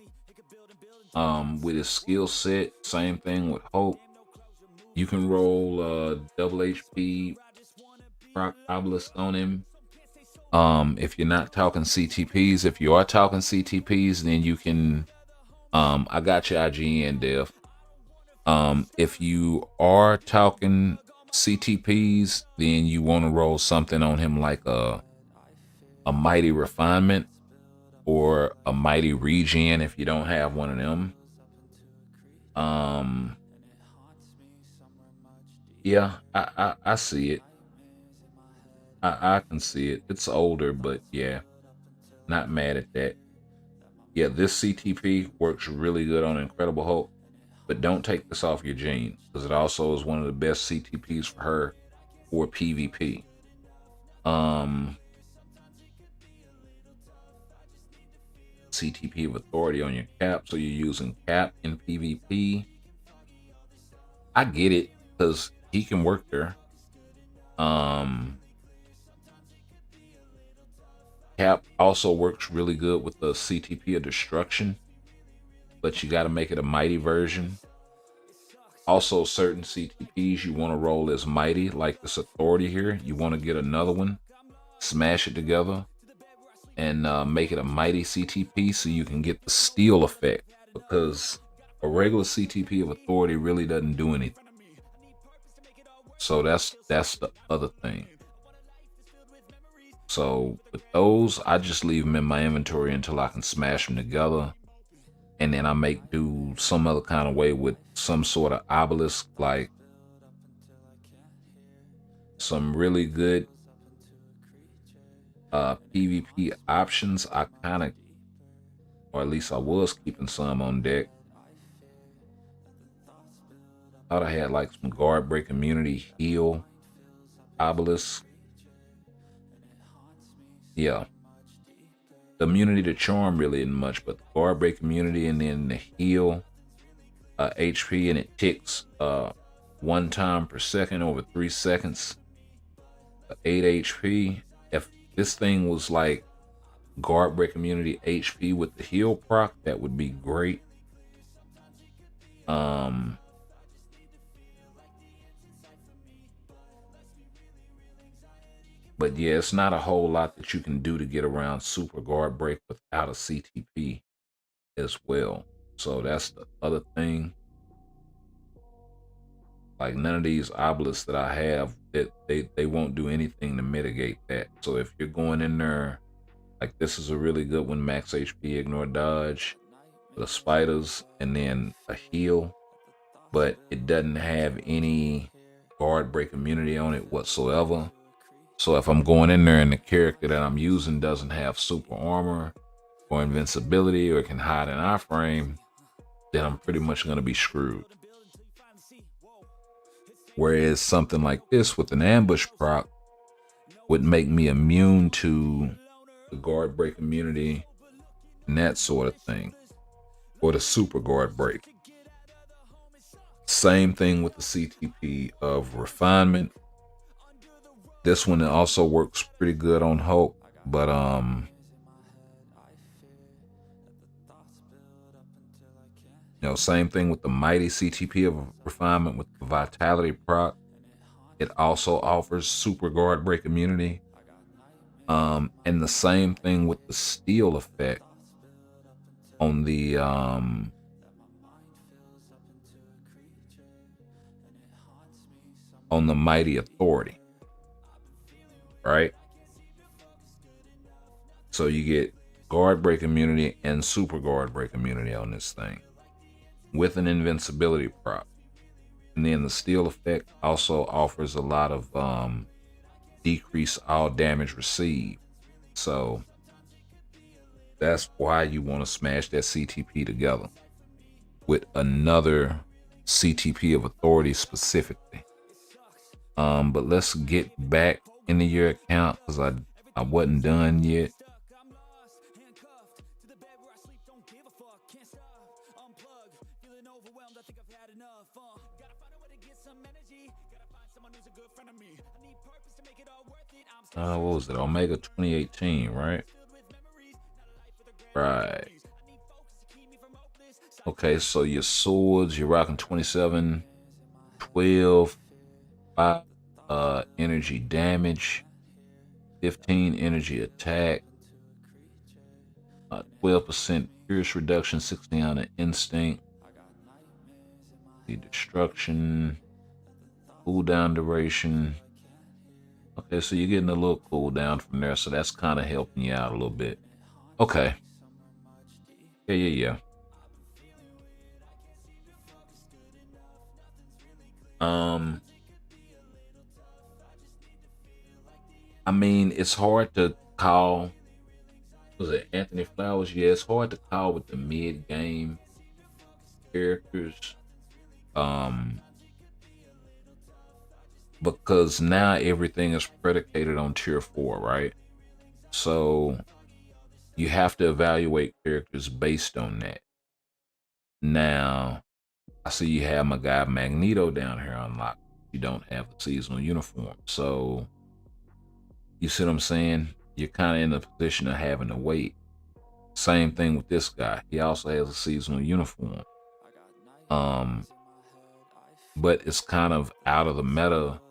With his skill set, same thing with Hope. You can roll double HP proc obelisk on him. If you're not talking CTPs, if you are talking CTPs, then you can I got your IGN, Dev. If you are talking CTPs, then you want to roll something on him like a mighty refinement or a mighty regen if you don't have one of them. Yeah, I see it. I can see it. It's older, but yeah, not mad at that. Yeah, this CTP works really good on Incredible Hulk, but don't take this off your Jean because it also is one of the best CTPs for her for PvP. CTP of authority on your Cap, so you're using Cap in PvP. I get it because he can work there. Cap also works really good with the CTP of destruction, but you got to make it a mighty version. Also, certain CTPs you want to roll as mighty, like this authority here. You want to get another one, smash it together, and make it a mighty CTP so you can get the steal effect, because a regular CTP of authority really doesn't do anything. So that's the other thing. So with those, I just leave them in my inventory until I can smash them together. And then I make do some other kind of way with some sort of obelisk, like some really good PvP options. I kind of, or at least I was keeping some on deck. Thought I had like some guard break immunity heal obelisk. yeah, the immunity to charm really isn't much, but the guard break immunity and then the heal HP, and it ticks 1 time per second over 3 seconds. 8 HP. If this thing was like guard break immunity HP with the heal proc, that would be great. But yeah, it's not a whole lot that you can do to get around super guard break without a CTP as well. So that's the other thing. Like none of these obelisks that I have, that they won't do anything to mitigate that. So if you're going in there, like this is a really good one, max HP, ignore dodge, the spiders, and then a heal, but it doesn't have any guard break immunity on it whatsoever. So if I'm going in there and the character that I'm using doesn't have super armor or invincibility or can hide an iframe, then I'm pretty much going to be screwed. Whereas something like this with an ambush proc would make me immune to the guard break immunity and that sort of thing, or the super guard break. Same thing with the CTP of refinement. This one also works pretty good on Hulk, but same thing with the mighty CTP of refinement with the vitality proc. It also offers super guard break immunity. And the same thing with the steel effect on the mighty authority. Right? So you get guard break immunity and super guard break immunity on this thing with an invincibility prop. And then the steel effect also offers a lot of decrease all damage received. So that's why you want to smash that CTP together with another CTP of authority specifically. But let's get back into your account because I wasn't done yet. What was it? Omega 2018, right? Right. Okay, so your swords, you're rocking 27, 12, 5 energy damage, 15 energy attack, 12% pierce reduction, 16 on the instinct, the destruction, cooldown duration. Okay, so you're getting a little cooldown from there, so that's kind of helping you out a little bit. Okay. Yeah. I mean, it's hard to call. Was it Anthony Flowers? Yeah, it's hard to call with the mid-game characters. Because now everything is predicated on tier 4, right? So you have to evaluate characters based on that. Now, I see you have my guy Magneto down here unlocked. You don't have the seasonal uniform. So, you see what I'm saying? You're kind of in a position of having to wait. Same thing with this guy. He also has a seasonal uniform. But it's kind of out of the meta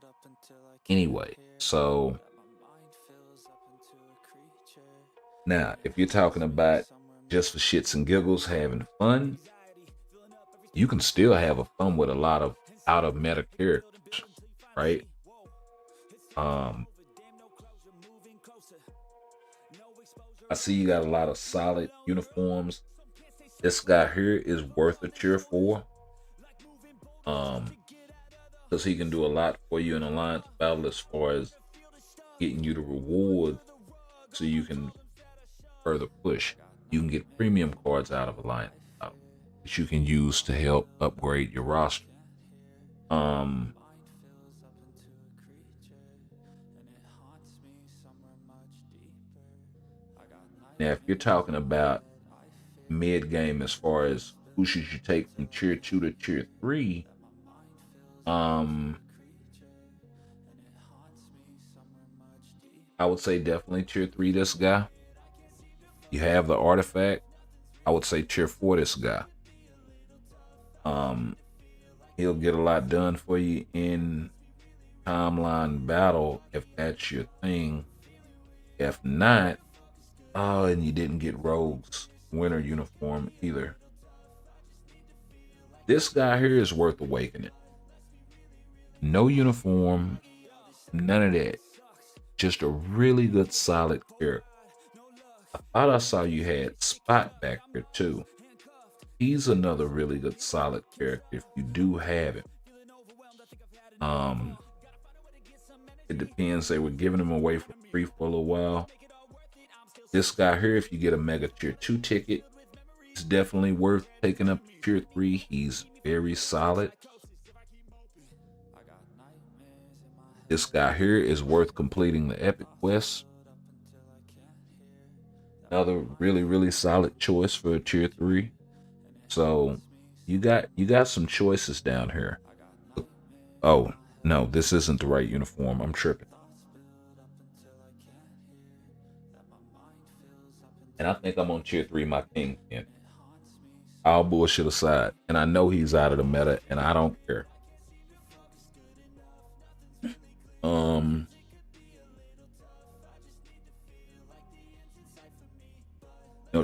anyway. So, now, if you're talking about just for shits and giggles having fun, you can still have a fun with a lot of out of meta characters, right? I see you got a lot of solid uniforms. This guy here is worth a tier 4. Because he can do a lot for you in alliance battle as far as getting you the reward so you can further push. You can get premium cards out of alliance battle that you can use to help upgrade your roster. Now, if you're talking about mid game as far as who should you take from tier 2 to tier 3, um, I would say definitely tier 3 this guy. You have the artifact. I would say tier 4 this guy. He'll get a lot done for you in timeline battle if that's your thing. If not, and you didn't get Rogue's winter uniform either. This guy here is worth awakening. No uniform, none of that. Just a really good solid character. I thought I saw you had Spot back here too. He's another really good solid character if you do have him. It depends. They were giving him away for free for a little while. This guy here, if you get a Mega Tier 2 ticket, it's definitely worth taking up to Tier 3. He's very solid. This guy here is worth completing the Epic Quest. Another really, really solid choice for a Tier 3. So you got some choices down here. Oh, no, this isn't the right uniform. I'm tripping. And I think I'm on tier 3, my king. All bullshit aside. And I know he's out of the meta, and I don't care.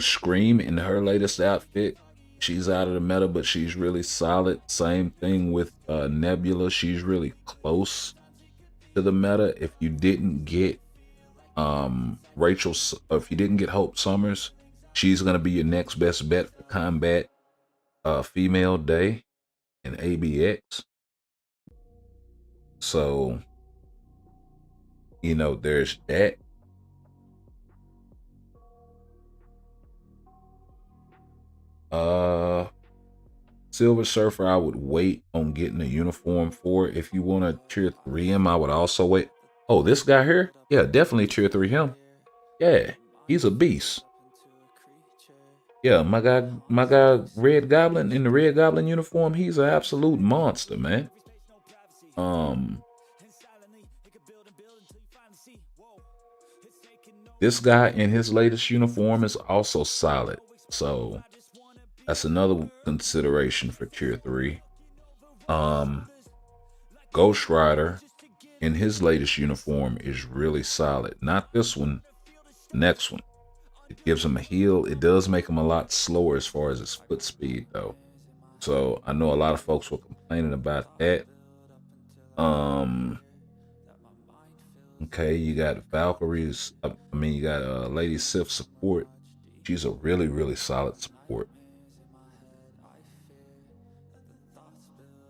Scream in her latest outfit, she's out of the meta, but she's really solid. Same thing with Nebula. She's really close to the meta. If you didn't get if you didn't get Hope Summers, she's gonna be your next best bet for combat female day in ABX. So there's that. Silver Surfer, I would wait on getting a uniform for. If you want to tier 3 him, I would also wait. Oh, this guy here? Yeah, definitely tier 3 him. Yeah, he's a beast. Yeah, my guy Red Goblin in the Red Goblin uniform, he's an absolute monster, man. This guy in his latest uniform is also solid. So that's another consideration for tier 3. Ghost Rider in his latest uniform is really solid. Not this one, next one. It gives him a heal. It does make him a lot slower as far as his foot speed though. So I know a lot of folks were complaining about that. Okay, you got Valkyrie's, you got Lady Sif support. She's a really, really solid support.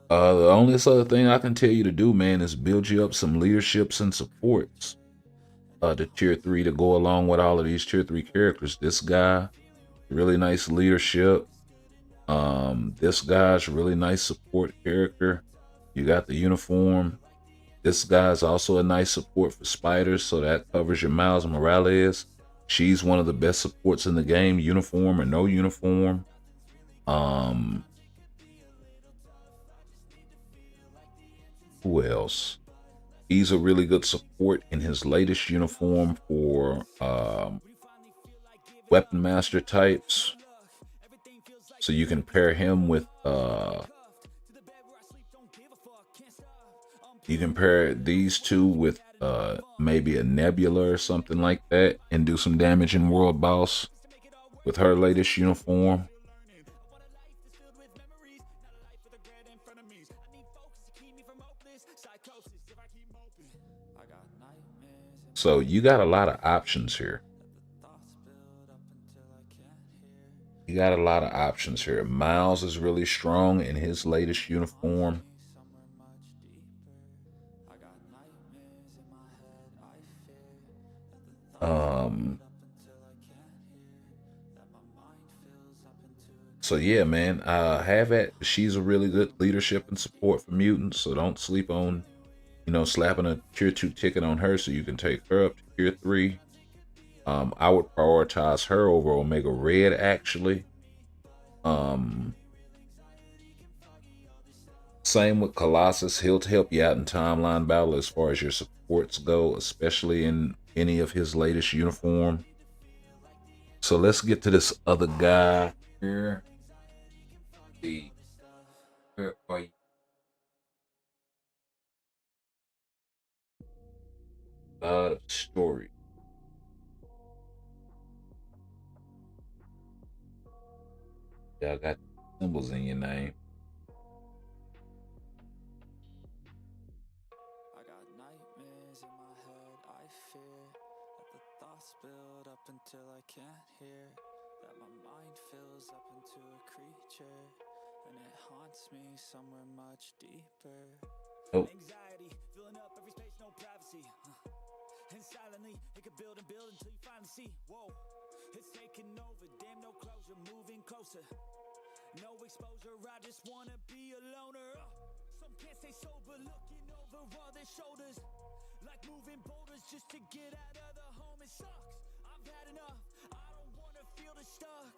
The only other thing I can tell you to do, man, is build you up some leaderships and supports. To tier 3 to go along with all of these tier 3 characters. This guy, really nice leadership. This guy's really nice support character. You got the uniform. This guy's also a nice support for spiders, so that covers your Miles Morales. She's one of the best supports in the game, uniform or no uniform. Who else? He's a really good support in his latest uniform for weapon master types. So you can pair him with you can pair these two with maybe a Nebula or something like that and do some damage in World Boss with her latest uniform. So you got a lot of options here. Miles is really strong in his latest uniform. So yeah, man, have it. She's a really good leadership and support for mutants. So don't sleep on, slapping a tier 2 ticket on her so you can take her up to tier 3. I would prioritize her over Omega Red actually. Um, Same with Colossus. He'll help you out in timeline battle as far as your supports go, especially in any of his latest uniform. So let's get to this other guy here. Where are you? God of Story. Y'all got symbols in your name. I got nightmares in my head, I fear that the thoughts build up until I can't hear, that my mind fills up into a creature, and it haunts me somewhere much deeper. Oh, Anxiety, filling up every space, no privacy. And silently, it could build and build until you finally see. Whoa, it's taking over, damn no closure, moving closer. No exposure, I just wanna be a loner. Some can't stay sober, looking over all their shoulders, like moving boulders just to get out of the home. It sucks, I've had enough, I don't wanna feel the stuck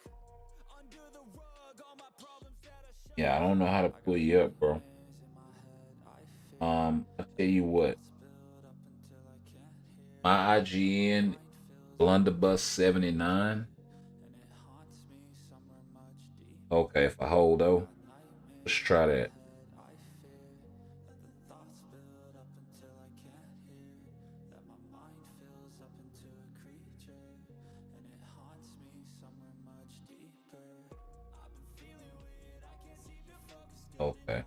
under the rug, all my problems that I shut. yeah, I don't know how to pull you up, bro. I tell you what, my IGN Blunderbuss 79. Okay, if I hold though, let's try that. Okay.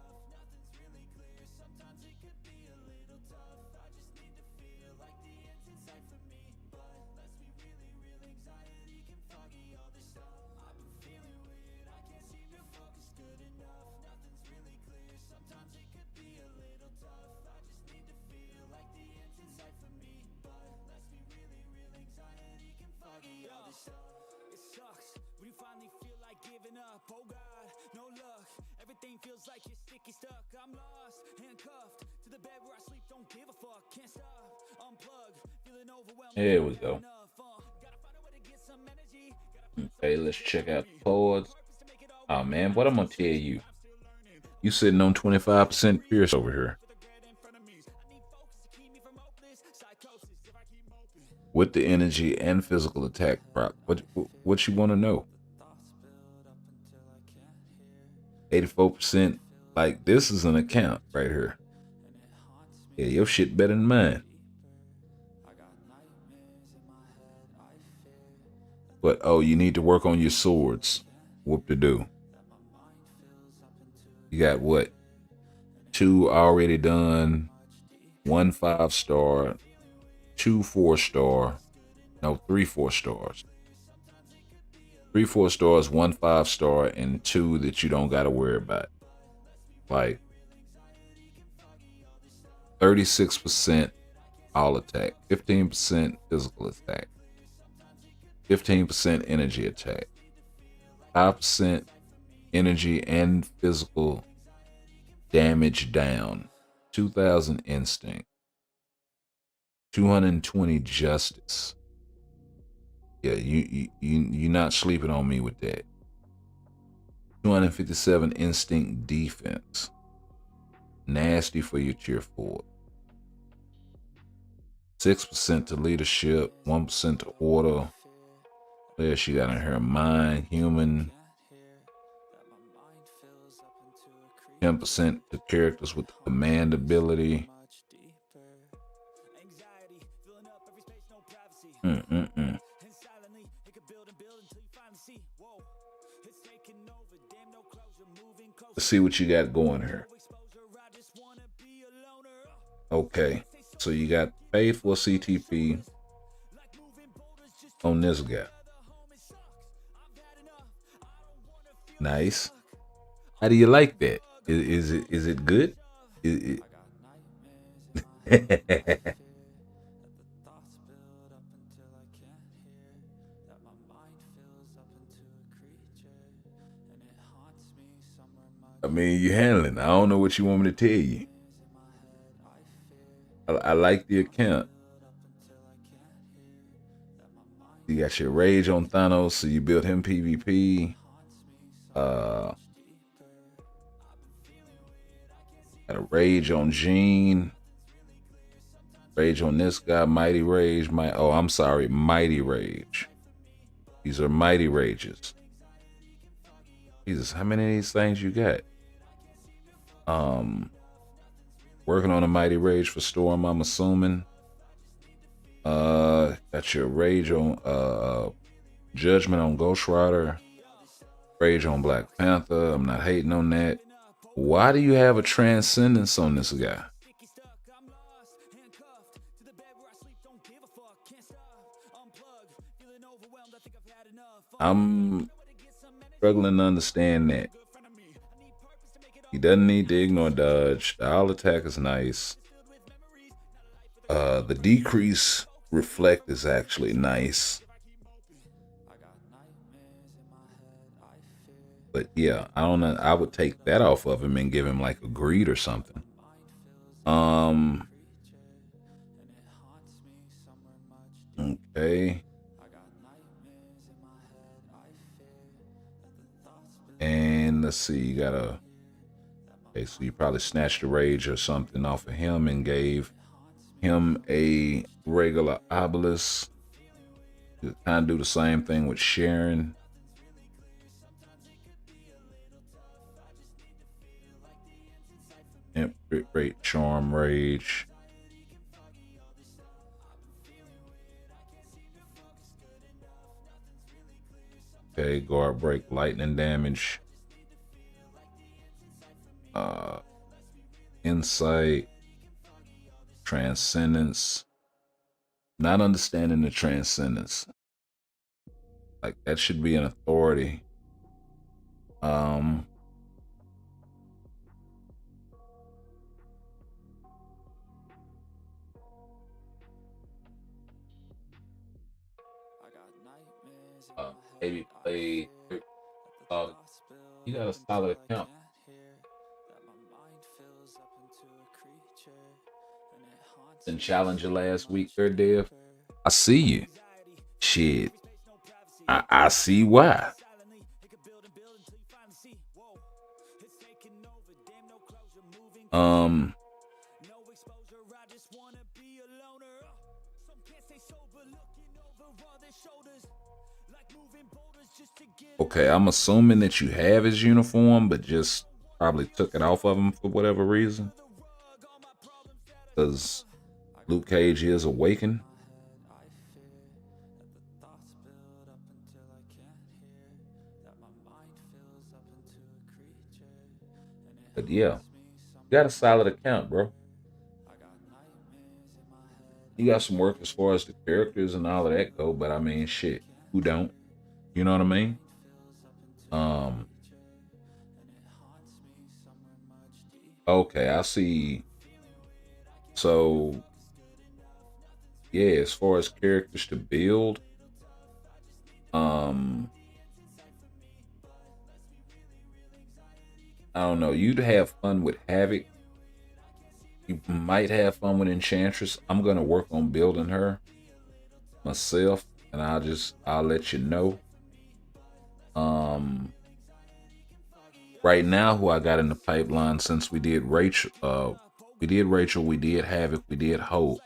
It sucks when you finally feel like giving up. Oh God, no luck. Everything feels like you're sticky stuck. I'm lost, handcuffed to the bed where I sleep. Don't give a fuck. Can't stop. Unplug. Feeling overwhelmed. There we go. Gotta find a way to get some energy. Okay, let's check out the chords. Oh man, what I'm gonna tell you. You sitting on 25% Pierce over here. With the energy and physical attack proc. What you want to know? 84%. Like, this is an account right here. Yeah, your shit better than mine. But oh, you need to work on your swords. Whoop to do. You got what? 2 already done. 1 5-star. 2 4-star. No, 3 4-stars. 3 4-stars, 1 5-star, and 2 that you don't gotta worry about. Like 36% all attack, 15% physical attack, 15% energy attack, 5% energy and physical damage down, 2000 instinct, 220 justice. Yeah, you're not sleeping on me with that. 257 instinct defense. Nasty for your tier 4. 6% to leadership, 1% to order. There she got in her mind, human. 10% to characters with the command ability. Let's see what you got going here. Okay, so you got faithful CTP on this guy. Nice. How do you like that? Is it good? I mean, you handling. I don't know what you want me to tell you. I like the account. You got your rage on Thanos, so you built him PvP. Got a rage on Gene. Rage on this guy, Mighty Rage. Mighty Rage. These are Mighty Rages. Jesus, how many of these things you got? Working on a Mighty Rage for Storm, I'm assuming. Got your Rage on Judgment on Ghost Rider. Rage on Black Panther. I'm not hating on that. Why do you have a Transcendence on this guy? I'm struggling to understand that. He doesn't need to ignore dodge. The all attack is nice. The decrease reflect is actually nice. But yeah, I don't know. I would take that off of him and give him like a greed or something. Okay. And let's see, you gotta. Okay, so you probably snatched a rage or something off of him and gave him a regular obelisk. You kind of do the same thing with Sharon. Imp, Rate, Charm, Rage. Okay, guard break, lightning damage. Insight, Transcendence. Not understanding the Transcendence. Like that should be an authority. Maybe play. You got a solid account. And Challenger last week, third Dev. I see you. Shit. I see why. Okay, I'm assuming that you have his uniform, but just probably took it off of him for whatever reason. Because Luke Cage is Awakened. But yeah, you got a solid account, bro. You got some work as far as the characters and all of that go, but I mean, shit, who don't? You know what I mean? Okay, I see. So, yeah, as far as characters to build, I don't know. You'd have fun with Havoc. You might have fun with Enchantress. I'm gonna work on building her myself, and I'll let you know. Right now, who I got in the pipeline since we did Rachel, we did Havoc, we did Hope.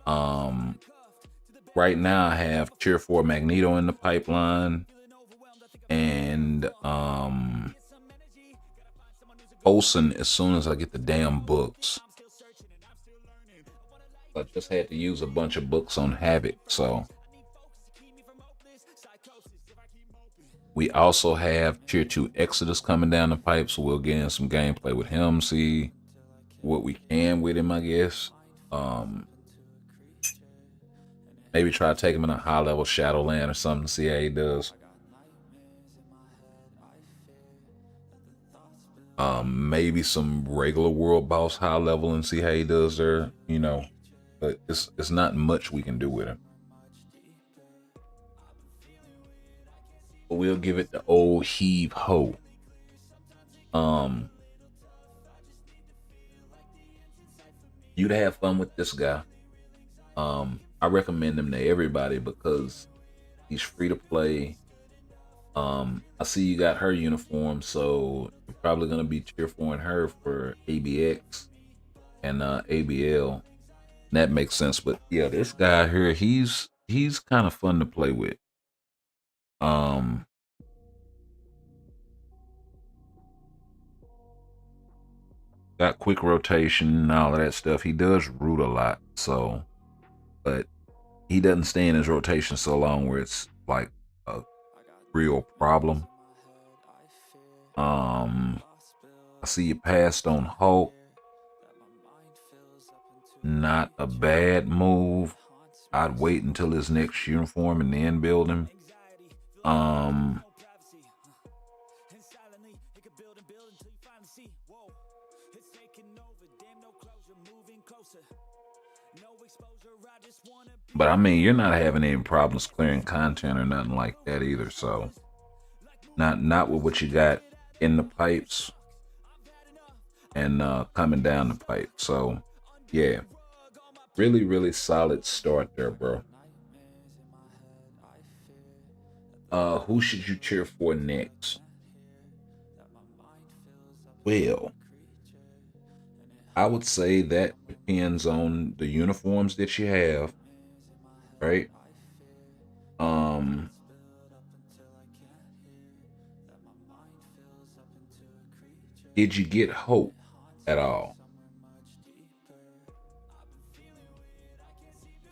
Right now I have Tier 4 Magneto in the pipeline, and Olsen as soon as I get the damn books. I just had to use a bunch of books on Havoc, so. We also have Tier 2 Exodus coming down the pipe, so we'll get in some gameplay with him, see what we can with him, I guess. Maybe try to take him in a high-level Shadowland or something, see how he does. Maybe some regular world boss high level and see how he does there, you know. But it's not much we can do with him. But we'll give it the old heave ho. You'd have fun with this guy. I recommend him to everybody because he's free to play. I see you got her uniform, so you're probably gonna be tier 4 in her for ABX and ABL. And that makes sense. But yeah, this guy here, he's kind of fun to play with. Um, got quick rotation and all of that stuff. He does root a lot, so but he doesn't stay in his rotation so long where it's like a real problem. I see you passed on Hulk. Not a bad move. I'd wait until his next uniform and then build him. But I mean, you're not having any problems clearing content or nothing like that either. So, not with what you got in the pipes and coming down the pipe. So, yeah, really, really solid start there, bro. Who should you cheer for next? Well, I would say that depends on the uniforms that you have, right? Did you get Hope at all?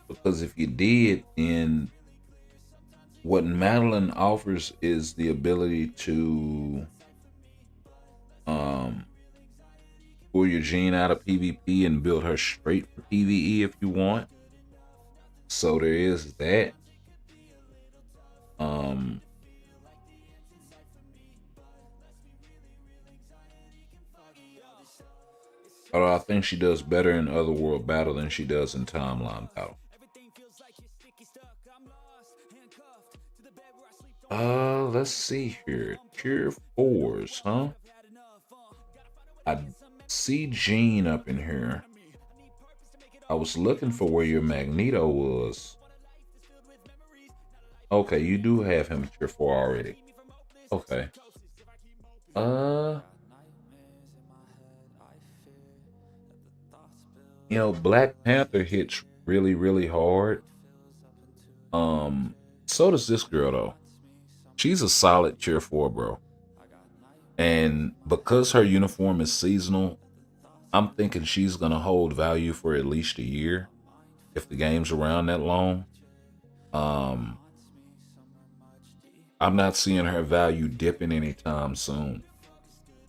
Because if you did, then what Madeline offers is the ability to pull your gene out of PvP and build her straight for PvE if you want. So there is that. Although I think she does better in Otherworld battle than she does in Timeline battle. Let's see here. Tier 4s, huh? I see Gene up in here. I was looking for where your Magneto was. Okay, you do have him at tier 4 already. Okay. You know, Black Panther hits really, really hard. So does this girl though. She's a solid tier 4, bro. And because her uniform is seasonal, I'm thinking she's gonna hold value for at least a year if the game's around that long. I'm not seeing her value dipping anytime soon.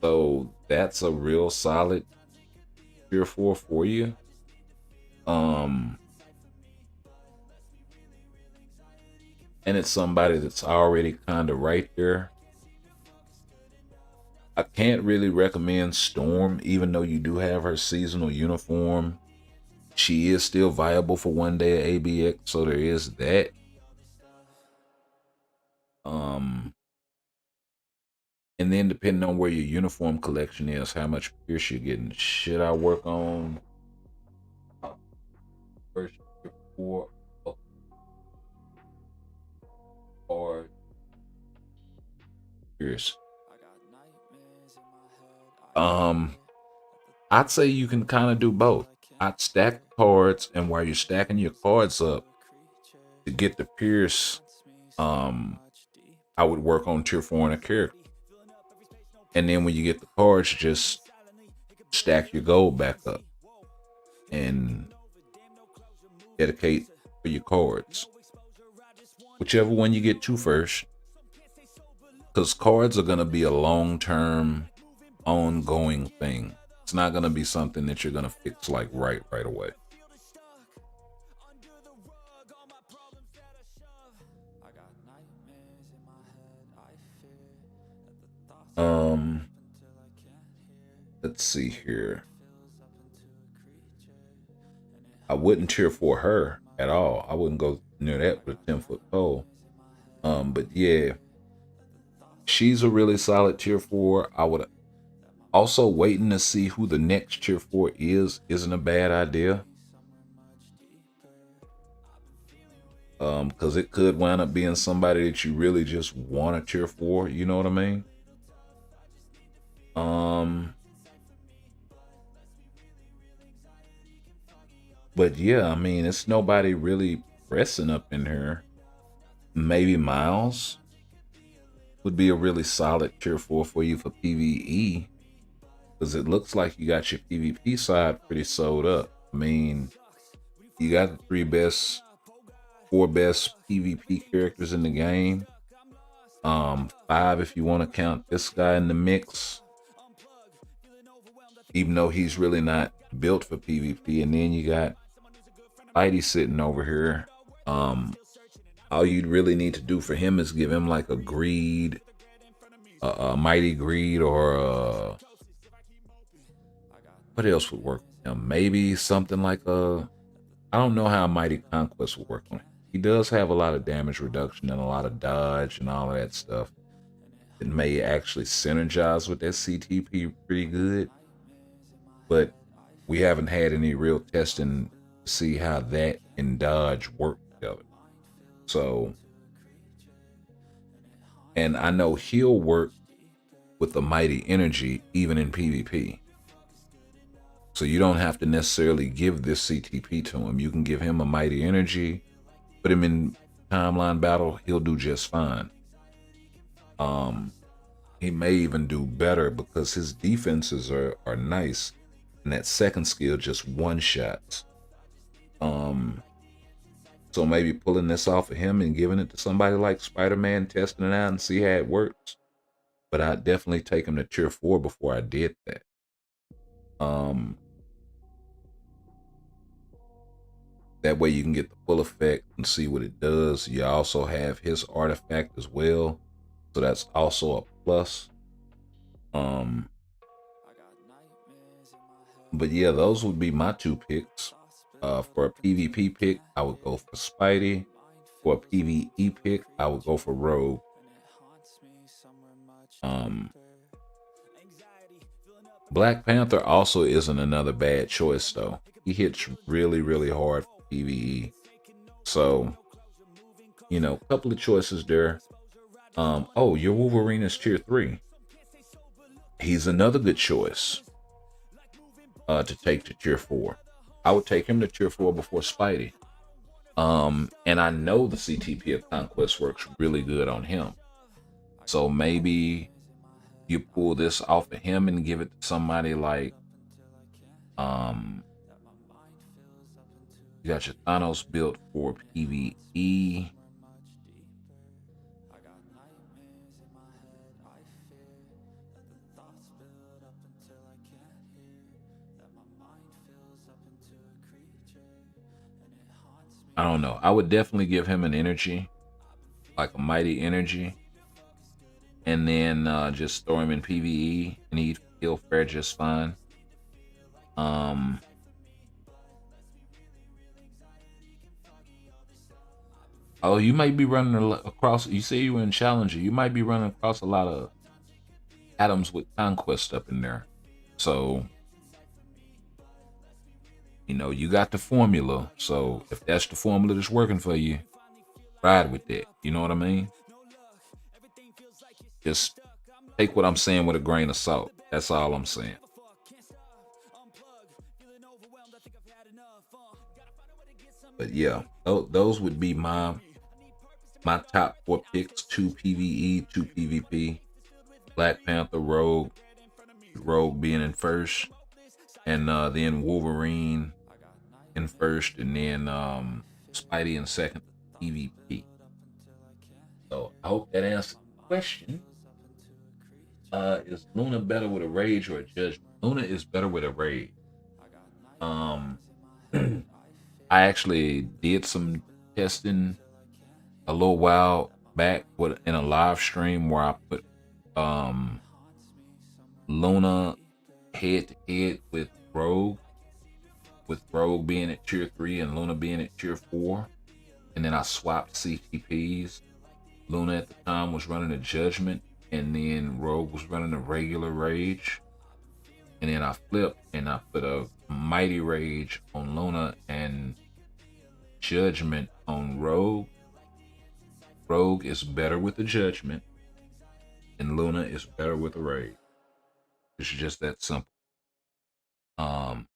So that's a real solid tier 4 for you. And it's somebody that's already kind of right there. I can't really recommend Storm, even though you do have her seasonal uniform. She is still viable for one day at ABX, so there is that. And then depending on where your uniform collection is, how much Pierce you're getting. Should I work on first 4 or Pierce? I'd say you can kind of do both. I'd stack cards, and while you're stacking your cards up to get the Pierce, I would work on tier 4 in a character. And then when you get the cards, just stack your gold back up and dedicate for your cards. Whichever one you get to first. Because cards are going to be a long-term, ongoing thing. It's not going to be something that you're going to fix like right away. Let's see here. I wouldn't tier for her at all. I wouldn't go near that with a 10-foot pole. But yeah, she's a really solid tier 4. I would also waiting to see who the next tier 4 isn't a bad idea. Because it could wind up being somebody that you really just want to cheer for. You know what I mean? But yeah, I mean, it's nobody really pressing up in here. Maybe Miles would be a really solid tier 4 for you for PvE, because it looks like you got your PvP side pretty sold up. I mean, you got the four best PvP characters in the game. Five if you want to count this guy in the mix, even though he's really not built for PvP. And then you got Spidey sitting over here. All you'd really need to do for him is give him like a greed, a mighty greed, or what else would work with him? Maybe something like I don't know how a mighty conquest will work on him. He does have a lot of damage reduction and a lot of dodge and all of that stuff. It may actually synergize with that CTP pretty good, but we haven't had any real testing to see how that and dodge work together. So, and I know he'll work with the mighty energy even in PvP. So you don't have to necessarily give this CTP to him. You can give him a mighty energy, put him in timeline battle, he'll do just fine. He may even do better because his defenses are nice, and that second skill just one shots. So maybe pulling this off of him and giving it to somebody like Spider-Man, testing it out and see how it works. But I'd definitely take him to tier 4 before I did that. That way you can get the full effect and see what it does. You also have his artifact as well, so that's also a plus. But yeah, those would be my two picks. For a PvP pick, I would go for Spidey. For a PvE pick, I would go for Rogue. Black Panther also isn't another bad choice though. He hits really, really hard for PvE. So, you know, a couple of choices there. Oh, your Wolverine is tier 3. He's another good choice to take to tier 4. I would take him to tier 4 before Spidey. And I know the CTP of Conquest works really good on him. So maybe you pull this off of him and give it to somebody like you got your Thanos built for PvE. I don't know. I would definitely give him an energy, like a mighty energy, and then just throw him in PvE, and he'll fare just fine. Oh, you might be running across. You say you were in Challenger. You might be running across a lot of atoms with Conquest up in there. So, you know, you got the formula. So if that's the formula that's working for you, ride with that. You know what I mean? Just take what I'm saying with a grain of salt. That's all I'm saying. But yeah, those would be my top 4 picks: 2 PvE, 2 PvP. Black Panther, Rogue being in first, and then Wolverine in first, and then Spidey in second, PvP. So I hope that answers the question. Is Luna better with a rage or a judgment? Luna is better with a rage. I actually did some testing a little while back in a live stream where I put Luna head to head with Rogue being at tier 3 and Luna being at tier 4, and then I swapped CTPs. Luna at the time was running a judgment, and then Rogue was running a regular rage, and then I flipped and I put a mighty rage on Luna and judgment on Rogue. Rogue is better with the judgment, and Luna is better with the rage. It's just that simple. Um,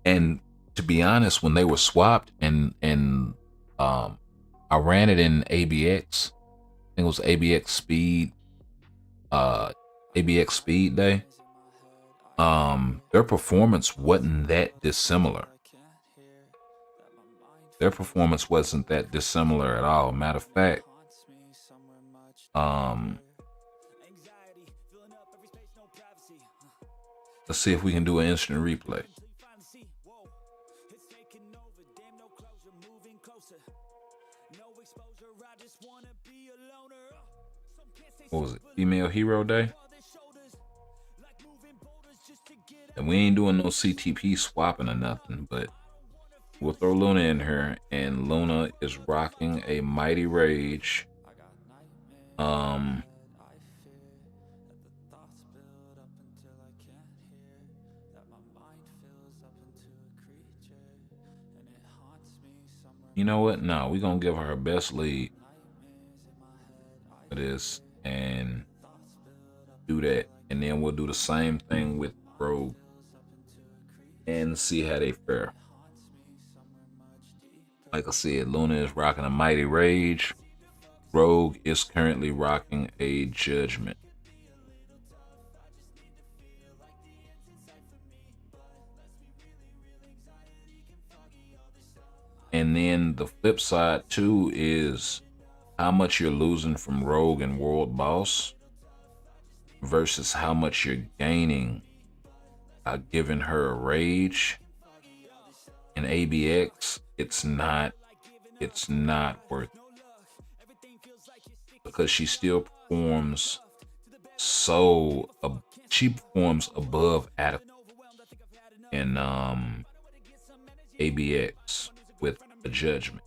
and to be honest, when they were swapped and I ran it in ABX. I think it was ABX Speed, ABX Speed Day. Their performance wasn't that dissimilar. Their performance wasn't that dissimilar at all. Matter of fact, let's see if we can do an instant replay. What was it? Female Hero Day? And we ain't doing no CTP swapping or nothing, but we'll throw Luna in here, and Luna is rocking a Mighty Rage. You know what? No, we're gonna give her best lead for this and do that. And then we'll do the same thing with Rogue and see how they fare. Like I said, Luna is rocking a Mighty Rage. Rogue is currently rocking a Judgment. And then the flip side too is how much you're losing from Rogue and World Boss versus how much you're gaining by giving her a Rage. In ABX, it's not worth it because she still performs she performs above adequate in ABX with a Judgment.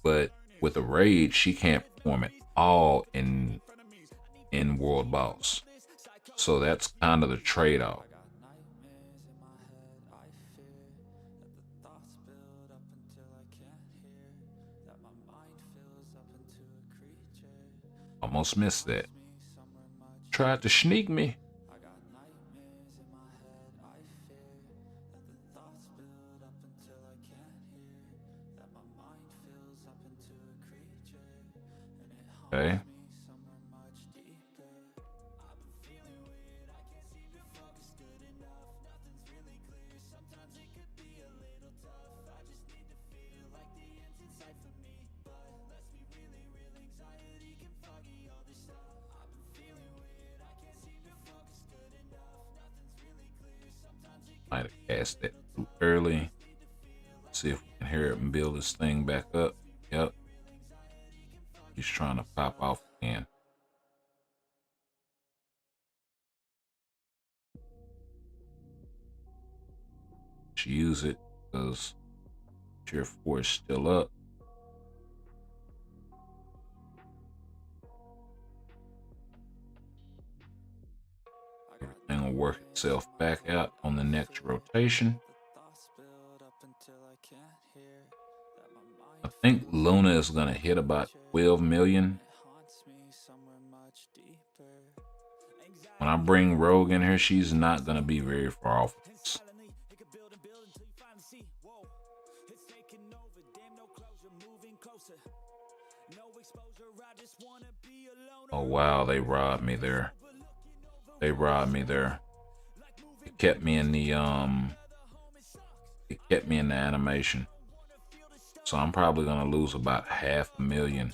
But with a Rage, she can't perform at all in World Boss. So that's kind of the trade-off. Almost missed that. Tried to sneak me. Okay. Might have cast that too early. See if we can hear it and build this thing back up. Yep. He's trying to pop off again. Use it because tier 4 is still up. Everything will work itself back out on the next rotation. I think Luna is going to hit about 12 million. When I bring Rogue in here, she's not going to be very far off. Oh wow, they robbed me there. They robbed me there. It kept me in the animation. So I'm probably gonna lose about 500,000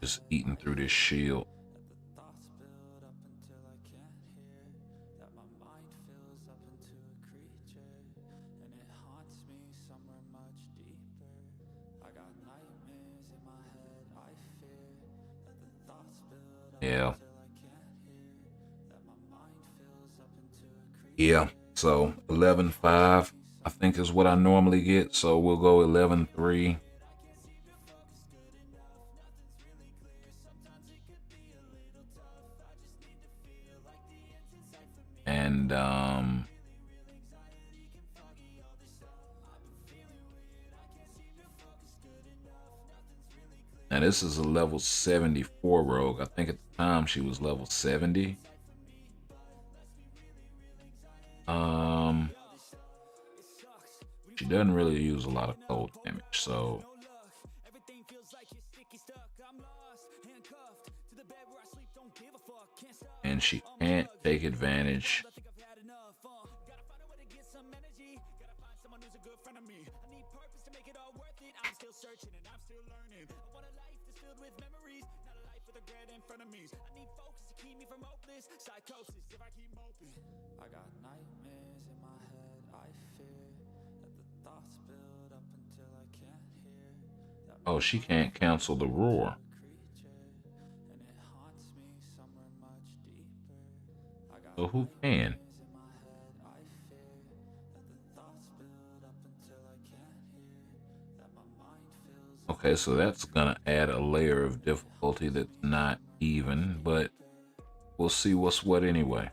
just eating through this shield. Yeah. Yeah. So 11.5, I think is what I normally get. So we'll go 11.3. And now this is a level 74 rogue. I think at the time she was level 70. She doesn't really use a lot of cold damage, so and she can't take advantage I got nightmares in my head, I fear that the thoughts build up until I can't hear that oh, she can't cancel the roar. creature and it haunts me somewhere much deeper. I got So who can? nightmares in my head, I fear that the thoughts build up until I can't hear that my mind fills up. Okay, so that's gonna add a layer of difficulty that's not even, but we'll see what's what anyway.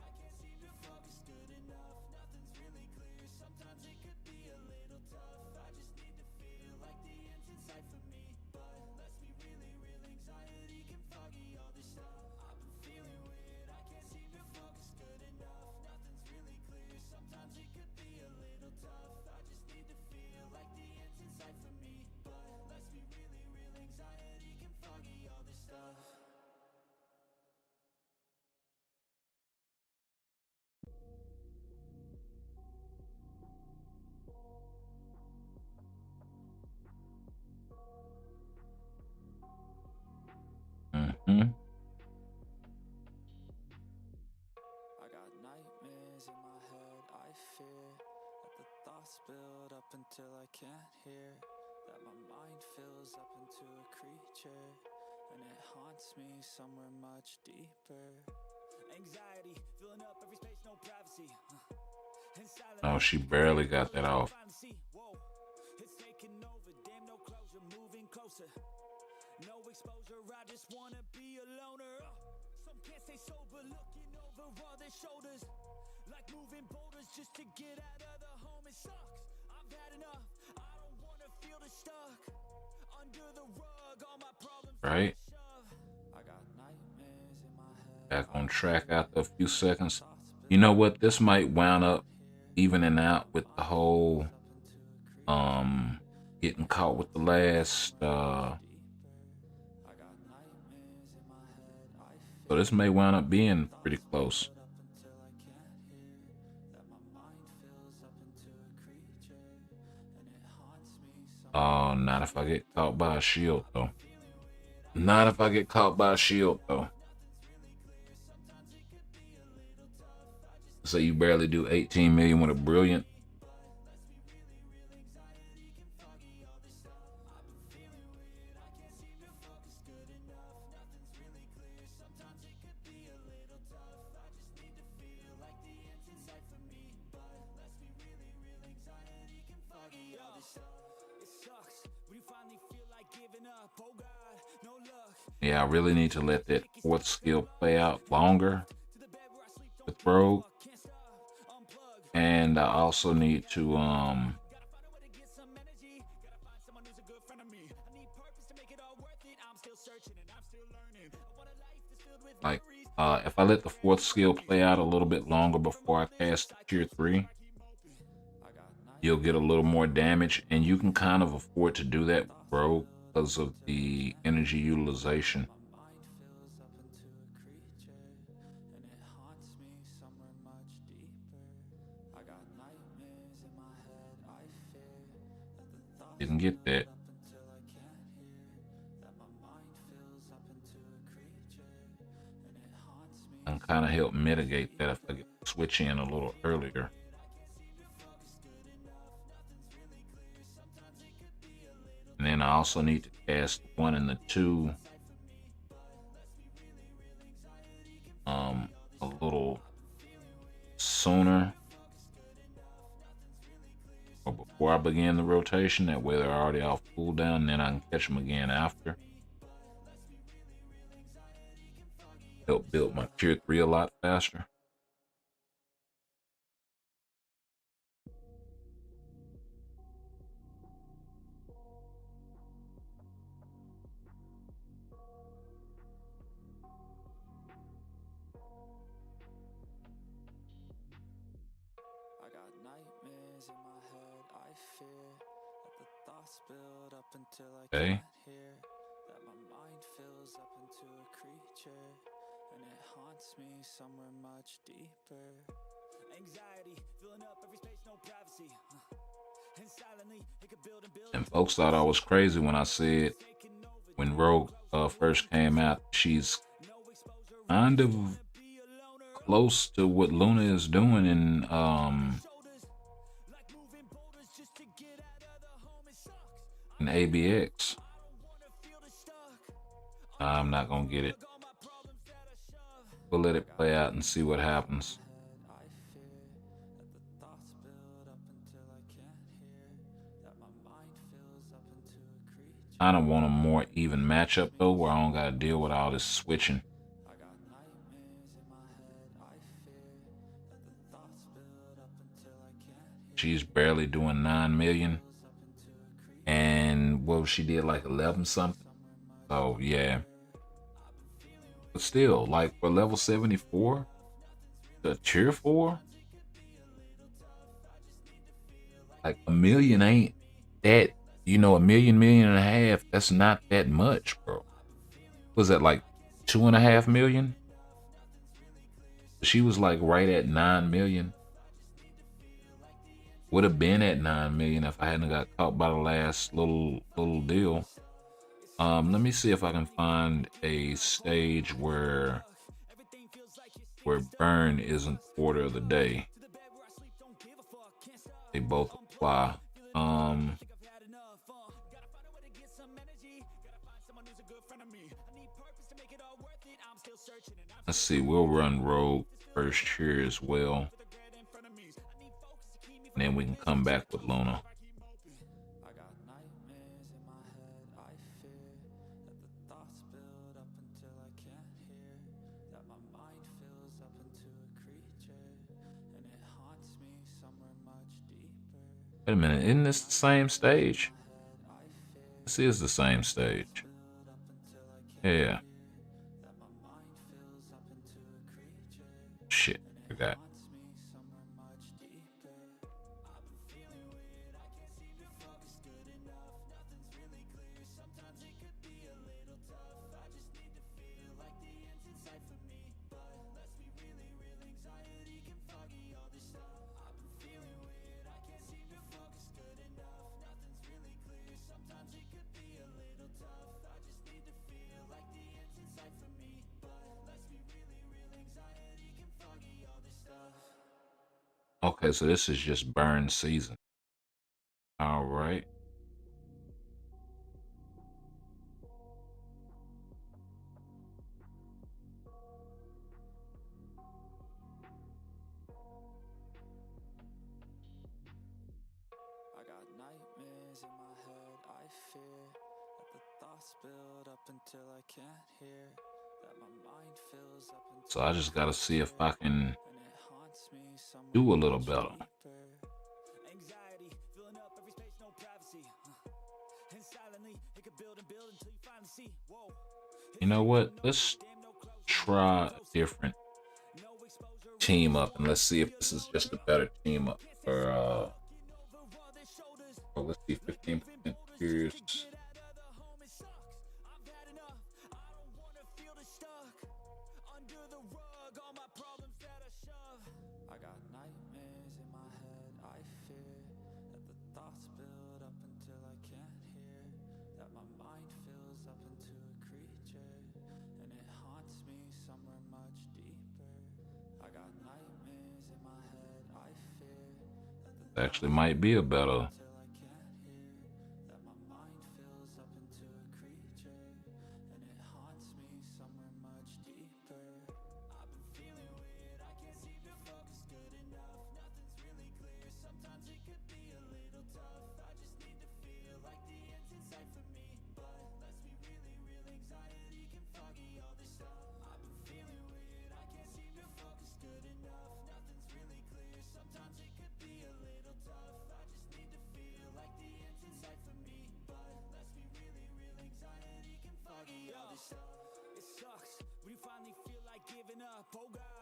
Mm-hmm. I got nightmares in my head, I fear that the thoughts build up until I can't hear that my mind fills up into a creature and it haunts me somewhere much deeper. Anxiety filling up every space, no privacy. And silent Oh, she barely got that off. whoa, it's taking over, damn no closure, moving closer. No exposure, I just wanna be a loner. Some can't stay sober, looking over all their shoulders, like moving boulders just to get out of the home. It sucks, I've had enough, I don't wanna feel the stuck under the rug, all my problems Right? I got nightmares in my head. Back on track after a few seconds. You know what? This might wound up evening out with the whole getting caught with the last so this may wind up being pretty close. Oh, not if I get caught by a shield though. Not if I get caught by a shield though. So you barely do 18 million with a brilliant. Yeah, I really need to let that fourth skill play out longer with Rogue. And I also need to like if I let the fourth skill play out a little bit longer before I cast tier 3, you'll get a little more damage, and you can kind of afford to do that with Rogue because of the energy utilization. Didn't get that. And kind of help mitigate that if I get switch in a little earlier. And then I also need to cast 1 and the 2 a little sooner or before I begin the rotation. That way they're already off cooldown, and then I can catch them again after. Help build my tier 3 a lot faster. fear that the thoughts build up until I Okay. can't hear, that my mind fills up into a creature, and it haunts me somewhere much deeper. Anxiety filling up every space, no privacy. And silently it could build and build. And folks thought I was crazy when I said when Rogue first came out, she's kind of close to what Luna is doing in ABX. I'm not gonna get it. We'll let it play out and see what happens. I don't want a more even matchup though, where I don't gotta deal with all this switching. She's barely doing 9 million. And well, she did like 11 something. So yeah. But still, like for level 74, the tier 4, like a million ain't that, a million and a half, that's not that much, bro. Was that like 2.5 million? She was like right at 9 million. Would have been at 9 million if I hadn't got caught by the last little deal. Let me see if I can find a stage where burn isn't order of the day. They both apply. Let's see, we'll run Rogue first here as well. And then we can come back with Luna. Wait a minute, isn't this the same stage? This is the same stage. Yeah. Shit, forgot. Okay, so this is just burn season. All right. I got nightmares in my head, I fear that the thoughts build up until I can't hear, that my mind fills up until So I just gotta see if I can do a little better. Anxiety filling up every space, no privacy. And silently it could build and build until you finally see. Whoa. You know what? Let's try a different team up and let's see if this is just a better team up for let's see, 15% tears. I got nightmares in my head, I fear that the thoughts build up until I can't hear, that my mind fills up into a creature, and it haunts me somewhere much deeper. I got nightmares in my head, I fear that the Actually might be a better.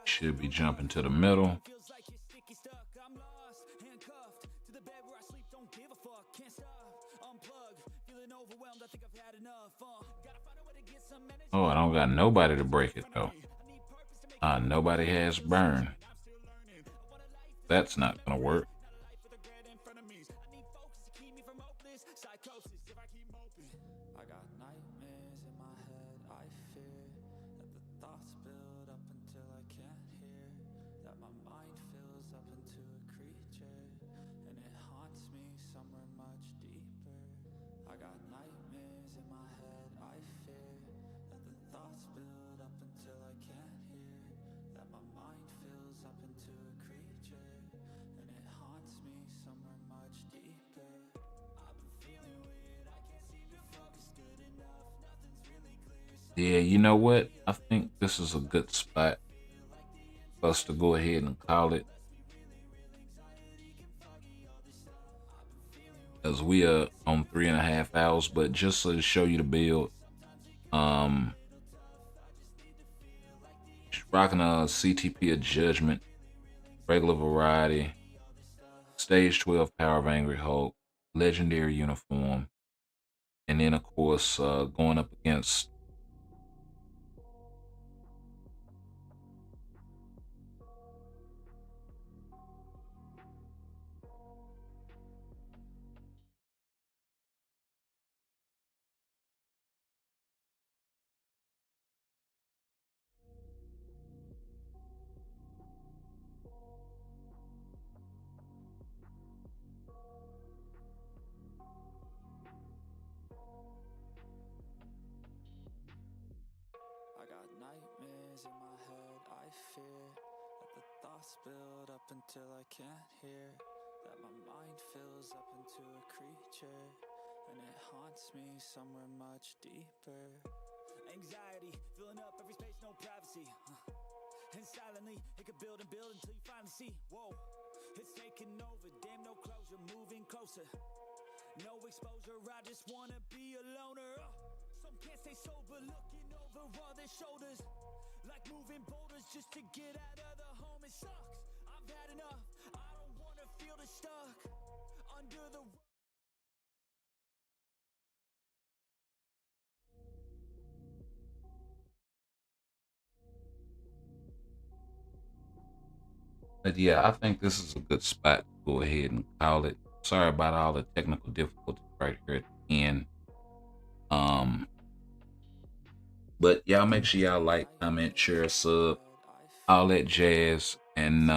Should be jumping to the middle. Oh, I don't got nobody to break it though. Nobody has burn. That's not gonna work. I got nightmares in my head, I fear that the thoughts build up until I can't hear, that my mind fills up into a creature, and it haunts me somewhere much deeper. I got nightmares in my head, I fear that the thoughts build up until I can't hear, that my mind fills up into a creature, and it haunts me somewhere much deeper. I've been feeling weird, I can't seem to focus good enough, nothing's really clear. Yeah, you know what? I think this is a good spot for us to go ahead and call it, as we are on 3.5 hours. But just so to show you the build, rocking a CTP of Judgment, regular variety, stage 12 Power of Angry Hulk, legendary uniform, and then of course going up against I got nightmares in my head, I fear that the thoughts build up until I can't hear, that my mind fills up into a creature, and it haunts me somewhere much deeper. Anxiety, filling up every space, no privacy, and silently, it could build and build until you finally see, whoa, it's taking over, damn no closure, moving closer, no exposure, I just wanna be a loner. Some can't stay sober, looking over all their shoulders, like moving boulders just to get out of the home. It sucks, I've had enough, I don't wanna feel the stuck under the But yeah, I think this is a good spot to go ahead and call it. Sorry about all the technical difficulties right here at the end. But y'all make sure y'all like, comment, share, sub, all that jazz. And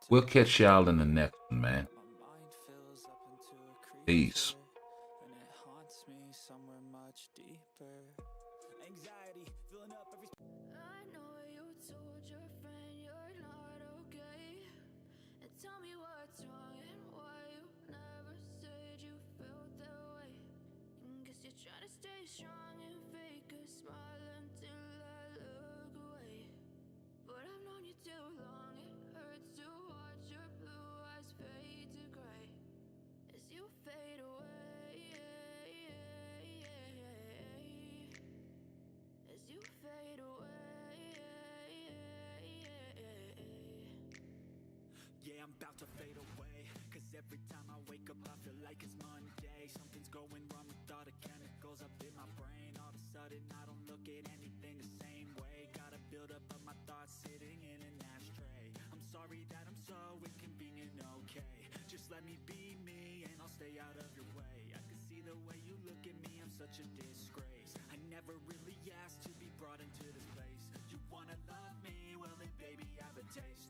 we'll catch y'all in the next one, man. Peace. and it haunts me somewhere much deeper. Anxiety, filling up every I know you told your friend you're not okay, and tell me what's wrong and why you never said you felt that way. Guess you're trying to stay strong and fake a smile until I look away. But I've known you too long, it hurts to watch your blue eyes fade to gray as you fade away, as you fade away. Yeah, I'm about to fade away, cause every time I wake up I feel like it's Monday. Something's going wrong with all the chemicals up in my brain. All of a sudden I don't look at anything the same way. Gotta build up of my thoughts sitting in an ashtray. I'm sorry that I'm so inconvenient, okay. Just let me be me and I'll stay out of your way. I can see the way you look at me, I'm such a disgrace. I never really asked to be brought into this place. You wanna love me? Well then baby, I have a taste.